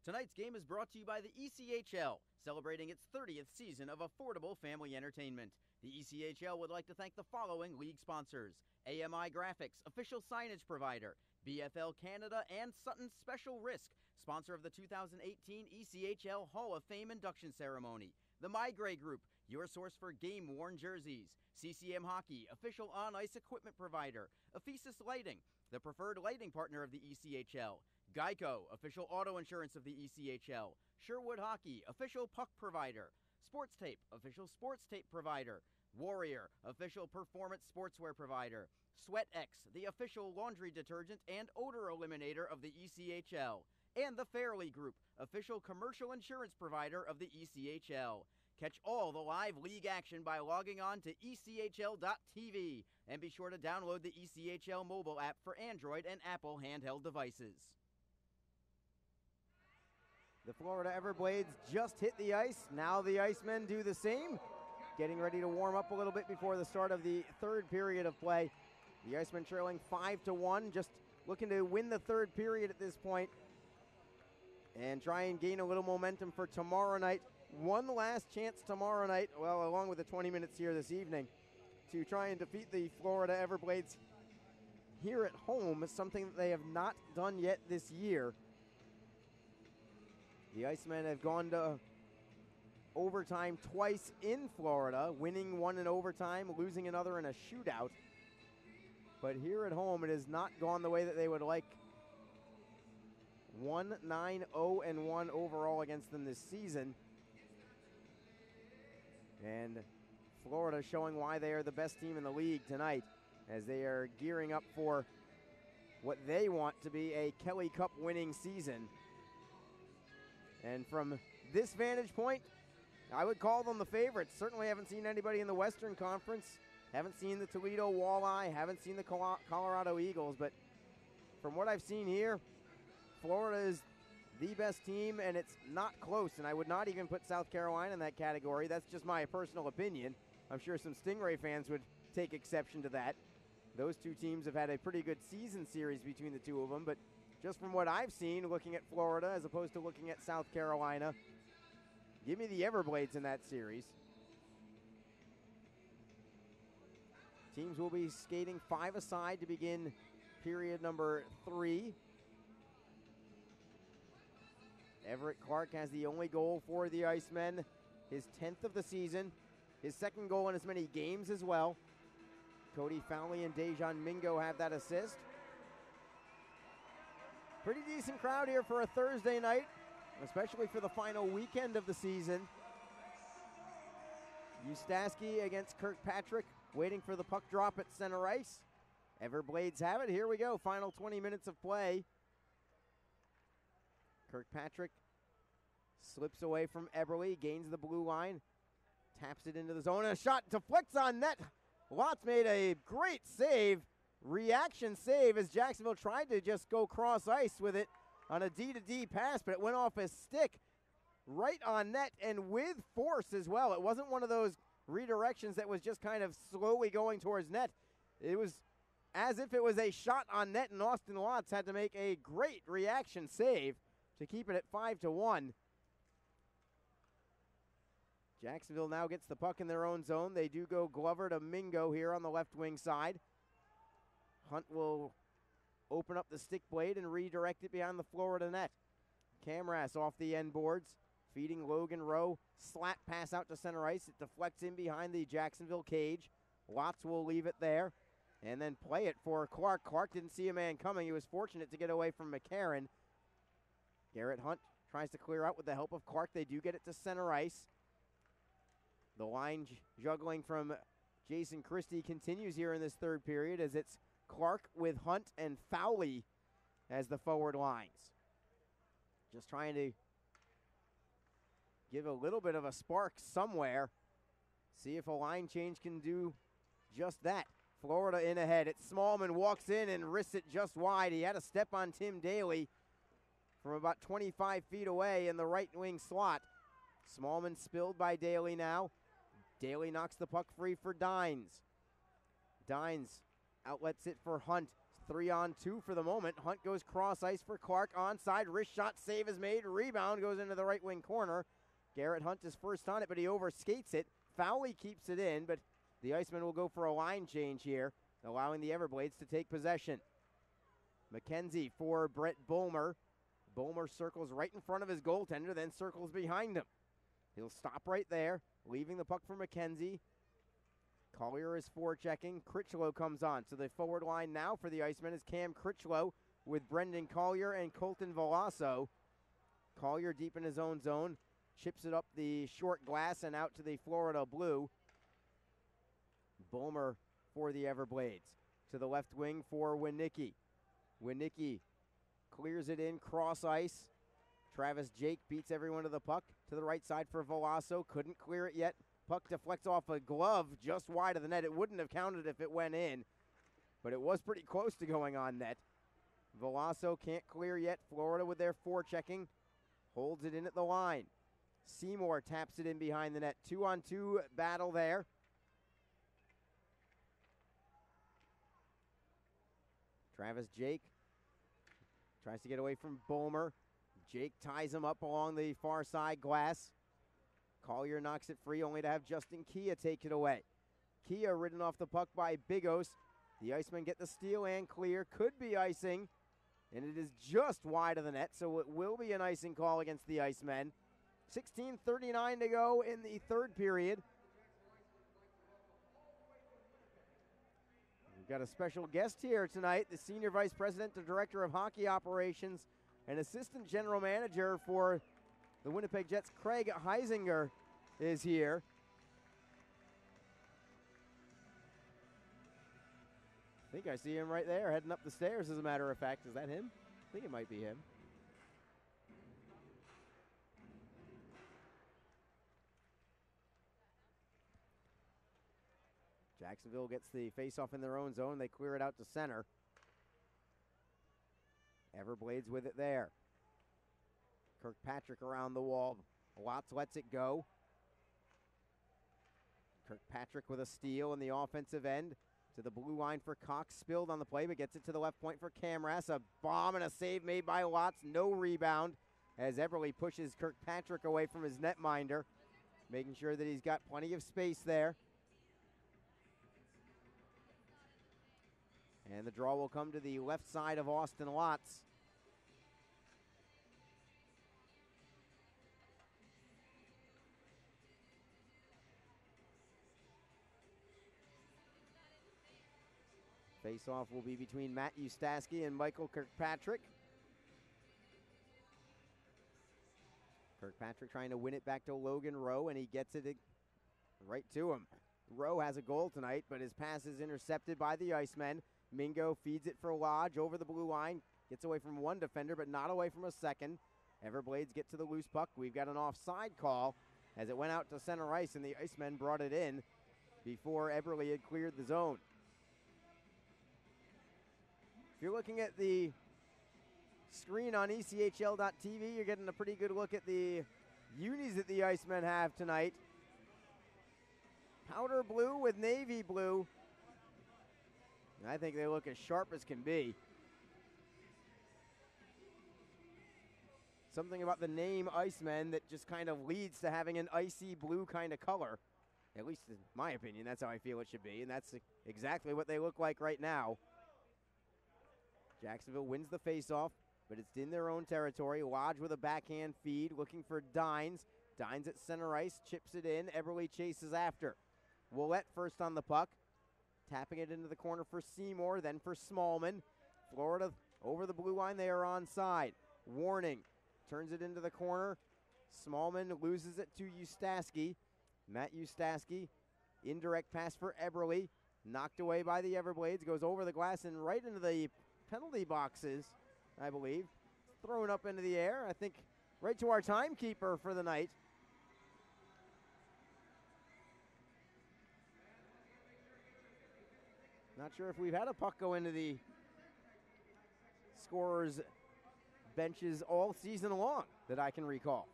Tonight's game is brought to you by the ECHL, celebrating its 30th season of affordable family entertainment. The ECHL would like to thank the following league sponsors: AMI Graphics, official signage provider; BFL Canada and Sutton Special Risk, sponsor of the 2018 ECHL Hall of Fame induction ceremony; the Migray Group, your source for game-worn jerseys; CCM Hockey, official on-ice equipment provider; Ephesus Lighting, the preferred lighting partner of the ECHL; Geico, official auto insurance of the ECHL; Sherwood Hockey, official puck provider; Sports Tape, official sports tape provider; Warrior, official performance sportswear provider; SweatX, the official laundry detergent and odor eliminator of the ECHL; and the Fairley Group, official commercial insurance provider of the ECHL. Catch all the live league action by logging on to ECHL.tv, and be sure to download the ECHL mobile app for Android and Apple handheld devices. The Florida Everblades just hit the ice. Now the Icemen do the same, getting ready to warm up a little bit before the start of the third period of play. The Icemen trailing 5-1, just looking to win the third period at this point and try and gain a little momentum for tomorrow night. One last chance tomorrow night, well, along with the 20 minutes here this evening, to try and defeat the Florida Everblades here at home, something that they have not done yet this year. The Icemen have gone to overtime twice in Florida, winning one in overtime, losing another in a shootout. But here at home, it has not gone the way that they would like. 1-9-0-1 overall against them this season. And Florida showing why they are the best team in the league tonight, as they are gearing up for what they want to be a Kelly Cup winning season. And from this vantage point, I would call them the favorites. Certainly haven't seen anybody in the Western Conference. Haven't seen the Toledo Walleye. Haven't seen the Colorado Eagles. But from what I've seen here, Florida is the best team, and it's not close. And I would not even put South Carolina in that category. That's just my personal opinion. I'm sure some Stingray fans would take exception to that. Those two teams have had a pretty good season series between the two of them, but just from what I've seen, looking at Florida as opposed to looking at South Carolina, give me the Everblades in that series. Teams will be skating 5 aside to begin period number 3. Everett Clark has the only goal for the Icemen, his 10th of the season, his second goal in as many games as well. Cody Fowley and Dejan Mingo have that assist. Pretty decent crowd here for a Thursday night, especially for the final weekend of the season. Ustaski against Kirkpatrick, waiting for the puck drop at center ice. Everblades have it. Here we go, final 20 minutes of play. Kirkpatrick slips away from Eberle, gains the blue line, taps it into the zone, and a shot deflects on net. Watts made a great save, reaction save, as Jacksonville tried to just go cross ice with it on a D-to-D pass, but it went off his stick right on net and with force as well. It wasn't one of those redirections that was just kind of slowly going towards net. It was as if it was a shot on net, and Austin Watts had to make a great reaction save to keep it at 5-1. Jacksonville now gets the puck in their own zone. They do go Glover to Mingo here on the left wing side. Hunt will open up the stick blade and redirect it behind the Florida net. Camras off the end boards, feeding Logan Rowe. Slap pass out to center ice. It deflects in behind the Jacksonville cage. Watts will leave it there and then play it for Clark. Clark didn't see a man coming. He was fortunate to get away from McCarron. Garrett Hunt tries to clear out with the help of Clark. They do get it to center ice. The line juggling from Jason Christie continues here in this third period, as it's Clark with Hunt and Fowley as the forward lines. Just trying to give a little bit of a spark somewhere. See if a line change can do just that. Florida in ahead. It's Smallman, walks in and wrists it just wide. He had a step on Tim Daly from about 25 feet away in the right wing slot. Smallman spilled by Daly now. Daly knocks the puck free for Dines. Dines outlets it for Hunt. 3-on-2 for the moment. Hunt goes cross ice for Clark. Onside, wrist shot, save is made. Rebound goes into the right wing corner. Garrett Hunt is first on it, but he overskates it. Fowley keeps it in, but the Icemen will go for a line change here, allowing the Everblades to take possession. McKenzie for Brett Bulmer. Bulmer circles right in front of his goaltender, then circles behind him. He'll stop right there, leaving the puck for McKenzie. Collier is forechecking. Critchlow comes on. So the forward line now for the Icemen is Cam Critchlow with Brendan Collier and Colton Veloso. Collier deep in his own zone. Chips it up the short glass and out to the Florida Blue. Bulmer for the Everblades. To the left wing for Winicki. Winicki clears it in, cross ice. Travis Jake beats everyone to the puck. To the right side for Veloso. Couldn't clear it yet. Puck deflects off a glove just wide of the net. It wouldn't have counted if it went in, but it was pretty close to going on net. Veloso can't clear yet. Florida with their forechecking. Holds it in at the line. Seymour taps it in behind the net. 2-on-2 battle there. Travis Jake tries to get away from Bulmer. Jake ties him up along the far side glass. Collier knocks it free, only to have Justin Kia take it away. Kia ridden off the puck by Bigos. The Icemen get the steal and clear. Could be icing, and it is just wide of the net, so it will be an icing call against the Icemen. 16:39 to go in the third period. We've got a special guest here tonight, the Senior Vice President and Director of Hockey Operations and Assistant General Manager for the Winnipeg Jets, Craig Heisinger, is here. I think I see him right there heading up the stairs, as a matter of fact. Is that him? I think it might be him. Jacksonville gets the face-off in their own zone. They clear it out to center. Everblades with it there. Kirkpatrick around the wall. Watts lets it go. Kirkpatrick with a steal in the offensive end. To the blue line for Cox. Spilled on the play, but gets it to the left point for Camras. A bomb and a save made by Watts. No rebound as Eberle pushes Kirkpatrick away from his netminder, making sure that he's got plenty of space there. And the draw will come to the left side of Austin Watts. Face-off will be between Matt Ustaski and Michael Kirkpatrick. Kirkpatrick trying to win it back to Logan Rowe, and he gets it right to him. Rowe has a goal tonight, but his pass is intercepted by the Icemen. Mingo feeds it for Lodge over the blue line. Gets away from one defender, but not away from a second. Everblades get to the loose puck. We've got an offside call as it went out to center ice, and the Icemen brought it in before Eberle had cleared the zone. If you're looking at the screen on ECHL.TV, you're getting a pretty good look at the unis that the Icemen have tonight. Powder blue with navy blue. I think they look as sharp as can be. Something about the name Icemen that just kind of leads to having an icy blue kind of color. At least in my opinion, that's how I feel it should be, and that's exactly what they look like right now. Jacksonville wins the faceoff, but it's in their own territory. Lodge with a backhand feed, looking for Dines. Dines at center ice, chips it in. Eberle chases after. Willette first on the puck, tapping it into the corner for Seymour, then for Smallman. Florida over the blue line, they are onside. Warning, turns it into the corner. Smallman loses it to Ustaski. Matt Ustaski, indirect pass for Eberle. Knocked away by the Everblades, goes over the glass and right into the penalty boxes, I believe. Thrown up into the air, I think right to our timekeeper for the night. Not sure if we've had a puck go into the scorers' benches all season long that I can recall.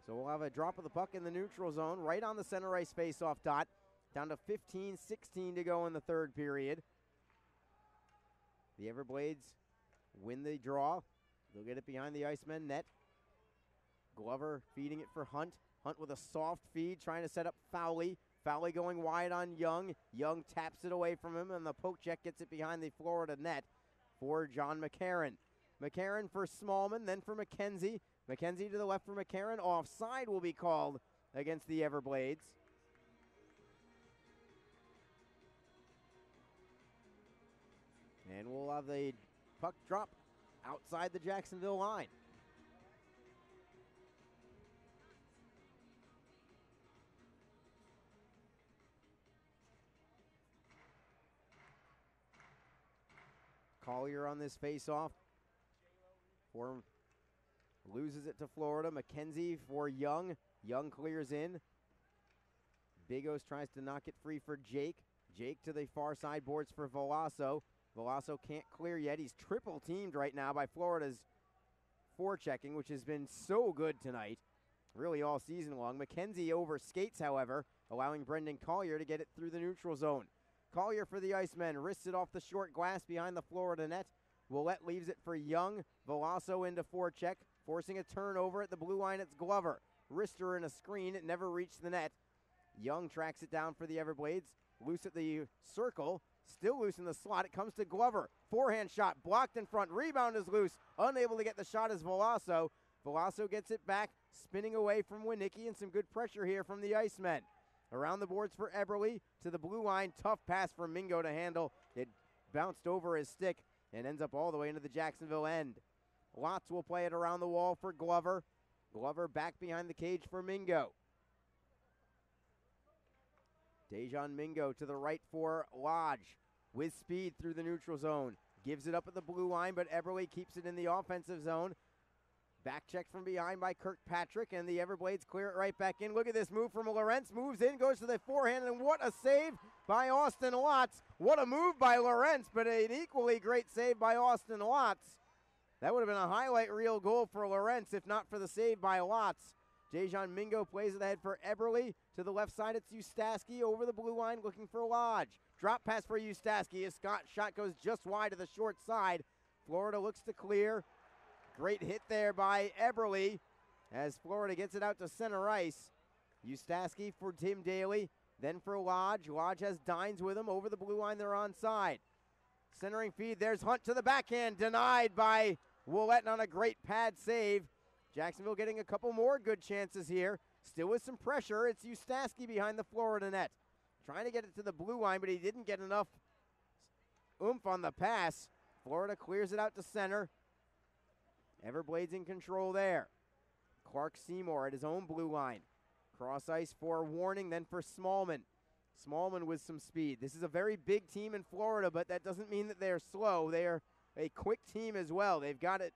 So we'll have a drop of the puck in the neutral zone, right on the center ice face-off dot. Down to 15-16 to go in the third period. The Everblades win the draw. They'll get it behind the Icemen net. Glover feeding it for Hunt. Hunt with a soft feed, trying to set up Fowley. Fowley going wide on Young. Young taps it away from him, and the poke check gets it behind the Florida net for John McCarron. McCarron for Smallman, then for McKenzie. McKenzie to the left for McCarron. Offside will be called against the Everblades. And we'll have the puck drop outside the Jacksonville line. Collier on this face-off. Loses it to Florida. McKenzie for Young. Young clears in. Bigos tries to knock it free for Jake. Jake to the far side boards for Veloso. Veloso can't clear yet. He's triple teamed right now by Florida's forechecking, which has been so good tonight, really all season long. McKenzie over skates, however, allowing Brendan Collier to get it through the neutral zone. Collier for the Icemen, wrists it off the short glass behind the Florida net. Willette leaves it for Young. Veloso into forecheck, forcing a turnover at the blue line. It's Glover. Wrister in a screen, it never reached the net. Young tracks it down for the Everblades. Loose at the circle, still loose in the slot. It comes to Glover. Forehand shot, blocked in front. Rebound is loose. Unable to get the shot is Veloso. Veloso gets it back, spinning away from Winicki, and some good pressure here from the Icemen. Around the boards for Eberle to the blue line. Tough pass for Mingo to handle. It bounced over his stick and ends up all the way into the Jacksonville end. Lotz will play it around the wall for Glover. Glover back behind the cage for Mingo. Dejan Mingo to the right for Lodge. With speed through the neutral zone. Gives it up at the blue line, but Eberle keeps it in the offensive zone. Back check from behind by Kirkpatrick, and the Everblades clear it right back in. Look at this move from Lorentz. Moves in, goes to the forehand, and what a save by Austin Lotz. What a move by Lorentz, but an equally great save by Austin Lotz. That would have been a highlight reel goal for Lorentz, if not for the save by Lotz. Dejan Mingo plays it ahead for Eberle. To the left side, it's Ustaski over the blue line looking for Lodge. Drop pass for Ustaski. His shot goes just wide to the short side. Florida looks to clear. Great hit there by Eberle as Florida gets it out to center ice. Ustaski for Tim Daly, then for Lodge. Lodge has Dines with him. Over the blue line, they're onside. Centering feed, there's Hunt to the backhand. Denied by Willette on a great pad save. Jacksonville getting a couple more good chances here. Still with some pressure. It's Ustaski behind the Florida net. Trying to get it to the blue line, but he didn't get enough oomph on the pass. Florida clears it out to center. Everblades in control there. Clark Seymour at his own blue line. Cross ice for Warning, then for Smallman. Smallman with some speed. This is a very big team in Florida, but that doesn't mean that they're slow. They are a quick team as well. They've got it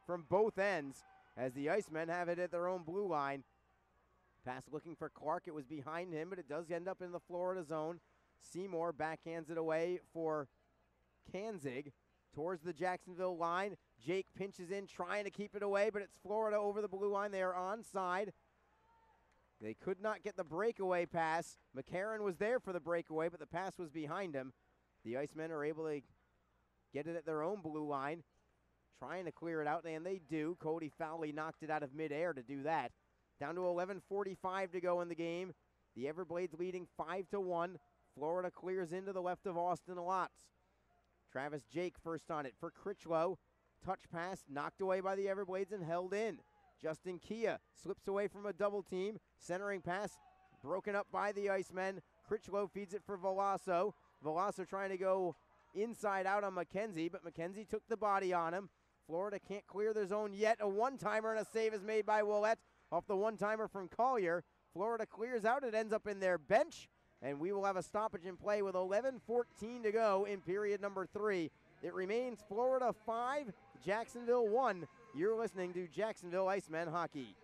from both ends as the Icemen have it at their own blue line. Pass looking for Clark. It was behind him, but it does end up in the Florida zone. Seymour backhands it away for Kanzig towards the Jacksonville line. Jake pinches in, trying to keep it away, but it's Florida over the blue line. They are onside. They could not get the breakaway pass. McCarron was there for the breakaway, but the pass was behind him. The Icemen are able to get it at their own blue line, trying to clear it out, and they do. Cody Fowley knocked it out of midair to do that. Down to 11:45 to go in the game. The Everblades leading 5-1. Florida clears into the left of Austin Lotz. Travis Jake first on it for Critchlow. Touch pass knocked away by the Everblades and held in. Justin Kia slips away from a double team. Centering pass broken up by the Icemen. Critchlow feeds it for Veloso. Veloso trying to go inside out on McKenzie, but McKenzie took the body on him. Florida can't clear their zone yet. A one-timer and a save is made by Willette off the one-timer from Collier. Florida clears out. It ends up in their bench, and we will have a stoppage in play with 11:14 to go in period number 3. It remains Florida 5, Jacksonville 1. You're listening to Jacksonville Icemen Hockey.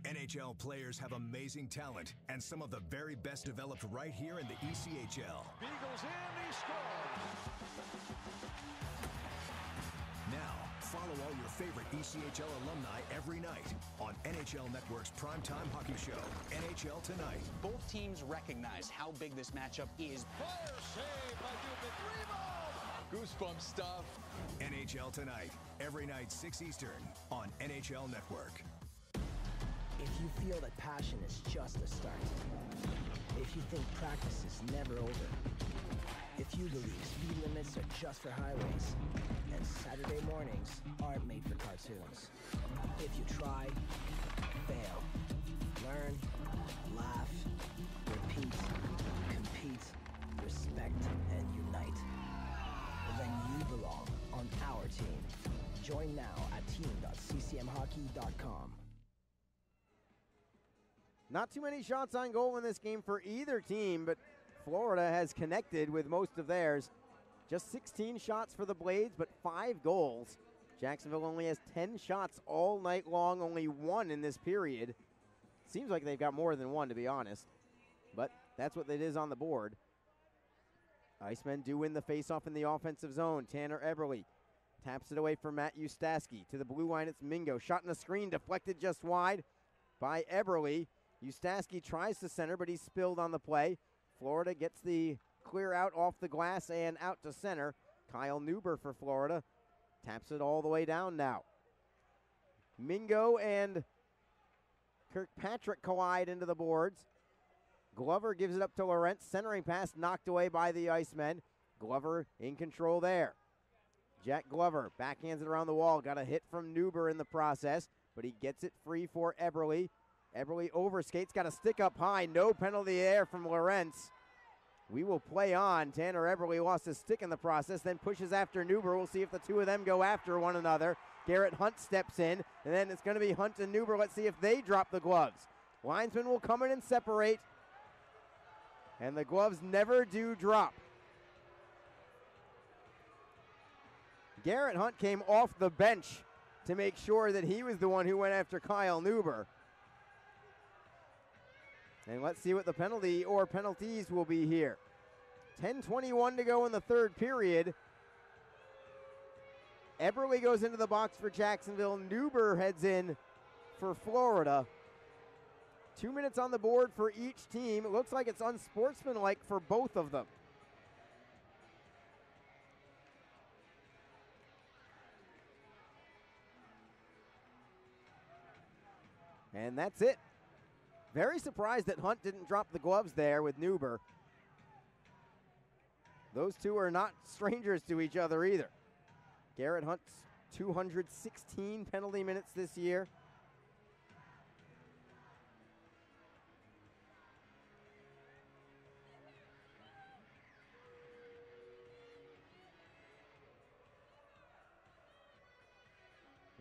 NHL players have amazing talent, and some of the very best developed right here in the ECHL. Beagles in, he scores! Now, follow all your favorite ECHL alumni every night on NHL Network's primetime hockey show, NHL Tonight. Both teams recognize how big this matchup is. Fire save by Dubin. Rebound! Goosebump stuff. NHL Tonight, every night 6 Eastern on NHL Network. If you feel that passion is just a start, if you think practice is never over, if you believe speed limits are just for highways, and Saturday mornings aren't made for cartoons. If you try, fail, learn, laugh, repeat, compete, respect, and unite, then you belong on our team. Join now at team.ccmhockey.com. Not too many shots on goal in this game for either team, but Florida has connected with most of theirs. Just 16 shots for the Blades, but 5 goals. Jacksonville only has 10 shots all night long, only 1 in this period. Seems like they've got more than 1, to be honest, but that's what it is on the board. Icemen do win the faceoff in the offensive zone. Tanner Eberle taps it away from Matt Ustaski. To the blue line, it's Mingo. Shot in the screen, deflected just wide by Eberle. Ustaski tries to center, but he's spilled on the play. Florida gets the clear out off the glass and out to center. Kyle Neuber for Florida taps it all the way down now. Mingo and Kirkpatrick collide into the boards. Glover gives it up to Lorentz. Centering pass knocked away by the Icemen. Glover in control there. Jack Glover backhands it around the wall. Got a hit from Neuber in the process, but he gets it free for Eberle. Eberle overskates, got a stick up high. No penalty there from Lorentz. We will play on. Tanner Eberle lost his stick in the process, then pushes after Neuber. We'll see if the two of them go after one another. Garrett Hunt steps in, and then it's going to be Hunt and Neuber. Let's see if they drop the gloves. Linesmen will come in and separate, and the gloves never do drop. Garrett Hunt came off the bench to make sure that he was the one who went after Kyle Neuber. And let's see what the penalty or penalties will be here. 10:21 to go in the third period. Eberle goes into the box for Jacksonville. Neuber heads in for Florida. 2 minutes on the board for each team. It looks like it's unsportsmanlike for both of them. And that's it. Very surprised that Hunt didn't drop the gloves there with Neuber. Those two are not strangers to each other either. Garrett Hunt's 216 penalty minutes this year.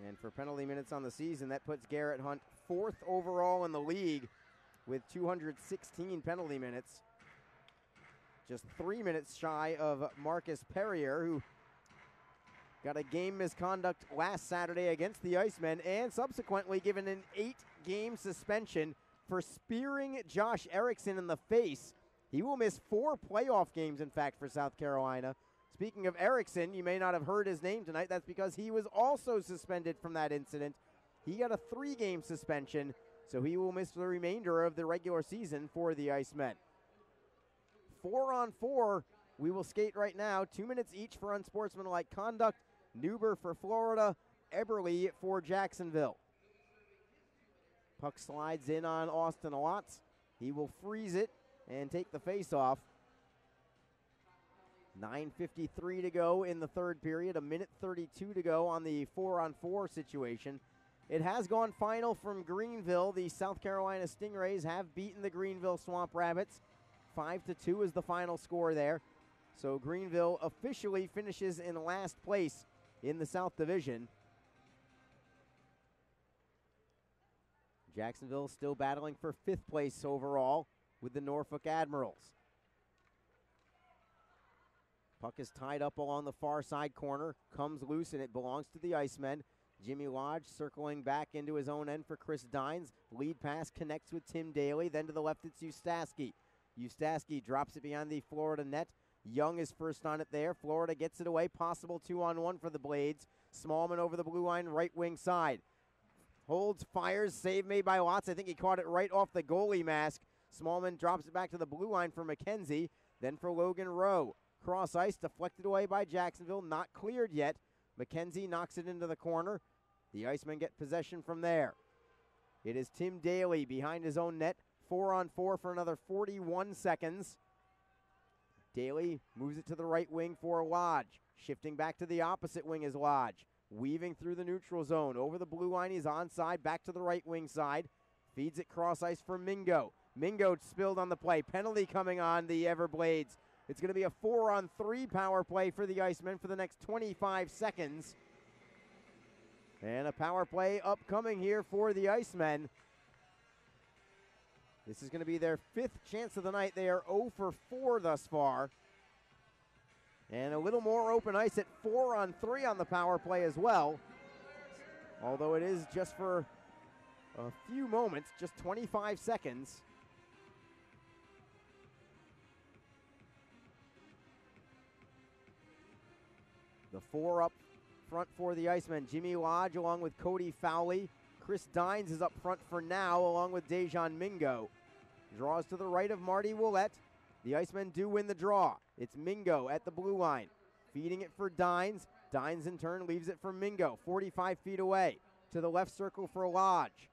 And for penalty minutes on the season, that puts Garrett Hunt 4th overall in the league with 216 penalty minutes. Just 3 minutes shy of Marcus Perrier, who got a game misconduct last Saturday against the Icemen and subsequently given an 8-game suspension for spearing Josh Erickson in the face. He will miss 4 playoff games, in fact, for South Carolina. Speaking of Erickson, you may not have heard his name tonight. That's because he was also suspended from that incident. He got a 3-game suspension, so he will miss the remainder of the regular season for the Icemen. 4-on-4, we will skate right now. 2 minutes each for unsportsmanlike conduct. Neuber for Florida, Eberle for Jacksonville. Puck slides in on Austin Watts. He will freeze it and take the face-off. 9:53 to go in the third period, 1:32 to go on the 4-on-4 situation. It has gone final from Greenville. The South Carolina Stingrays have beaten the Greenville Swamp Rabbits. 5-2 is the final score there. So Greenville officially finishes in last place in the South Division. Jacksonville still battling for 5th place overall with the Norfolk Admirals. Puck is tied up along the far side corner, comes loose, and it belongs to the Icemen. Jimmy Lodge circling back into his own end for Chris Dines. Lead pass connects with Tim Daly. Then to the left, it's Ustaski. Ustaski drops it behind the Florida net. Young is first on it there. Florida gets it away. Possible 2-on-1 for the Blades. Smallman over the blue line, right wing side. Holds, fires, save made by Watts. I think he caught it right off the goalie mask. Smallman drops it back to the blue line for McKenzie. Then for Logan Rowe. cross ice, deflected away by Jacksonville, not cleared yet. McKenzie knocks it into the corner. The Icemen get possession from there. It is Tim Daly behind his own net, 4-on-4 for another 41 seconds. Daly moves it to the right wing for Lodge. Shifting back to the opposite wing is Lodge. Weaving through the neutral zone. Over the blue line, he's onside, back to the right wing side. Feeds it cross ice for Mingo. Mingo spilled on the play. Penalty coming on the Everblades. It's going to be a 4-on-3 power play for the Icemen for the next 25 seconds. And a power play upcoming here for the Icemen. This is going to be their 5th chance of the night. They are 0 for 4 thus far. And a little more open ice at 4-on-3 on the power play as well. Although it is just for a few moments, just 25 seconds. The 4 up front for the Icemen. Jimmy Lodge along with Cody Fowley. Chris Dines is up front for now along with Dejan Mingo. Draws to the right of Marty Willett. The Icemen do win the draw. It's Mingo at the blue line. Feeding it for Dines. Dines in turn leaves it for Mingo, 45 feet away. To the left circle for Lodge.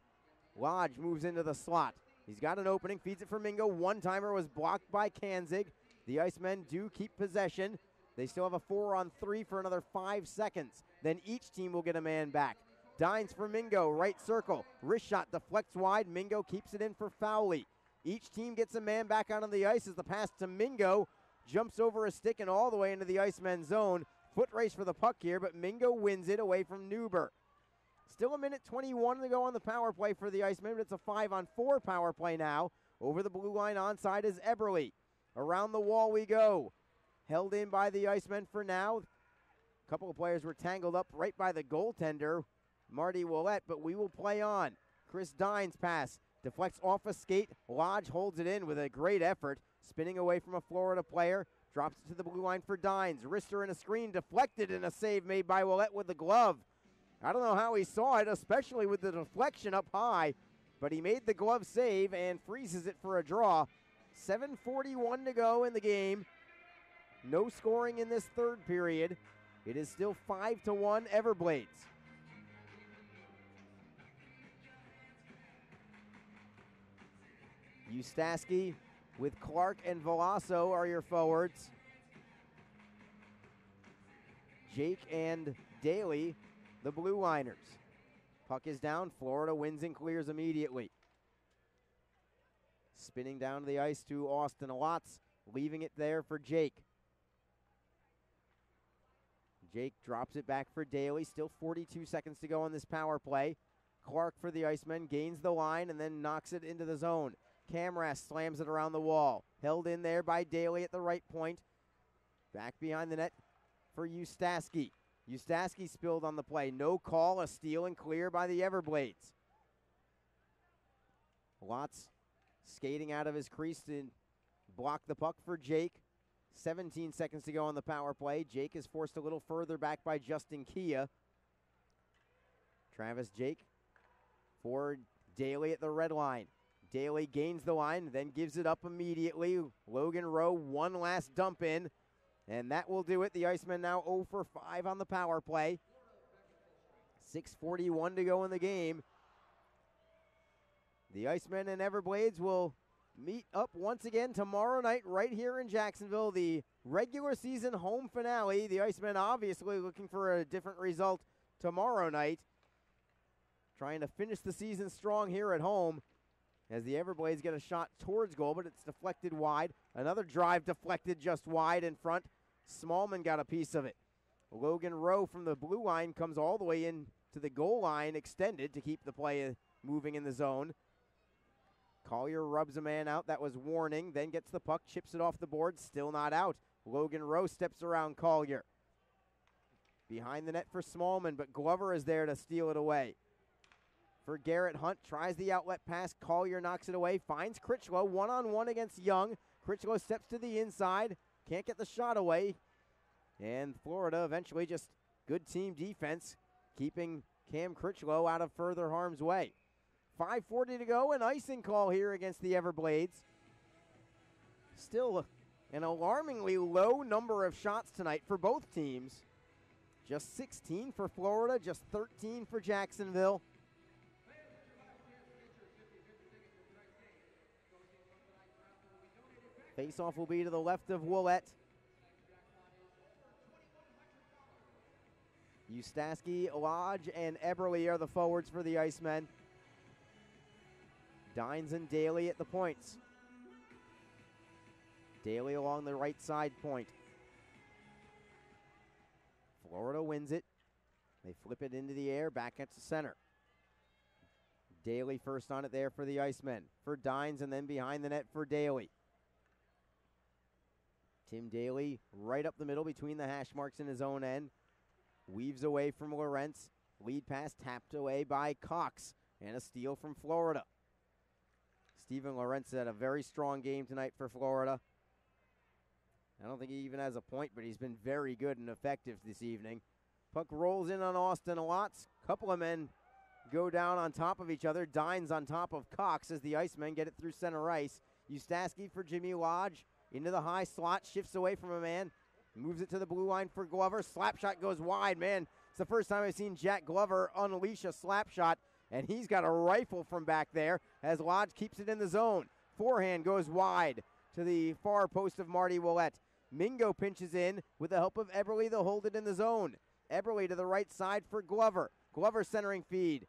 Lodge moves into the slot. He's got an opening, feeds it for Mingo. One-timer was blocked by Kanzig. The Icemen do keep possession. They still have a 4-on-3 for another 5 seconds. Then each team will get a man back. Dines for Mingo, right circle. Wrist shot deflects wide. Mingo keeps it in for Fowley. Each team gets a man back out on the ice as the pass to Mingo jumps over a stick and all the way into the Icemen zone. Foot race for the puck here, but Mingo wins it away from Newber. Still a minute 21 to go on the power play for the Icemen, but it's a 5-on-4 power play now. Over the blue line onside is Eberle. Around the wall we go. Held in by the Icemen for now. A couple of players were tangled up right by the goaltender, Marty Willett, but we will play on. Chris Dines pass. Deflects off a skate. Lodge holds it in with a great effort. Spinning away from a Florida player. Drops it to the blue line for Dines. Wrister in a screen. Deflected and a save made by Willett with the glove. I don't know how he saw it, especially with the deflection up high. But he made the glove save and freezes it for a draw. 7:41 to go in the game. No scoring in this third period. It is still 5-1 Everblades. Ustaski with Clark and Veloso are your forwards. Jake and Daly, the blue liners. Puck is down. Florida wins and clears immediately. Spinning down to the ice to Austin Lotz, leaving it there for Jake. Jake drops it back for Daly. Still 42 seconds to go on this power play. Clark for the Icemen gains the line and then knocks it into the zone. Camras slams it around the wall. Held in there by Daly at the right point. Back behind the net for Ustaski. Ustaski spilled on the play. No call, a steal and clear by the Everblades. Lotz skating out of his crease to block the puck for Jake. 17 seconds to go on the power play. Jake is forced a little further back by Justin Kia. Travis Jake for Daly at the red line. Daly gains the line, then gives it up immediately. Logan Rowe, one last dump in, and that will do it. The Icemen now 0 for 5 on the power play. 6:41 to go in the game. The Icemen and Everblades will meet up once again tomorrow night right here in Jacksonville. The regular season home finale. The Icemen obviously looking for a different result tomorrow night. Trying to finish the season strong here at home as the Everblades get a shot towards goal, but it's deflected wide. Another drive deflected just wide in front. Smallman got a piece of it. Logan Rowe from the blue line comes all the way in to the goal line, extended to keep the play moving in the zone. Collier rubs a man out. That was warning. Then gets the puck, chips it off the board. Still not out. Logan Rowe steps around Collier. Behind the net for Smallman, but Glover is there to steal it away. For Garrett Hunt, tries the outlet pass. Collier knocks it away. Finds Critchlow. One-on-one against Young. Critchlow steps to the inside. Can't get the shot away. And Florida eventually just good team defense, keeping Cam Critchlow out of further harm's way. 5:40 to go, an icing call here against the Everblades. Still An alarmingly low number of shots tonight for both teams. Just 16 for Florida, just 13 for Jacksonville. Face-off will be to the left of Willett. Ustaski, Lodge, and Eberle are the forwards for the Icemen. Dines and Daly at the points. Daly along the right side point. Florida wins it. They flip it into the air, back at the center. Daly first on it there for the Icemen. For Dines, and then behind the net for Daly. Tim Daly right up the middle between the hash marks in his own end. Weaves away from Lawrence. Lead pass tapped away by Cox. And a steal from Florida. Steven Lawrence had a very strong game tonight for Florida. I don't think he even has a point, but he's been very good and effective this evening. Puck rolls in on Austin Lots. Couple of men go down on top of each other. Dines on top of Cox as the Icemen get it through center ice. Ustaski for Jimmy Lodge. Into the high slot, shifts away from a man. Moves it to the blue line for Glover. Slap shot goes wide, man. It's the first time I've seen Jack Glover unleash a slap shot, and he's got a rifle from back there as Lodge keeps it in the zone. Forehand goes wide to the far post of Marty Willett. Mingo pinches in with the help of Eberle. They'll hold it in the zone. Eberle to the right side for Glover. Glover centering feed.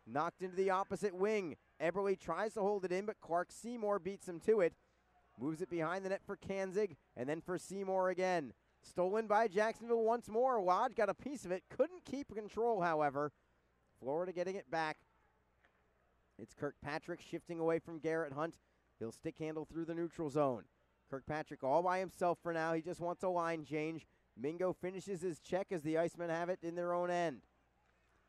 Knocked into the opposite wing. Eberle tries to hold it in, but Clark Seymour beats him to it. Moves it behind the net for Kanzig, and then for Seymour again. Stolen by Jacksonville once more. Lodge got a piece of it. Couldn't keep control, however. Florida getting it back. It's Kirkpatrick shifting away from Garrett Hunt. He'll stick handle through the neutral zone. Kirkpatrick all by himself for now. He just wants a line change. Mingo finishes his check as the Icemen have it in their own end.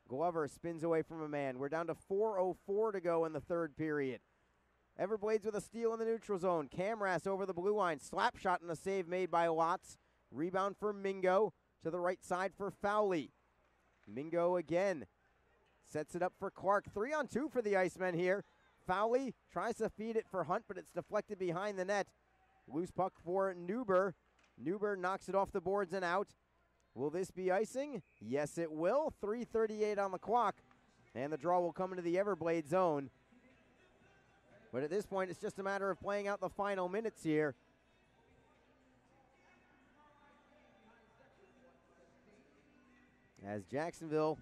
Glover spins away from a man. We're down to 4:04 to go in the third period. Everblades with a steal in the neutral zone. Camras over the blue line. Slap shot and a save made by Watts. Rebound for Mingo to the right side for Fowley. Mingo again sets it up for Clark. 3-on-2 for the Icemen here. Fowley tries to feed it for Hunt, but it's deflected behind the net. Loose puck for Neuber. Neuber knocks it off the boards and out. Will this be icing? Yes, it will. 3:38 on the clock. And the draw will come into the Everblade zone. But at this point, it's just a matter of playing out the final minutes here. As Jacksonville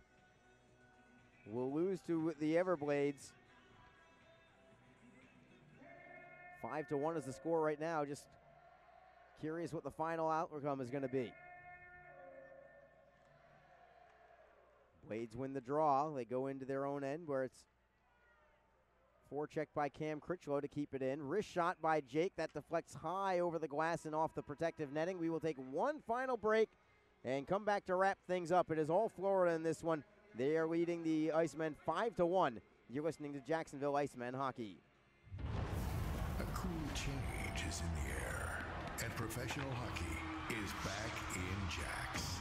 will lose to the Everblades. 5-1 is the score right now. Just curious what the final outcome is going to be. Blades win the draw. They go into their own end where it's forecheck by Cam Critchlow to keep it in. Wrist shot by Jake. That deflects high over the glass and off the protective netting. We will take one final break and come back to wrap things up. It is all Florida in this one. They are leading the Icemen 5-1. You're listening to Jacksonville Icemen Hockey. A cool change is in the air, and professional hockey is back in Jax.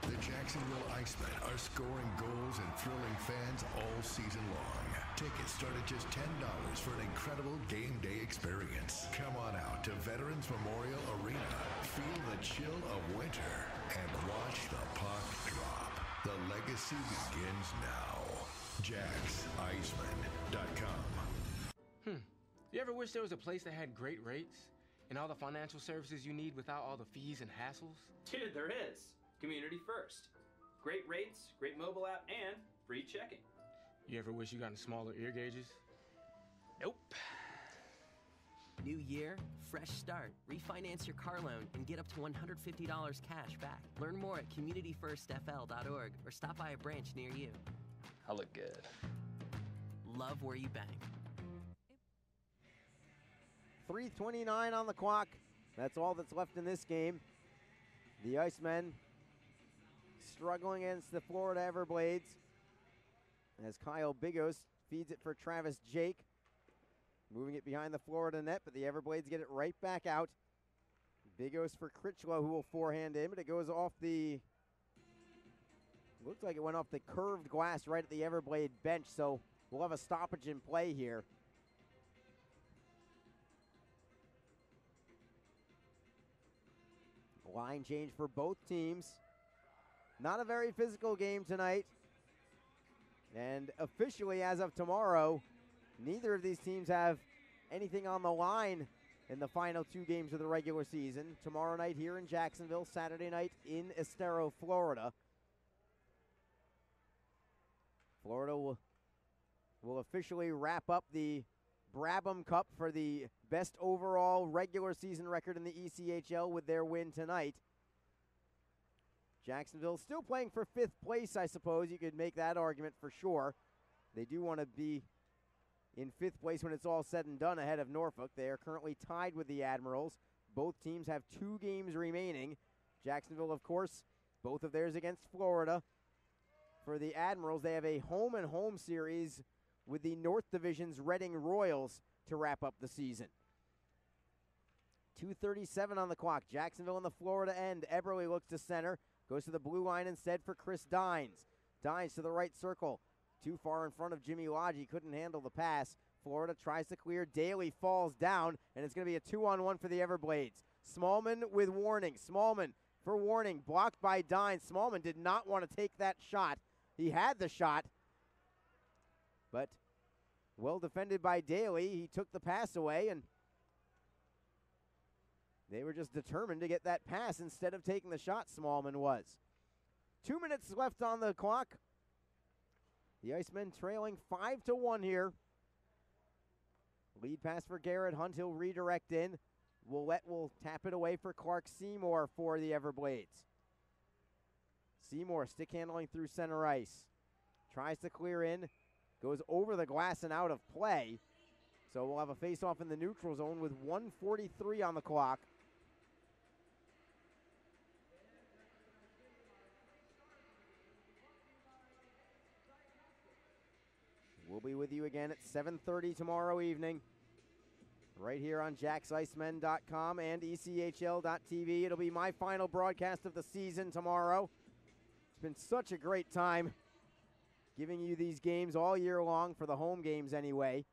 The Jacksonville Icemen are scoring goals and thrilling fans all season long. Tickets start at just $10 for an incredible game day experience. Come on out to Veterans Memorial Arena. Feel the chill of winter and watch the puck drop. The legacy begins now. JaxIceman.com. You ever wish there was a place that had great rates and all the financial services you need without all the fees and hassles? Dude, there is. Community First. Great rates, great mobile app, and free checking. You ever wish you got smaller ear gauges? Nope. New year, fresh start. Refinance your car loan and get up to $150 cash back. Learn more at communityfirstfl.org or stop by a branch near you. I look good. Love where you bank. 3:29 on the clock. That's all that's left in this game. The Icemen struggling against the Florida Everblades as Kyle Bigos feeds it for Travis Jake. Moving it behind the Florida net, but the Everblades get it right back out. Bigos for Critchlow, who will forehand in, but it goes off the... Looks like it went off the curved glass right at the Everblade bench, so we'll have a stoppage in play here. Line change for both teams. Not a very physical game tonight. And officially, as of tomorrow, neither of these teams have anything on the line in the final 2 games of the regular season. Tomorrow night here in Jacksonville, Saturday night in Estero, Florida. Florida will officially wrap up the Brabham Cup for the best overall regular season record in the ECHL with their win tonight. Jacksonville still playing for 5th place, I suppose. You could make that argument for sure. They do want to be in 5th place when it's all said and done ahead of Norfolk. They are currently tied with the Admirals. Both teams have 2 games remaining. Jacksonville, of course, both of theirs against Florida. For the Admirals, they have a home-and-home series with the North Division's Reading Royals to wrap up the season. 2:37 on the clock. Jacksonville in the Florida end. Eberle looks to center. Goes to the blue line instead for Chris Dines. Dines to the right circle. Too far in front of Jimmy Lodge. Couldn't handle the pass. Florida tries to clear. Daly falls down, and it's going to be a 2-on-1 for the Everblades. Smallman with warning. Smallman for warning. Blocked by Dines. Smallman did not want to take that shot. He had the shot, but well defended by Daly. He took the pass away, and they were just determined to get that pass instead of taking the shot, Smallman was. 2 minutes left on the clock. The Icemen trailing 5-1 here. Lead pass for Garrett Hunt. He'll redirect in. Willette will tap it away for Clark Seymour for the Everblades. Seymour stick handling through center ice. Tries to clear in. Goes over the glass and out of play. So we'll have a face-off in the neutral zone with 1:43 on the clock. We'll be with you again at 7:30 tomorrow evening. Right here on JacksIcemen.com and ECHL.tv. It'll be my final broadcast of the season tomorrow. It's been such a great time giving you these games all year long, for the home games anyway.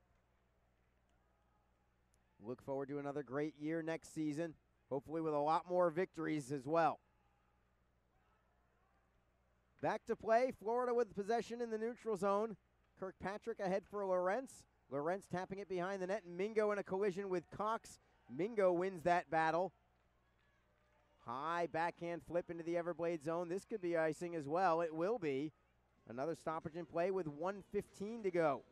Look forward to another great year next season, hopefully with a lot more victories as well. Back to play. Florida with possession in the neutral zone. Kirkpatrick ahead for Lawrence. Lawrence tapping it behind the net. Mingo in a collision with Cox. Mingo wins that battle. High backhand flip into the Everblade zone. This could be icing as well. It will be. Another stoppage in play with 1:15 to go.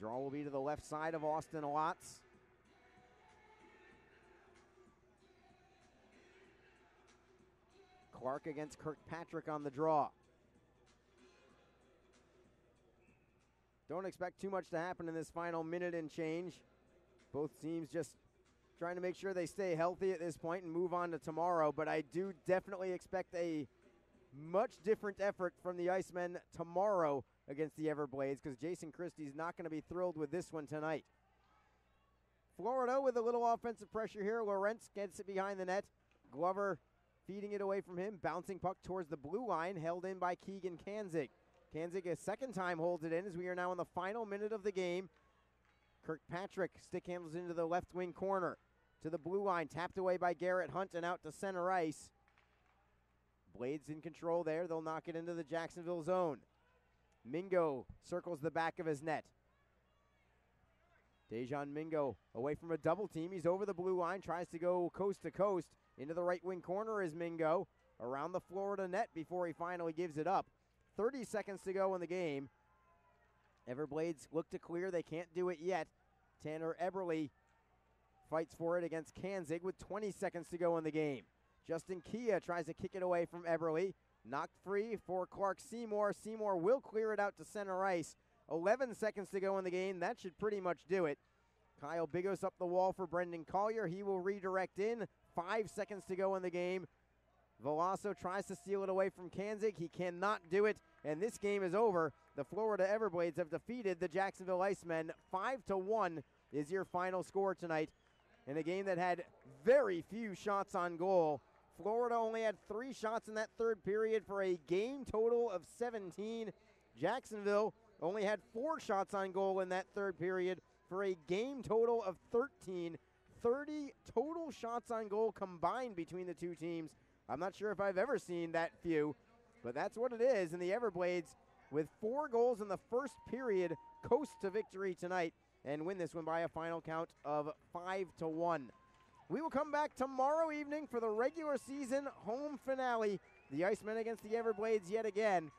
Draw will be to the left side of Austin Lotz. Clark against Kirkpatrick on the draw. Don't expect too much to happen in this final minute and change. Both teams just trying to make sure they stay healthy at this point and move on to tomorrow, but I do definitely expect a much different effort from the Icemen tomorrow against the Everblades, because Jason Christie's not going to be thrilled with this one tonight. Florida with a little offensive pressure here. Lawrence gets it behind the net. Glover feeding it away from him. Bouncing puck towards the blue line, held in by Keegan Kanzig. Kanzig a second time holds it in as we are now in the final minute of the game. Kirkpatrick stick handles into the left wing corner. To the blue line, tapped away by Garrett Hunt and out to center ice. Blades in control there. They'll knock it into the Jacksonville zone. Mingo circles the back of his net. Dejan Mingo away from a double team. He's over the blue line, tries to go coast to coast. Into the right wing corner is Mingo. Around the Florida net before he finally gives it up. 30 seconds to go in the game. Everblades look to clear. They can't do it yet. Tanner Eberle fights for it against Kanzig with 20 seconds to go in the game. Justin Kia tries to kick it away from Eberle. Knocked free for Clark Seymour. Seymour will clear it out to center ice. 11 seconds to go in the game. That should pretty much do it. Kyle Bigos up the wall for Brendan Collier. He will redirect in. 5 seconds to go in the game. Veloso tries to steal it away from Kanzig. He cannot do it, and this game is over. The Florida Everblades have defeated the Jacksonville Icemen. 5-1 is your final score tonight in a game that had very few shots on goal. Florida only had 3 shots in that third period for a game total of 17. Jacksonville only had 4 shots on goal in that third period for a game total of 13. 30 total shots on goal combined between the two teams. I'm not sure if I've ever seen that few, but that's what it is. And the Everblades, with 4 goals in the first period, coast to victory tonight and win this one by a final count of 5-1. We will come back tomorrow evening for the regular season home finale. The Icemen against the Everblades yet again.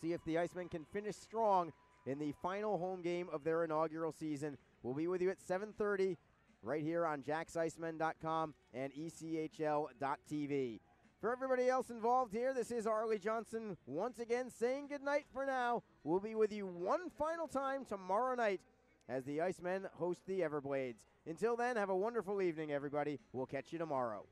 See if the Icemen can finish strong in the final home game of their inaugural season. We'll be with you at 7:30 right here on JacksIcemen.com and ECHL.tv. For everybody else involved here, this is Arlie Johnson once again saying goodnight for now. We'll be with you one final time tomorrow night as the Icemen host the Everblades. Until then, have a wonderful evening, everybody. We'll catch you tomorrow.